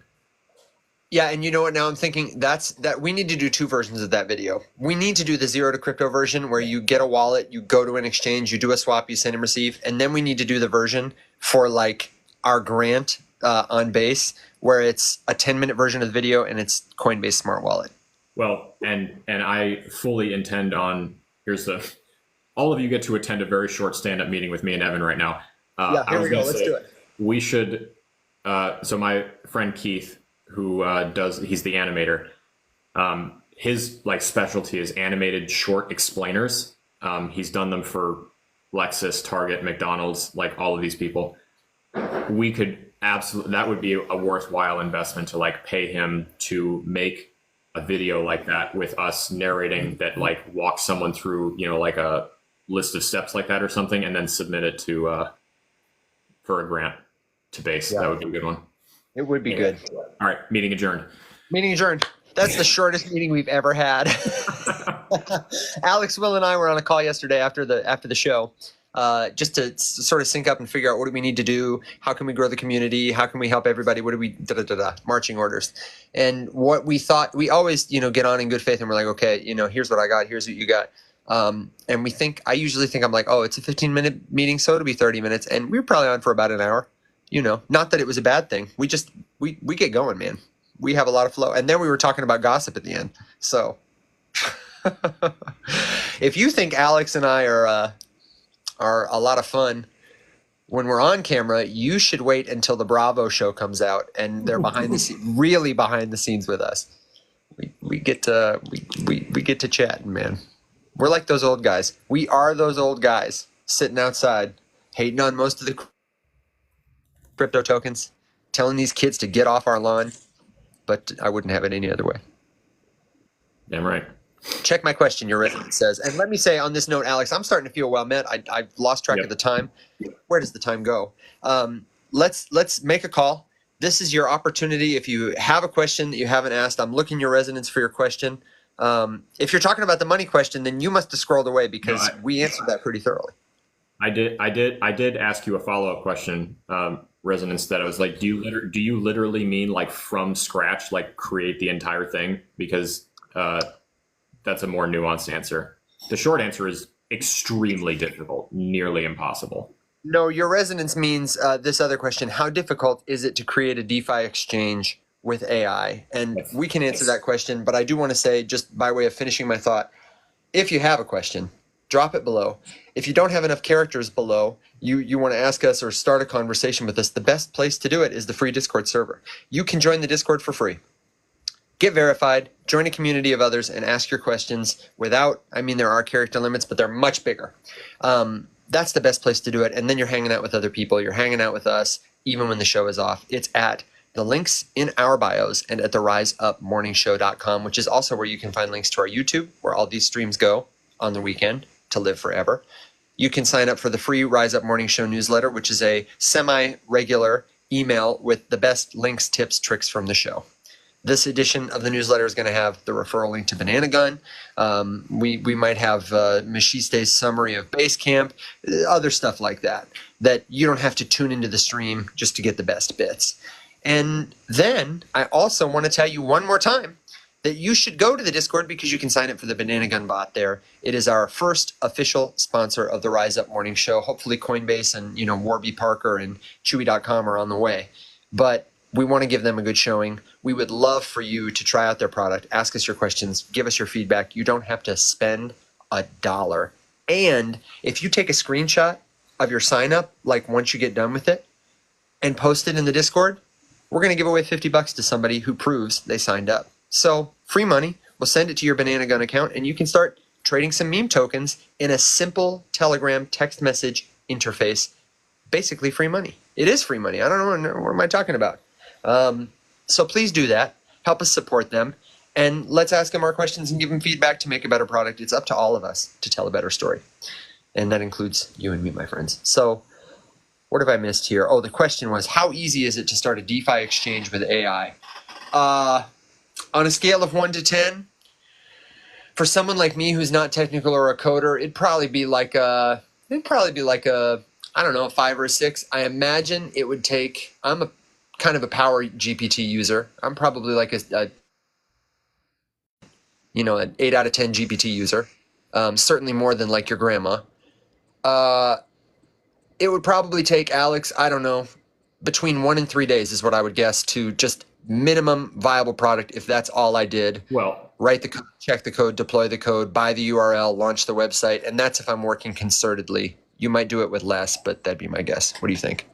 Yeah, and you know what? Now I'm thinking that we need to do 2 versions of that video. We need to do the zero to crypto version where you get a wallet, you go to an exchange, you do a swap, you send and receive, and then we need to do the version for like our grant on Base where it's a 10-minute version of the video and it's Coinbase Smart Wallet. Well, and I fully intend on all of you get to attend a very short stand-up meeting with me and Evan right now. Yeah, here we go. Let's do it. We should. So my friend Keith, who he's the animator. His like specialty is animated short explainers. He's done them for Lexus, Target, McDonald's, like all of these people. We could that would be a worthwhile investment to like pay him to make a video like that with us narrating that, like walk someone through, like a list of steps like that or something, and then submit it to for a grant to Base. Yeah. That would be a good one. It would be good. All right, meeting adjourned. Meeting adjourned. That's the shortest meeting we've ever had. Alex, Will, and I were on a call yesterday after the show, just to sort of sync up and figure out what do we need to do, how can we grow the community, how can we help everybody, what do we marching orders. And what we thought, we always get on in good faith and we're like, okay, here's what I got, here's what you got. And I usually think I'm like, oh, it's a 15-minute meeting, so it'll be 30 minutes, and we were probably on for about an hour. Not that it was a bad thing. We just we get going, man. We have a lot of flow, and then we were talking about gossip at the end. So, if you think Alex and I are a lot of fun when we're on camera, you should wait until the Bravo show comes out and they're really behind the scenes with us. We get to chat, man. We're like those old guys. We are those old guys sitting outside, hating on most of the crypto tokens, telling these kids to get off our lawn, but I wouldn't have it any other way. Damn right. Check my question, your resident says. And let me say on this note, Alex, I'm starting to feel well met. I've lost track of the time. Where does the time go? Let's make a call. This is your opportunity. If you have a question that you haven't asked, I'm looking your resonance for your question. If you're talking about the money question, then you must have scrolled away because we answered that pretty thoroughly. I did ask you a follow-up question, resonance, that I was like, do you literally mean like from scratch, like create the entire thing? Because that's a more nuanced answer. The short answer is extremely difficult, nearly impossible. No, your resonance means this other question. How difficult is it to create a DeFi exchange with AI? And we can answer that question, but I do want to say, just by way of finishing my thought, if you have a question, drop it below. If you don't have enough characters below, you want to ask us or start a conversation with us, the best place to do it is the free Discord server. You can join the Discord for free. Get verified, join a community of others, and ask your questions without, I mean, there are character limits, but they're much bigger. That's the best place to do it. And then you're hanging out with other people. You're hanging out with us, even when the show is off. It's at the links in our bios and at the riseupmorningshow.com, which is also where you can find links to our YouTube, where all these streams go on the weekend to live forever. You can sign up for the free Rise Up Morning Show newsletter, which is a semi-regular email with the best links, tips, tricks from the show. This edition of the newsletter is going to have the referral link to Banana Gun. We might have Machiste's summary of Basecamp, other stuff like that you don't have to tune into the stream just to get the best bits. And then I also want to tell you one more time that you should go to the Discord because you can sign up for the Banana Gun bot there. It is our first official sponsor of the Rise Up Morning Show. Hopefully Coinbase and Warby Parker and Chewy.com are on the way. But we want to give them a good showing. We would love for you to try out their product, ask us your questions, give us your feedback. You don't have to spend $1. And if you take a screenshot of your sign up, like once you get done with it, and post it in the Discord, we're going to give away $50 to somebody who proves they signed up. So free money, we'll send it to your Banana Gun account, and you can start trading some meme tokens in a simple Telegram text message interface. Basically free money. It is free money. I don't know, what am I talking about? So please do that. Help us support them. And let's ask them our questions and give them feedback to make a better product. It's up to all of us to tell a better story. And that includes you and me, my friends. So what have I missed here? Oh, the question was, how easy is it to start a DeFi exchange with AI? On a scale of 1 to 10, for someone like me who's not technical or a coder, it'd probably be like a, I don't know, a 5 or a 6. I imagine it would take, I'm a kind of a power GPT user. I'm probably like an 8 out of 10 GPT user. Certainly more than like your grandma. It would probably take Alex, I don't know, between 1 and 3 days is what I would guess to just minimum viable product if that's all I did. Well, write the code, check the code, deploy the code, buy the URL, launch the website, and that's if I'm working concertedly. You might do it with less, but that'd be my guess. What do you think?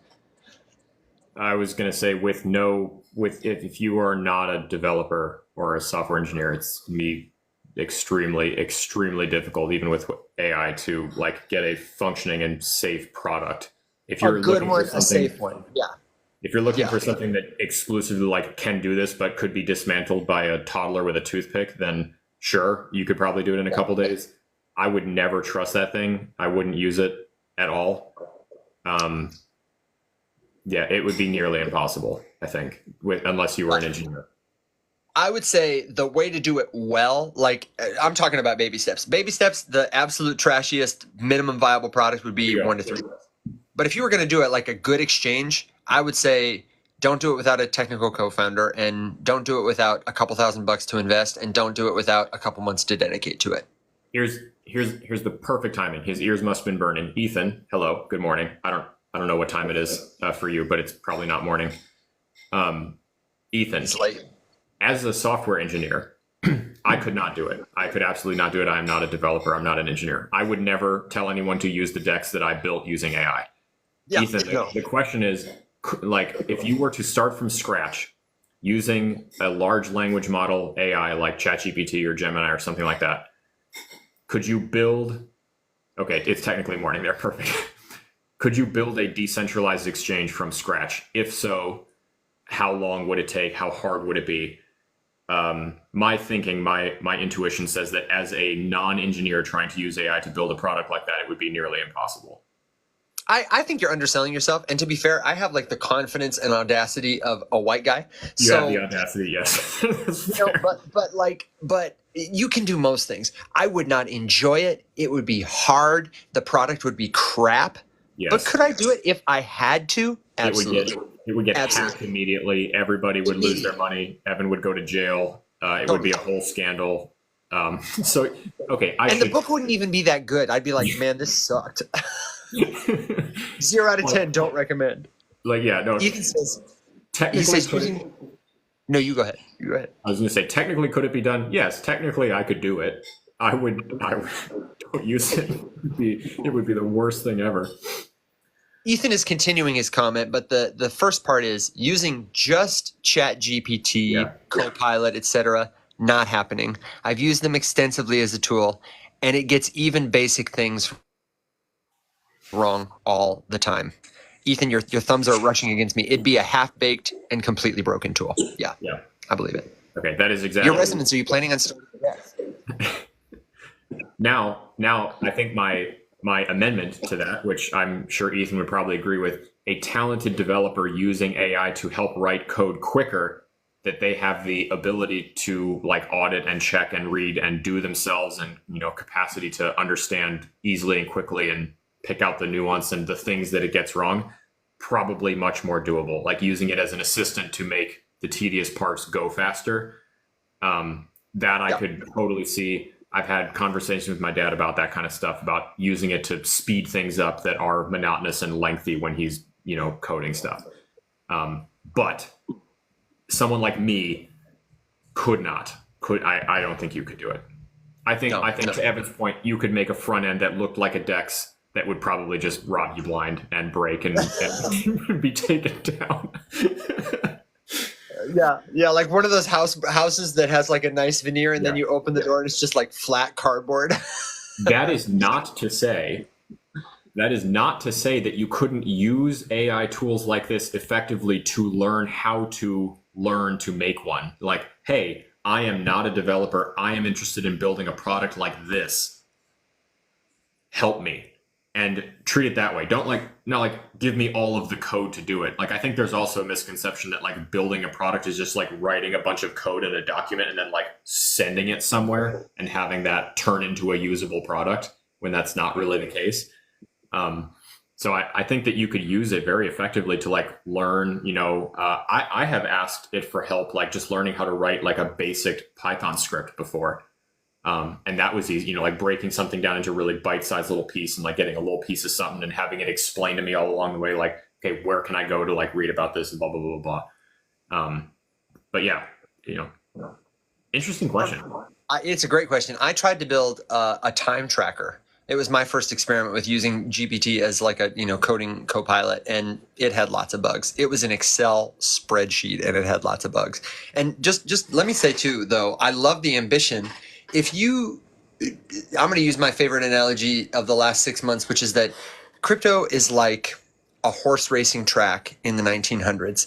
I was going to say if you are not a developer or a software engineer, it's going to be extremely, extremely difficult, even with AI, to like get a functioning and safe product. If you're a good one, a safe one, yeah. If you're looking for something that exclusively like can do this, but could be dismantled by a toddler with a toothpick, then sure, you could probably do it in a couple days. I would never trust that thing. I wouldn't use it at all. It would be nearly impossible, I think, unless you were an engineer. I would say the way to do it well, like I'm talking about baby steps. Baby steps, the absolute trashiest minimum viable product would be 1 to 3. But if you were going to do it like a good exchange, I would say don't do it without a technical co-founder, and don't do it without a couple $1,000 to invest, and don't do it without a couple months to dedicate to it. Here's the perfect timing. His ears must have been burning. Ethan, hello, good morning. I don't know what time it is for you, but it's probably not morning. Ethan, it's late. As a software engineer, I could not do it. I could absolutely not do it. I am not a developer. I'm not an engineer. I would never tell anyone to use the decks that I built using AI. Yeah, Ethan, the question is, like, if you were to start from scratch using a large language model AI like ChatGPT or Gemini or something like that, could you build, okay, it's technically morning there, perfect. Could you build a decentralized exchange from scratch? If so, how long would it take? How hard would it be? My thinking, my intuition says that as a non-engineer trying to use AI to build a product like that, it would be nearly impossible. I think you're underselling yourself. And to be fair, I have like the confidence and audacity of a white guy. You have the audacity, yes. But you can do most things. I would not enjoy it. It would be hard. The product would be crap. Yes. But could I do it if I had to? Absolutely. It would get hacked immediately. Everybody would lose their money. Evan would go to jail. It would be a whole scandal. The book wouldn't even be that good. I'd be like, man, this sucked. 0 out of 10. Don't recommend. Like, yeah, no. Ethan says, technically, No, you go ahead. You go ahead. I was going to say, technically, could it be done? Yes, technically, I could do it. I would don't use it. It would be the worst thing ever. Ethan is continuing his comment, but the first part is using just ChatGPT, Copilot, etc. Not happening. I've used them extensively as a tool, and it gets even basic things wrong all the time. Ethan, your thumbs are rushing against me. It'd be a half-baked and completely broken tool. Yeah, I believe it. Okay, that is exactly. Your resonance, are you planning on starting with that? Now, I think my amendment to that, which I'm sure Ethan would probably agree with, a talented developer using AI to help write code quicker, that they have the ability to like audit and check and read and do themselves, and capacity to understand easily and quickly and pick out the nuance and the things that it gets wrong, probably much more doable. Like using it as an assistant to make the tedious parts go faster. That I could totally see. I've had conversations with my dad about that kind of stuff, about using it to speed things up that are monotonous and lengthy when he's, coding stuff. But someone like me I don't think you could do it. I think to Evan's point, you could make a front end that looked like a Dex that would probably just rob you blind and break and be taken down. Yeah, like one of those houses that has like a nice veneer, and then you open the door and it's just like flat cardboard. That is not to say that you couldn't use AI tools like this effectively to learn how to learn to make one. Like, hey, I am not a developer. I am interested in building a product like this. Help me. And treat it that way. Don't give me all of the code to do it. Like, I think there's also a misconception that like building a product is just like writing a bunch of code in a document and then like sending it somewhere and having that turn into a usable product, when that's not really the case. So I think that you could use it very effectively to like learn, I have asked it for help, like just learning how to write like a basic Python script before. And that was easy, like breaking something down into a really bite-sized little piece and like getting a little piece of something and having it explain to me all along the way, like, okay, where can I go to like read about this and blah, blah, blah, blah. But yeah, interesting question. It's a great question. I tried to build a time tracker. It was my first experiment with using GPT as like a, coding copilot, and it had lots of bugs. It was an Excel spreadsheet and it had lots of bugs. And just let me say too, though, I love the ambition. I'm going to use my favorite analogy of the last 6 months, which is that crypto is like a horse racing track in the 1900s.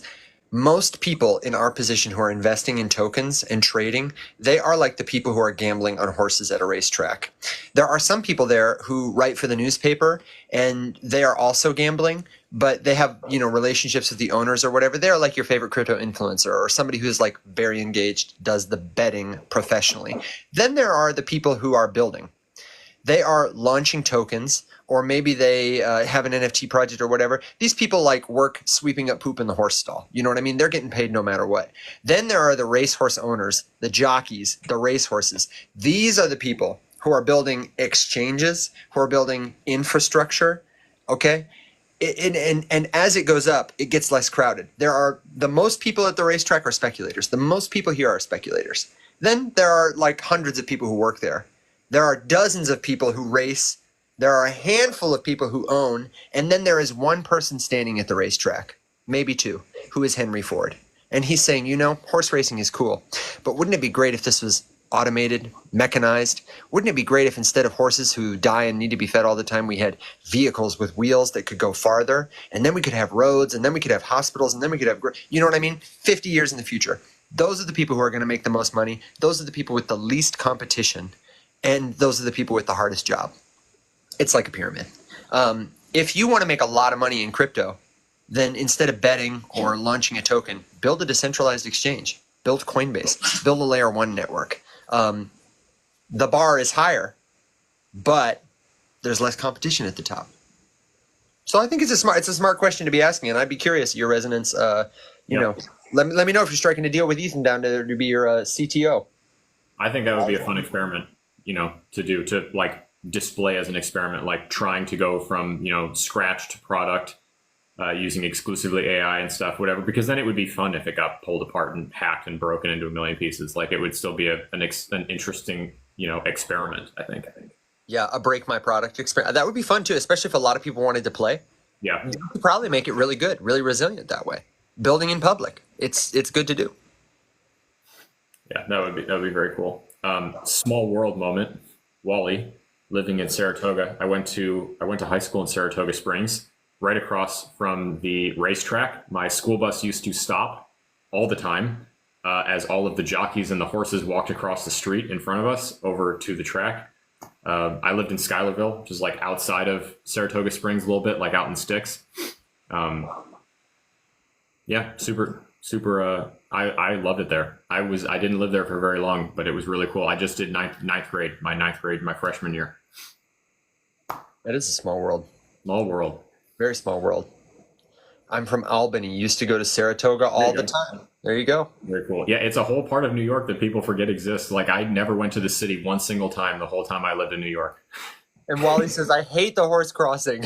Most people in our position who are investing in tokens and trading, they are like the people who are gambling on horses at a racetrack. There are some people there who write for the newspaper and they are also gambling, but they have, relationships with the owners or whatever. They're like your favorite crypto influencer or somebody who's like very engaged, does the betting professionally. Then there are the people who are building. They are launching tokens, or maybe they have an NFT project or whatever. These people like work sweeping up poop in the horse stall. You know what I mean? They're getting paid no matter what. Then there are the racehorse owners, the jockeys, the racehorses. These are the people who are building exchanges, who are building infrastructure, okay? And as it goes up, it gets less crowded. The most people at the racetrack are speculators. The most people here are speculators. Then there are like hundreds of people who work there. There are dozens of people who race. There are a handful of people who own, and then there is one person standing at the racetrack, maybe two, who is Henry Ford. And he's saying, horse racing is cool, but wouldn't it be great if this was automated, mechanized? Wouldn't it be great if instead of horses who die and need to be fed all the time, we had vehicles with wheels that could go farther, and then we could have roads, and then we could have hospitals, and then we could have, 50 years in the future. Those are the people who are going to make the most money. Those are the people with the least competition, and those are the people with the hardest job. It's like a pyramid. If you want to make a lot of money in crypto, then instead of betting or launching a token, build a decentralized exchange. Build Coinbase. Build a layer 1 network. The bar is higher, but there's less competition at the top. So I think it's a smart question to be asking, and I'd be curious your resonance. Let me know if you're striking a deal with Ethan down to be your CTO. I think that would be a fun experiment, to do, to like display as an experiment, like trying to go from, scratch to product, using exclusively AI and stuff, whatever, because then it would be fun if it got pulled apart and hacked and broken into a million pieces. Like, it would still be an interesting, experiment, I think. Yeah, a break my product experiment. That would be fun too, especially if a lot of people wanted to play. Yeah. You could probably make it really good, really resilient that way. Building in public. It's good to do. Yeah, that would be very cool. Small world moment. Wally, living in Saratoga. I went to high school in Saratoga Springs, right across from the racetrack. My school bus used to stop all the time as all of the jockeys and the horses walked across the street in front of us over to the track. I lived in Schuylerville, which is like outside of Saratoga Springs a little bit, like out in sticks. Yeah, super. I loved it there. I didn't live there for very long, but it was really cool. I just did ninth grade, my freshman year. That is a small world. Small world. Very small world. I'm from Albany. Used to go to Saratoga all the time. There you go. Very cool. Yeah, it's a whole part of New York that people forget exists. Like, I never went to the city one single time the whole time I lived in New York. And Wally says, I hate the horse crossing.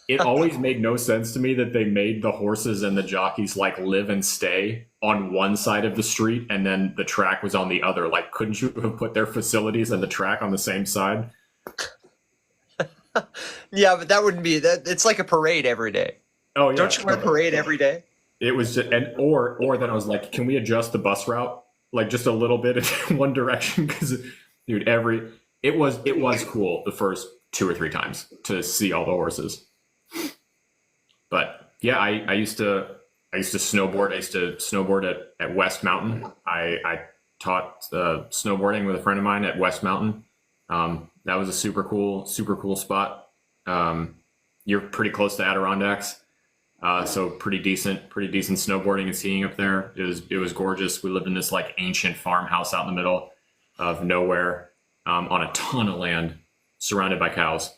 It always made no sense to me that they made the horses and the jockeys like live and stay on one side of the street and then the track was on the other. Like, couldn't you have put their facilities and the track on the same side? Yeah, but that wouldn't be that. It's like a parade every day. Oh yeah. Don't you want a parade every day? It was just, or then I was like, can we adjust the bus route like just a little bit in one direction? Because dude, it was cool the first 2 or 3 times to see all the horses. But yeah, I used to snowboard. I used to snowboard at West Mountain. I taught snowboarding with a friend of mine at West Mountain. That was a super cool spot. You're pretty close to Adirondacks. So pretty decent snowboarding and skiing up there. It was gorgeous. We lived in this like ancient farmhouse out in the middle of nowhere, on a ton of land, surrounded by cows.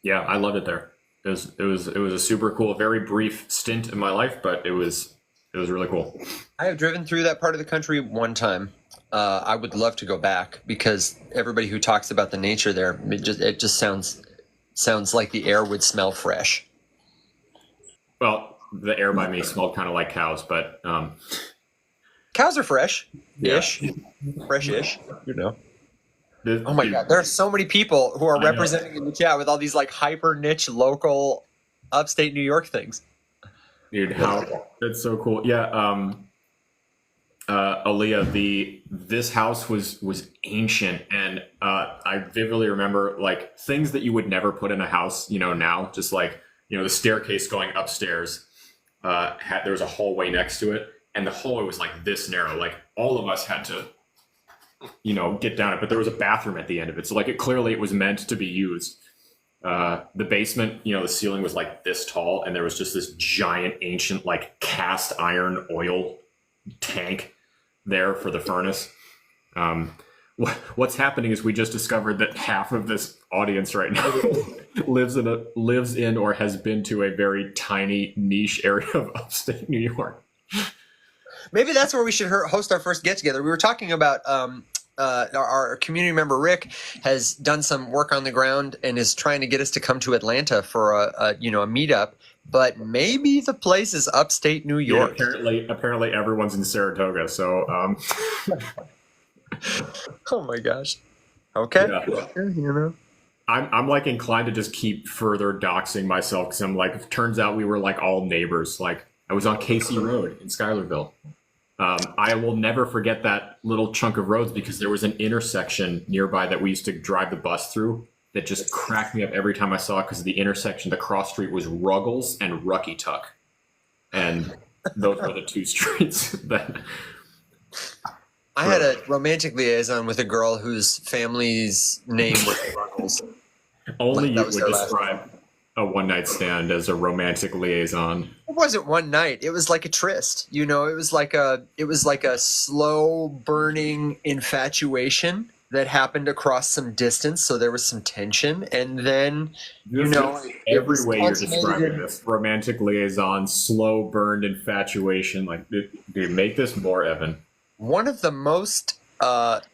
Yeah, I loved it there. It was a super cool, very brief stint in my life, but it was really cool. I have driven through that part of the country one time. I would love to go back because everybody who talks about the nature there, it just sounds like the air would smell fresh. Well, the air by me smelled kind of like cows, but cows are fresh-ish, yeah. fresh-ish. Oh my God, there are so many people who are representing in the chat with all these like hyper niche local upstate New York things. Dude, that's so cool. Yeah, Aaliyah, this house was ancient, and I vividly remember like things that you would never put in a house, now, just like, the staircase going upstairs, there was a hallway next to it, and the hallway was like this narrow, like all of us had to, get down it, but there was a bathroom at the end of it. So like clearly it was meant to be used. The basement, the ceiling was like this tall, and there was just this giant ancient like cast iron oil tank there for the furnace. What's happening is we just discovered that half of this audience right now lives in or has been to a very tiny niche area of upstate New York. Maybe that's where we should host our first get together. We were talking about our community member Rick has done some work on the ground and is trying to get us to come to Atlanta for a meetup. But maybe the place is upstate New York. Yeah, apparently everyone's in Saratoga. So, oh my gosh. Okay. Yeah. I'm like inclined to just keep further doxing myself because I'm like, it turns out we were like all neighbors. Like I was on Casey Road in Schuylerville. I will never forget that little chunk of roads because there was an intersection nearby that we used to drive the bus through that just cracked me up every time I saw it because the intersection, the cross street was Ruggles and Ruckytuck. And those were the two streets that... I had a romantic liaison with a girl whose family's name was Ruggles. Only you would describe a one-night stand as a romantic liaison. It wasn't one night. It was like a tryst. It was like a slow burning infatuation that happened across some distance. So there was some tension, and then every way you're describing this romantic liaison, slow burned infatuation. Like, dude, make this more, Evan. One of the most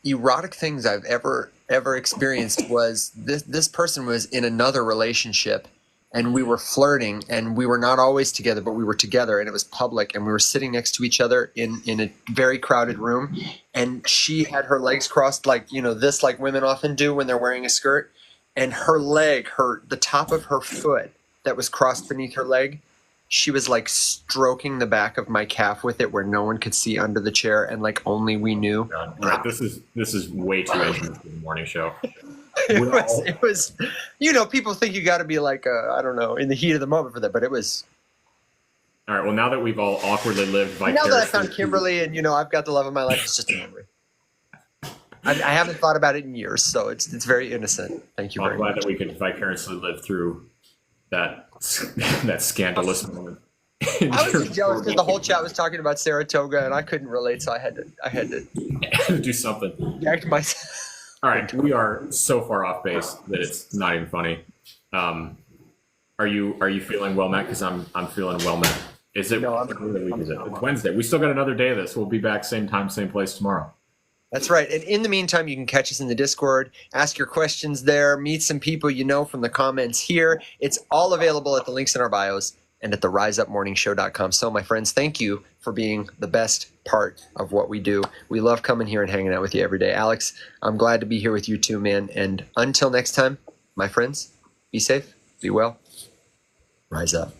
erotic things I've ever experienced was this person was in another relationship. and we were flirting, and we were not always together, but we were together, and it was public, and we were sitting next to each other in a very crowded room, and she had her legs crossed like, this, like women often do when they're wearing a skirt, and her leg, the top of her foot that was crossed beneath her leg, she was like stroking the back of my calf with it where no one could see under the chair, and like only we knew. All right, this is way too intimate for the morning show. It was, people think you got to be like, I don't know, in the heat of the moment for that, but it was. All right. Well, now that we've all awkwardly lived vicariously. Now that I found Kimberly and, I've got the love of my life, it's just a memory. I haven't thought about it in years, so it's very innocent. Thank you very much. I'm glad that we could vicariously live through that scandalous moment. I was just jealous because the whole chat was talking about Saratoga, and I couldn't relate, so I had to do something. React myself. All right, we are so far off base that it's not even funny. Are you feeling well met? Because I'm feeling well met. Is it? No, it's Wednesday. We still got another day of this. We'll be back same time, same place tomorrow. That's right. And in the meantime, you can catch us in the Discord, ask your questions there, meet some people from the comments here. It's all available at the links in our bios and at the riseupmorningshow.com. So, my friends, thank you for being the best part of what we do. We love coming here and hanging out with you every day. Alex, I'm glad to be here with you too, man. And until next time, my friends, be safe, be well, rise up.